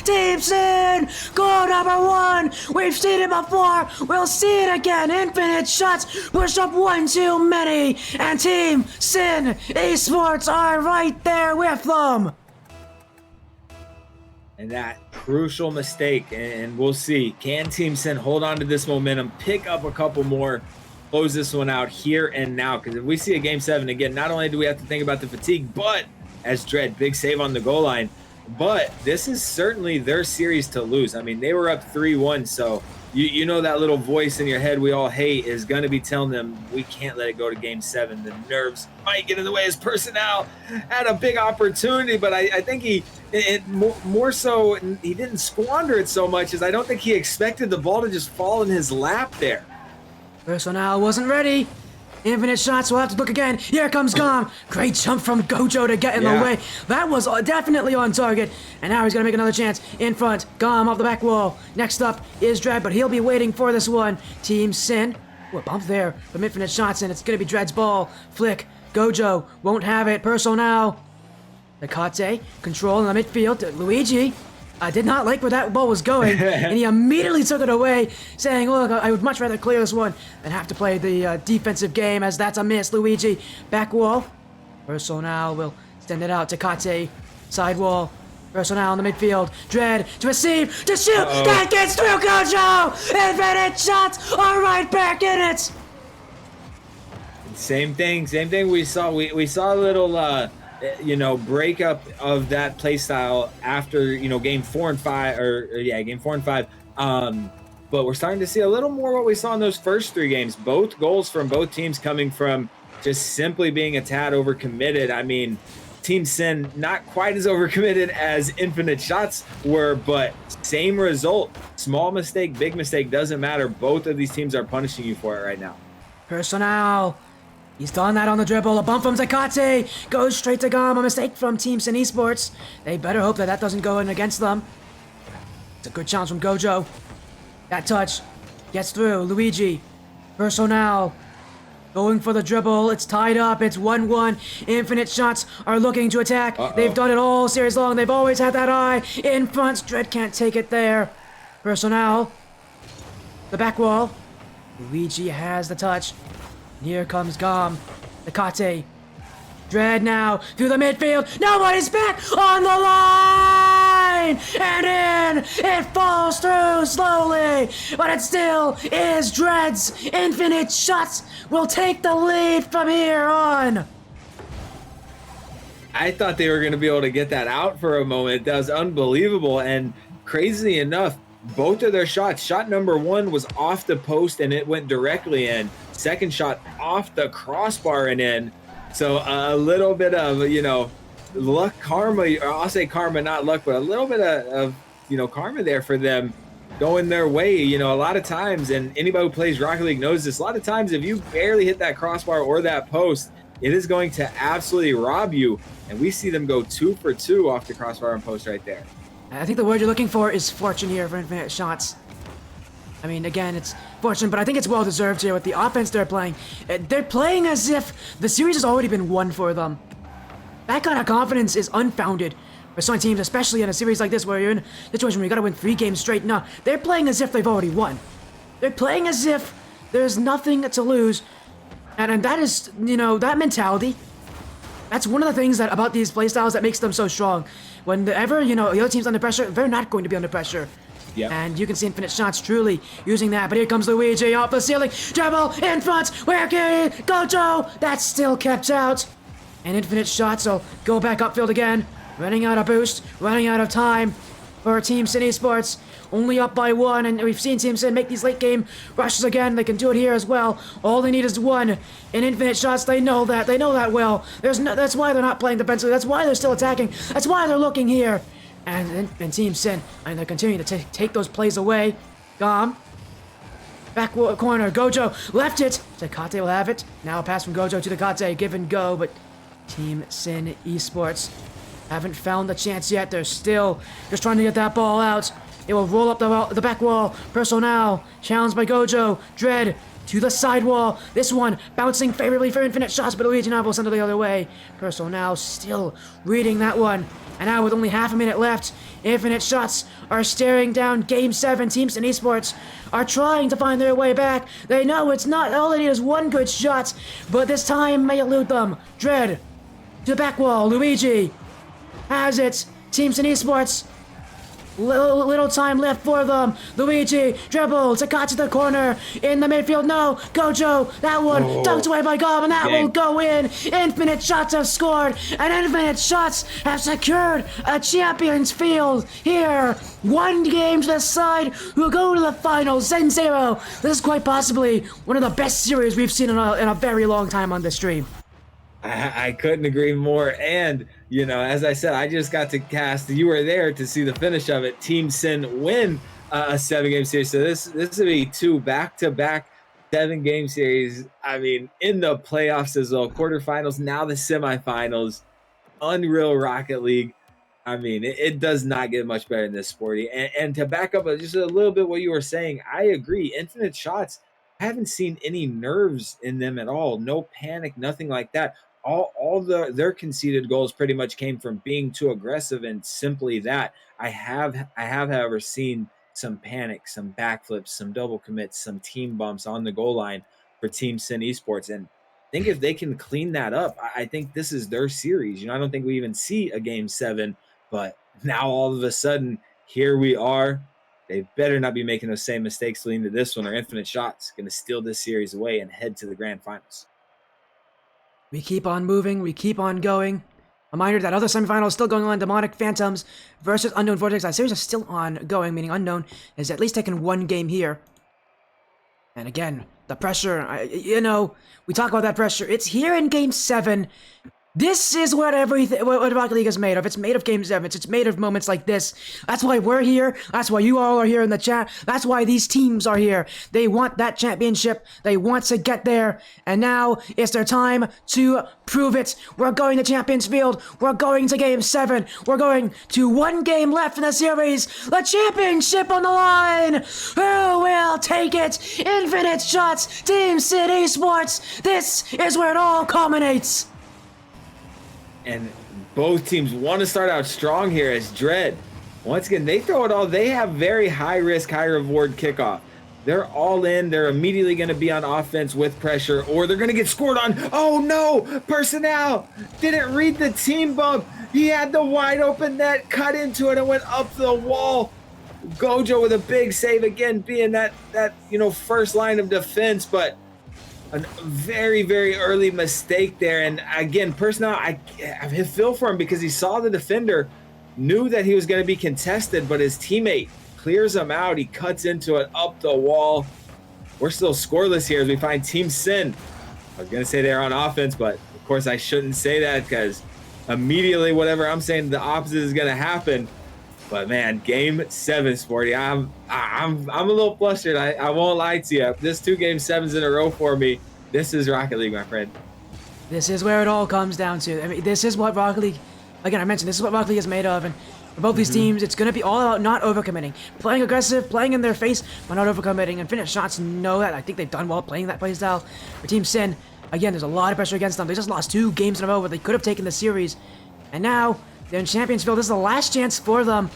Team Sin! Goal number 1. We've seen it before. We'll see it again. Infinite shots. Push up one too many. And Team Sin Esports are right there with them. And that crucial mistake, and we'll see. Can Team Sin hold on to this momentum, pick up a couple more, close this one out here and now? Because if we see a Game 7 again, not only do we have to think about the fatigue, but as Dread, big save on the goal line, but this is certainly their series to lose. I mean, they were up 3-1, so you know that little voice in your head we all hate is going to be telling them we can't let it go to Game 7. The nerves might get in the way. His personnel had a big opportunity, but I think more so he didn't squander it so much as I don't think he expected the ball to just fall in his lap there. Personnel wasn't ready. Infinite shots, we'll have to look again. Here comes Gom. Great jump from Gojo to get in the way. That was definitely on target. And now he's going to make another chance. In front, Gom off the back wall. Next up is Dread, but he'll be waiting for this one. Team Sin. Ooh, a bump there from Infinite shots, and it's going to be Dread's ball. Flick. Gojo won't have it. Personnel. Nakate. Control in the midfield. Luigi. I did not like where that ball was going, and he immediately took it away, saying, look, I would much rather clear this one than have to play the defensive game, as that's a miss. Luigi, back wall. Personnel will send it out to Kate. Side wall. Personnel in the midfield. Dread to receive, to shoot. That gets through Gojo! Infinite shots are right back in it! Same thing we saw. We saw a little breakup of that play style after game 4 and 5, game 4 and 5. But we're starting to see a little more what we saw in those first 3 games. Both goals from both teams coming from just simply being a tad overcommitted. I mean, Team Sin not quite as overcommitted as Infinite Shots were, but same result. Small mistake, big mistake, doesn't matter. Both of these teams are punishing you for it right now. Personnel He's done that on the dribble. A bump from Zakate goes straight to Gom. A mistake from Team Sin Esports. They better hope that that doesn't go in against them. It's a good challenge from Gojo. That touch gets through. Luigi. Personal. Going for the dribble. It's tied up. It's 1-1. Infinite Shots are looking to attack. They've done it all series long. They've always had that eye in front. Dread can't take it there. Personal. The back wall. Luigi has the touch. Here comes Gom. Nakate. Dread now through the midfield. Nobody's back on the line! And in! It falls through slowly! But it still is Dread's Infinite Shots will take the lead from here on! I thought they were going to be able to get that out for a moment. That was unbelievable. And crazy enough, both of their shots, shot number 1 was off the post and it went directly in. Second shot off the crossbar and in. So a little bit of, luck, karma, or I'll say karma, not luck, but a little bit of karma there for them going their way. A lot of times, and anybody who plays Rocket League knows this, a lot of times if you barely hit that crossbar or that post, it is going to absolutely rob you. And we see them go 2 for 2 off the crossbar and post right there. I think the word you're looking for is fortune here for Infinite Shots. I mean, again, it's fortune, but I think it's well-deserved here with the offense they're playing. They're playing as if the series has already been won for them. That kind of confidence is unfounded for some teams, especially in a series like this where you're in a situation where you gotta win 3 games straight. No, they're playing as if they've already won. They're playing as if there's nothing to lose. And that is, that mentality, that's one of the things that about these playstyles that makes them so strong. Whenever, the other team's under pressure, they're not going to be under pressure. Yep. And you can see Infinite Shots truly using that. But here comes Luigi off the ceiling. Dribble in front. Where can Gojo? That's still kept out. And Infinite Shots will go back upfield again. Running out of boost. Running out of time for Team Sin Esports. Only up by 1. And we've seen Team Sin make these late game rushes again. They can do it here as well. All they need is 1. In Infinite Shots, they know that. They know that well. That's why they're not playing defensively. That's why they're still attacking. That's why they're looking here. And Team Sin, and they're continuing to take those plays away. Gom. Back corner. Gojo left it. Takate will have it. Now a pass from Gojo to Takate. Give and go, but Team Sin Esports haven't found the chance yet. They're still just trying to get that ball out. It will roll up the back wall. Personal. Challenged by Gojo. Dread to the side wall. This one bouncing favorably for Infinite Shots, but Luigi now will send it the other way. Personal still reading that one. And now with only half a minute left, Infinite Shots are staring down Game 7. Team Sin Esports are trying to find their way back. They know it's not, all they need is 1 good shot, but this time may elude them. Dread to the back wall. Luigi has it. Team Sin Esports, little time left for them. Luigi dribble to cut to the corner in the midfield. No, Gojo, that one dunked away by Gom, and that will go in. Infinite Shots have scored, and Infinite Shots have secured a Champions Field here. 1 game to the side who go to the finals. 10-0. This is quite possibly one of the best series we've seen in a very long time on this stream. I couldn't agree more. And, as I said, I just got to cast, you were there to see the finish of it. Team Sin win a 7-game series. So this will be 2 back-to-back 7-game series. I mean, in the playoffs as well, quarterfinals, now the semifinals. Unreal Rocket League. I mean, it does not get much better in this sporty. And to back up just a little bit what you were saying, I agree. Infinite Shots, I haven't seen any nerves in them at all. No panic, nothing like that. All their conceded goals pretty much came from being too aggressive, and simply that. I have however seen some panic, some backflips, some double commits, some team bumps on the goal line for Team Sin Esports. And I think if they can clean that up, I think this is their series. I don't think we even see a Game 7, but now all of a sudden here we are. They better not be making those same mistakes leading to this one, or Infinite Shots going to steal this series away and head to the grand finals. We keep on moving, we keep on going. Reminder that other semifinals are still going on. Demonic Phantoms versus Unknown Vortex. That series is still ongoing, meaning Unknown is at least taking 1 game here. And again, the pressure, we talk about that pressure. It's here in Game 7. This is what everything, what Rocket League is made of. It's made of game sevens. It's made of moments like this. That's why we're here. That's why you all are here in the chat. That's why these teams are here. They want that championship. They want to get there. And now it's their time to prove it. We're going to Champions Field. We're going to Game 7. We're going to one game left in the series. The championship on the line. Who will take it? Infinite Shots. Team Sin Esports. This is where it all culminates. And both teams want to start out strong here as Dread. Once again, they throw it all. They have very high risk, high reward kickoff. They're all in. They're immediately going to be on offense with pressure, or they're going to get scored on. Oh no, Personnel didn't read the team bump. He had the wide open net, cut into it, and went up the wall. Gojo with a big save again, being that first line of defense, but a very, very early mistake there. And again, Personnel, I feel for him because he saw the defender, knew that he was going to be contested, but his teammate clears him out. He cuts into it up the wall. We're still scoreless here as we find Team Sin. I was going to say they're on offense, but of course I shouldn't say that because immediately whatever I'm saying, the opposite is going to happen. But man, Game 7, Sporty, I'm a little flustered. I won't lie to you. This 2 Game 7s in a row for me. This is Rocket League, my friend. This is where it all comes down to. I mean, this is what Rocket League, again, I mentioned, this is what Rocket League is made of. And for both these teams, it's going to be all about not overcommitting. Playing aggressive, playing in their face, but not overcommitting. Infinite Shots know that. I think they've done well playing that playstyle. For Team Sin, again, there's a lot of pressure against them. They just lost 2 games in a row where they could have taken the series. And now, they're in Champions Field. This is the last chance for them.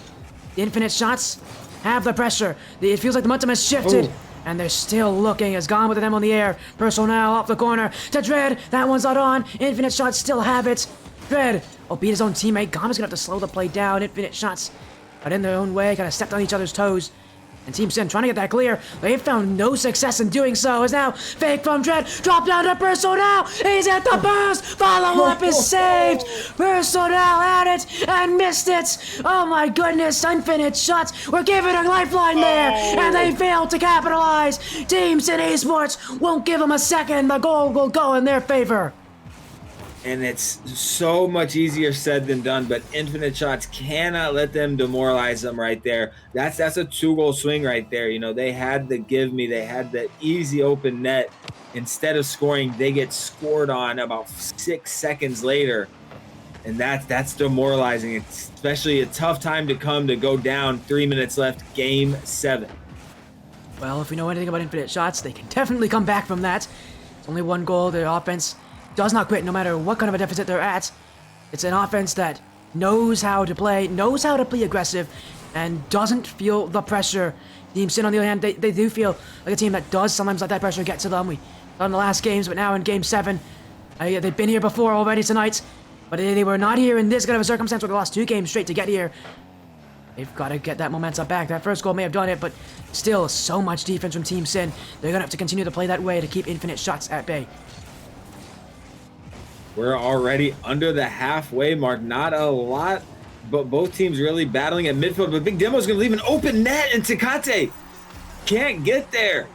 The Infinite Shots have the pressure. It feels like the momentum has shifted. Ooh. And they're still looking. As gone with them on the air. Personnel off the corner to Dread. That one's not on. Infinite Shots still have it. Dread beat his own teammate. Gama's gonna have to slow the play down. Infinite Shots got in their own way. Kind of stepped on each other's toes. And Team Sin trying to get that clear. They've found no success in doing so. As now, fake from Dread. Drop down to Personnel. He's at the burst. Follow-up is saved. Personnel had it and missed it. Oh my goodness. Infinite Shots were given a lifeline there. And they failed to capitalize. Team Sin Esports won't give them a second. The goal will go in their favor. And it's so much easier said than done, but Infinite Shots cannot let them demoralize them right there. That's a 2-goal swing right there. You know, they had the give me, they had the easy open net. Instead of scoring, they get scored on about 6 seconds later. And that's demoralizing. It's especially a tough time to come to go down. 3 minutes left, Game 7. Well, if we know anything about Infinite Shots, they can definitely come back from that. It's only 1 goal. Their offense does not quit no matter what kind of a deficit they're at. It's an offense that knows how to play, knows how to be aggressive, and doesn't feel the pressure. Team Sin, on the other hand, they do feel like a team that does sometimes let that pressure get to them. We saw in the last games, but now in Game 7, they've been here before already tonight, but they were not here in this kind of a circumstance where they lost 2 games straight to get here. They've got to get that momentum back. That first goal may have done it, but still so much defense from Team Sin. They're going to have to continue to play that way to keep Infinite Shots at bay. We're already under the halfway mark. Not a lot, but both teams really battling at midfield. But Big Demo's going to leave an open net, and Tecate can't get there.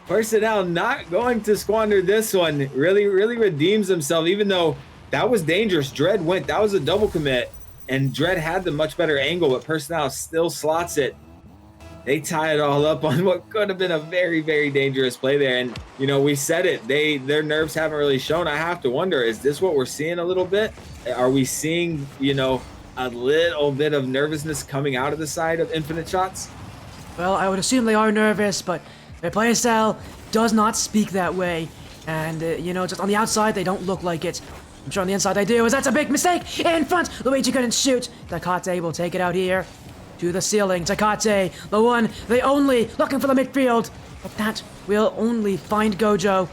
Personnel not going to squander this one. Really, really redeems himself, even though that was dangerous. Dread went. That was a double commit, and Dread had the much better angle, but Personnel still slots it. They tie it all up on what could have been a very, very dangerous play there. And, you know, we said it. Their nerves haven't really shown. I have to wonder, is this what we're seeing a little bit? Are we seeing, you know, a little bit of nervousness coming out of the side of Infinite Shots? Well, I would assume they are nervous, but their playstyle does not speak that way. And, you know, just on the outside, they don't look like it. I'm sure on the inside they do, as that's a big mistake in front. Luigi couldn't shoot. Tecate will take it out here. To the ceiling, Tecate, the one, the only, looking for the midfield. But that will only find Gojo.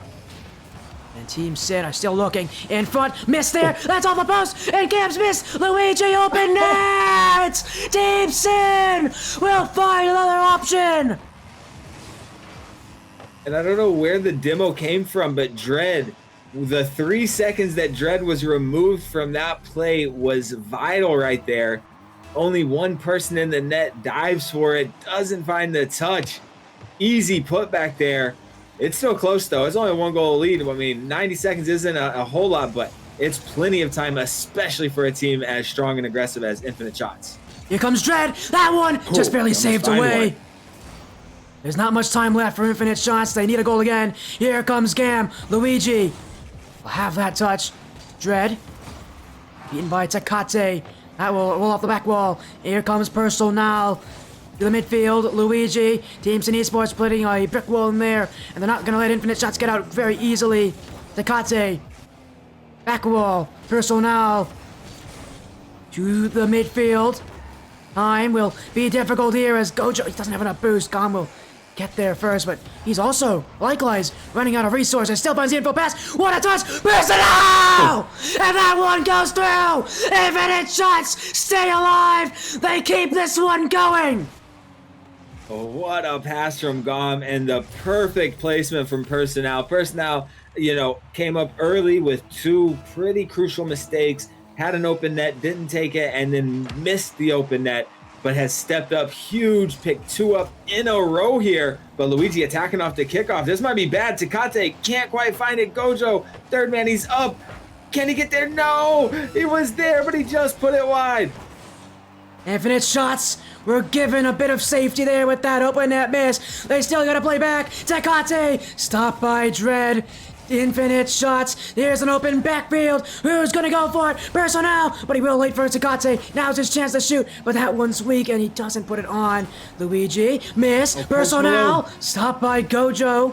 And Team Sin are still looking in front. Miss there, that's off the post, and Cam's miss. Luigi open net! Team Sin will find another option. And I don't know where the demo came from, but Dread, the 3 seconds that Dread was removed from that play was vital right there. Only one person in the net dives for it, doesn't find the touch. Easy put back there. It's still close though. It's only a 1-goal lead. I mean, 90 seconds isn't a whole lot, but it's plenty of time, especially for a team as strong and aggressive as Infinite Shots. Here comes Dread. That one just barely saved away. One. There's not much time left for Infinite Shots. They need a goal again. Here comes Gam. Luigi will have that touch. Dread beaten by Tecate. That will roll off the back wall. Here comes Personal to the midfield. Luigi. Team Sin Esports putting a brick wall in there, and they're not going to let Infinite Shots get out very easily. Tecate. Back wall. Personal to the midfield. Time will be difficult here as Gojo, he doesn't have enough boost. Gom will get there first, but he's also, likewise, running out of resources. Still finds the info pass. What a touch! Personal! And that one goes through! Infinite Shots stay alive! They keep this one going! Oh, what a pass from Gom, and the perfect placement from Personal. Personal, you know, came up early with two pretty crucial mistakes. Had an open net, didn't take it, and then missed the open net, but has stepped up huge, picked two up in a row here. But Luigi attacking off the kickoff. This might be bad. Tecate can't quite find it. Gojo, third man, he's up. Can he get there? No! He was there, but he just put it wide. Infinite Shots were given a bit of safety there with that open net miss. They still gotta play back. Tecate stopped by Dread. Infinite Shots. Here's an open backfield. Who's gonna go for it? Personal, but he will wait for Tecate. Now's his chance to shoot, but that one's weak and he doesn't put it on. Luigi, miss. Personal, stopped by Gojo.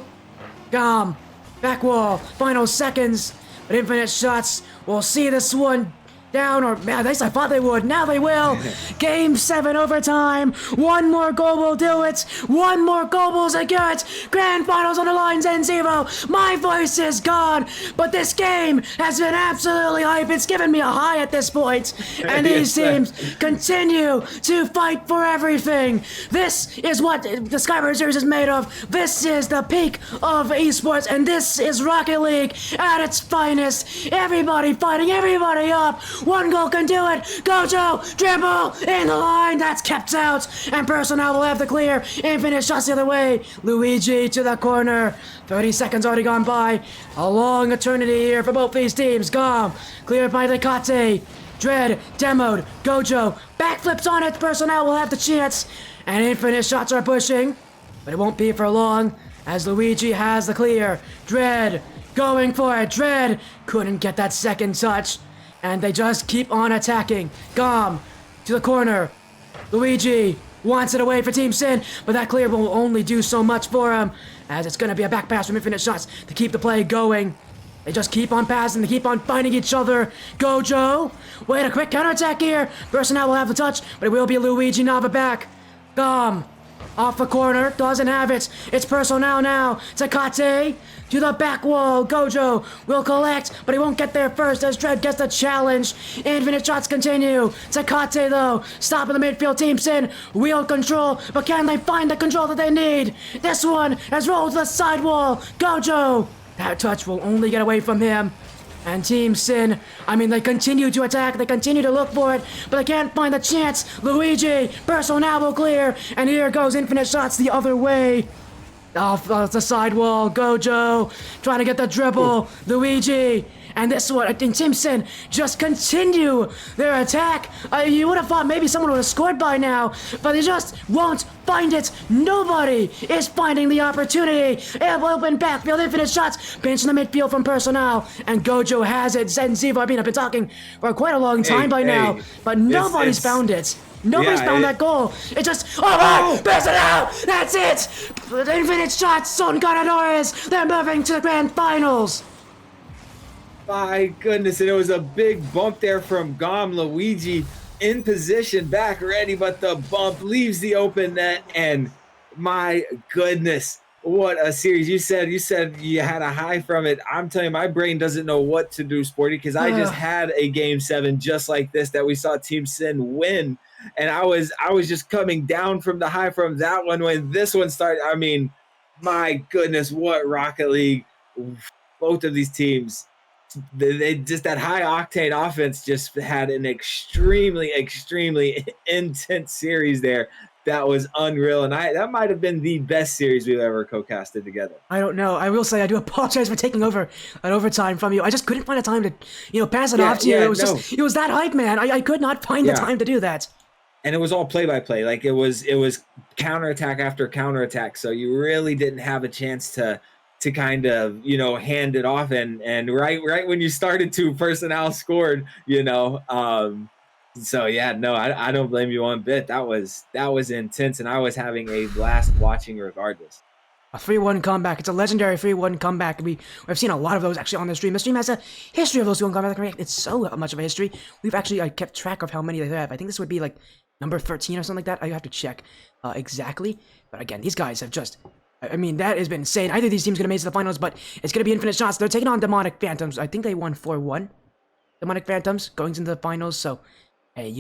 Gom, back wall. Final seconds, but Infinite Shots will see this one down, or at least I thought they would. Now they will. Game 7 overtime. One more goal will do it. One more goal will secure it. Grand finals on the line, Zenzivo. My voice is gone, but this game has been absolutely hype. It's given me a high at this point, and these teams continue to fight for everything. This is what the Skyward series is made of. This is the peak of esports, and this is Rocket League at its finest. Everybody fighting everybody up. One goal can do it. Gojo, dribble, in the line. That's kept out. And Personal will have the clear. Infinite Shots the other way. Luigi to the corner. 30 seconds already gone by. A long eternity here for both these teams. Gom, cleared by Tecate. Dread, demoed. Gojo, backflips on it. Personal will have the chance. And Infinite Shots are pushing. But it won't be for long, as Luigi has the clear. Dread, going for it. Dread couldn't get that second touch. And they just keep on attacking. Gom to the corner. Luigi wants it away for Team Sin, but that clear will only do so much for him, as it's going to be a back pass from Infinite Shots to keep the play going. They just keep on passing, they keep on finding each other. Gojo, wait, a quick counterattack here. Personal will have the touch, but it will be Luigi Nava back. Gom off the corner, doesn't have it. It's Personal now. Tecate to the back wall. Gojo will collect, but he won't get there first as Dread gets the challenge. Infinite Shots continue. Tecate, though, stopping the midfield. Team Sin, wheel control, but can they find the control that they need? This one has rolled to the side wall. Gojo, that touch will only get away from him. And Team Sin, I mean, they continue to attack, they continue to look for it, but they can't find the chance. Luigi, Personal will clear, and here goes Infinite Shots the other way. Off the side wall, Gojo, trying to get the dribble. Luigi, and this one, I think Team Sin just continue their attack. You would have thought maybe someone would have scored by now, but they just won't find it. Nobody is finding the opportunity. Open backfield, Infinite Shots, pinch in the midfield from Personal, and Gojo has it. Zenzivo, I've been talking for quite a long time now, but nobody's found it. Nobody's found that goal. It just, Personal, that's it. Infinite Shots, Son Ganadores, they're moving to the grand finals. My goodness, and it was a big bump there from Gom. Luigi in position, back ready, but the bump leaves the open net, and my goodness, what a series. You said you had a high from it. I'm telling you, my brain doesn't know what to do, Sporty, because I just had a Game 7 just like this that we saw Team Sin win, and I was just coming down from the high from that one when this one started. I mean, my goodness, what Rocket League. Both of these teams, they just, that high octane offense just had an extremely intense series there. That was unreal, and that might have been the best series we've ever co-casted together. I don't know. I will say I do apologize for taking over an overtime from you. I just couldn't find the time to, pass it off to you. It was just, it was that hype, man. I could not find the time to do that. And it was all play-by-play. Like it was counterattack after counterattack. So you really didn't have a chance to kind of, hand it off. And right when you started to, personnel scored, So yeah, no, I don't blame you one bit. That was intense, and I was having a blast watching regardless. A 3-1 comeback. It's a legendary 3-1 comeback. We've seen a lot of those actually on the stream. The stream has a history of those 3-1 comebacks. It's so much of a history. We've actually kept track of how many they have. I think this would be like number 13 or something like that. I have to check exactly. But again, these guys have just... I mean, that has been insane. Either of these teams going to make it to the finals, but it's going to be infinite shots. They're taking on Demonic Phantoms. I think they won 4-1. Demonic Phantoms going into the finals, so... Hey,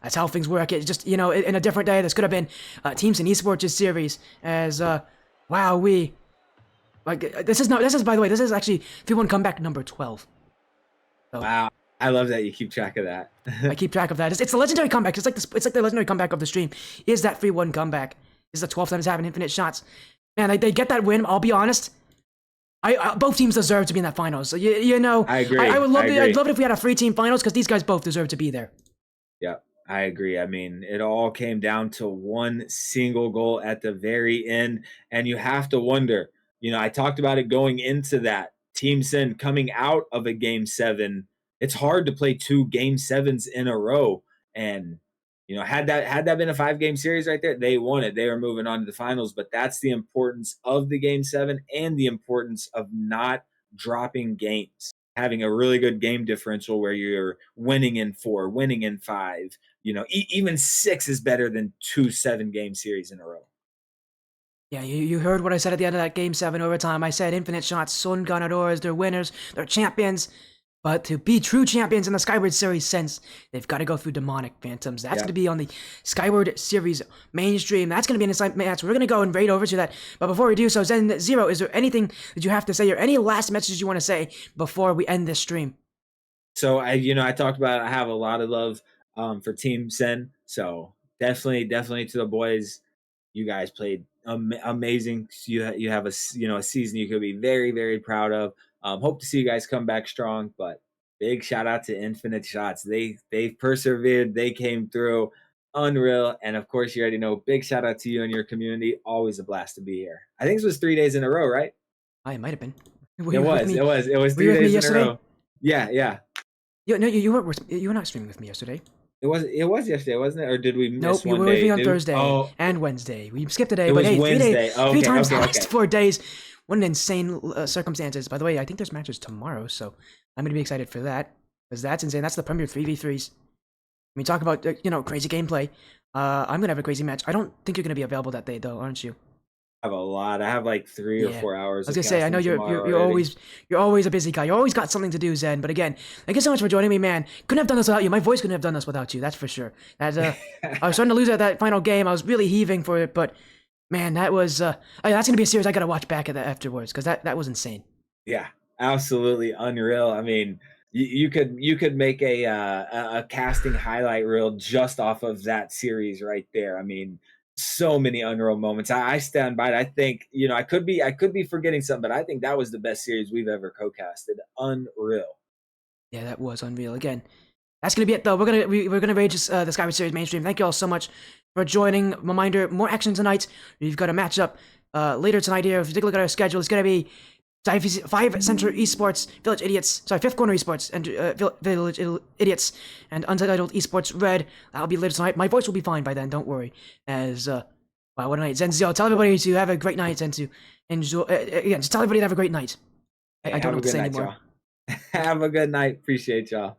that's how things work. It's just, in a different day, this could have been Teams and Esports series as, wow, this is, by the way, this is actually 3-1 comeback number 12. So, wow. I love that you keep track of that. I keep track of that. It's the legendary comeback. It's like the legendary comeback of the stream. Is that 3-1 comeback? This is the 12th time it's happened, infinite shots. Man, they get that win, I'll be honest. Both teams deserve to be in that finals. So, I agree. I'd love it if we had a 3-team finals because these guys both deserve to be there. Yeah, I agree. I mean, it all came down to one single goal at the very end. And you have to wonder, I talked about it going into that. Team Sin coming out of a Game 7. It's hard to play 2 Game 7s in a row. And, had that been a 5-game series right there, they won it. They were moving on to the finals. But that's the importance of the Game 7 and the importance of not dropping games. Having a really good game differential where you're winning in 4, winning in 5, even 6 is better than 2 7-game series in a row. Yeah, you heard what I said at the end of that Game 7 overtime. I said infinite shots, Sun Ganadores, they're winners, they're champions. But to be true champions in the Skyward Series sense, they've got to go through Demonic Phantoms. That's going to be on the Skyward Series mainstream. That's going to be an inside match. We're going to go and raid over to that. But before we do so, Zen Zero, is there anything that you have to say or any last messages you want to say before we end this stream? So, I talked about I have a lot of love for Team Sen. So definitely to the boys, you guys played amazing. You have a season you could be very, very proud of. Hope to see you guys come back strong, but big shout out to Infinite Shots. They persevered. They came through. Unreal. And of course, you already know, big shout out to you and your community. Always a blast to be here. I think this was 3 days in a row, right? It might have been. It was 3 days in a row. Yeah. No, you were not streaming with me yesterday. It was yesterday, wasn't it? Or did we miss one day? Nope, you were with me on Thursday and Wednesday. We skipped a day, but hey, Wednesday. 3 times last 4 days. What an insane circumstances. By the way, I think there's matches tomorrow, so I'm going to be excited for that. Because that's insane. That's the premier 3v3s. I mean, talk about, crazy gameplay. I'm going to have a crazy match. I don't think you're going to be available that day, though, aren't you? I have a lot. I have like 3 or 4 hours. I was going to say, I know you're always a busy guy. You always got something to do, Zen. But again, thank you so much for joining me, man. Couldn't have done this without you. My voice couldn't have done this without you. That's for sure. I was starting to lose at that final game. I was really heaving for it, but... Man, that was that's gonna be a series I gotta watch back at that afterwards because that was insane. Yeah, absolutely unreal. I mean, you could make a casting highlight reel just off of that series right there. I mean, so many unreal moments. I stand by it. I think I could be forgetting something, but I think that was the best series we've ever co-casted. Unreal. Yeah, that was unreal. Again, that's gonna be it though. We're gonna rage the Skyward Series mainstream. Thank you all so much for joining. Reminder, more action tonight. We've got a matchup later tonight here. If you take a look at our schedule, it's going to be 5 Center Esports, Village Idiots, sorry, 5th Corner Esports, and Village Idiots, and Untitled Esports Red. That'll be later tonight. My voice will be fine by then, don't worry. As, wow, what a night. Zenzio, tell everybody to have a great night and to enjoy, again, just tell everybody to have a great night. I don't know what to say anymore. Have a good night. Appreciate y'all.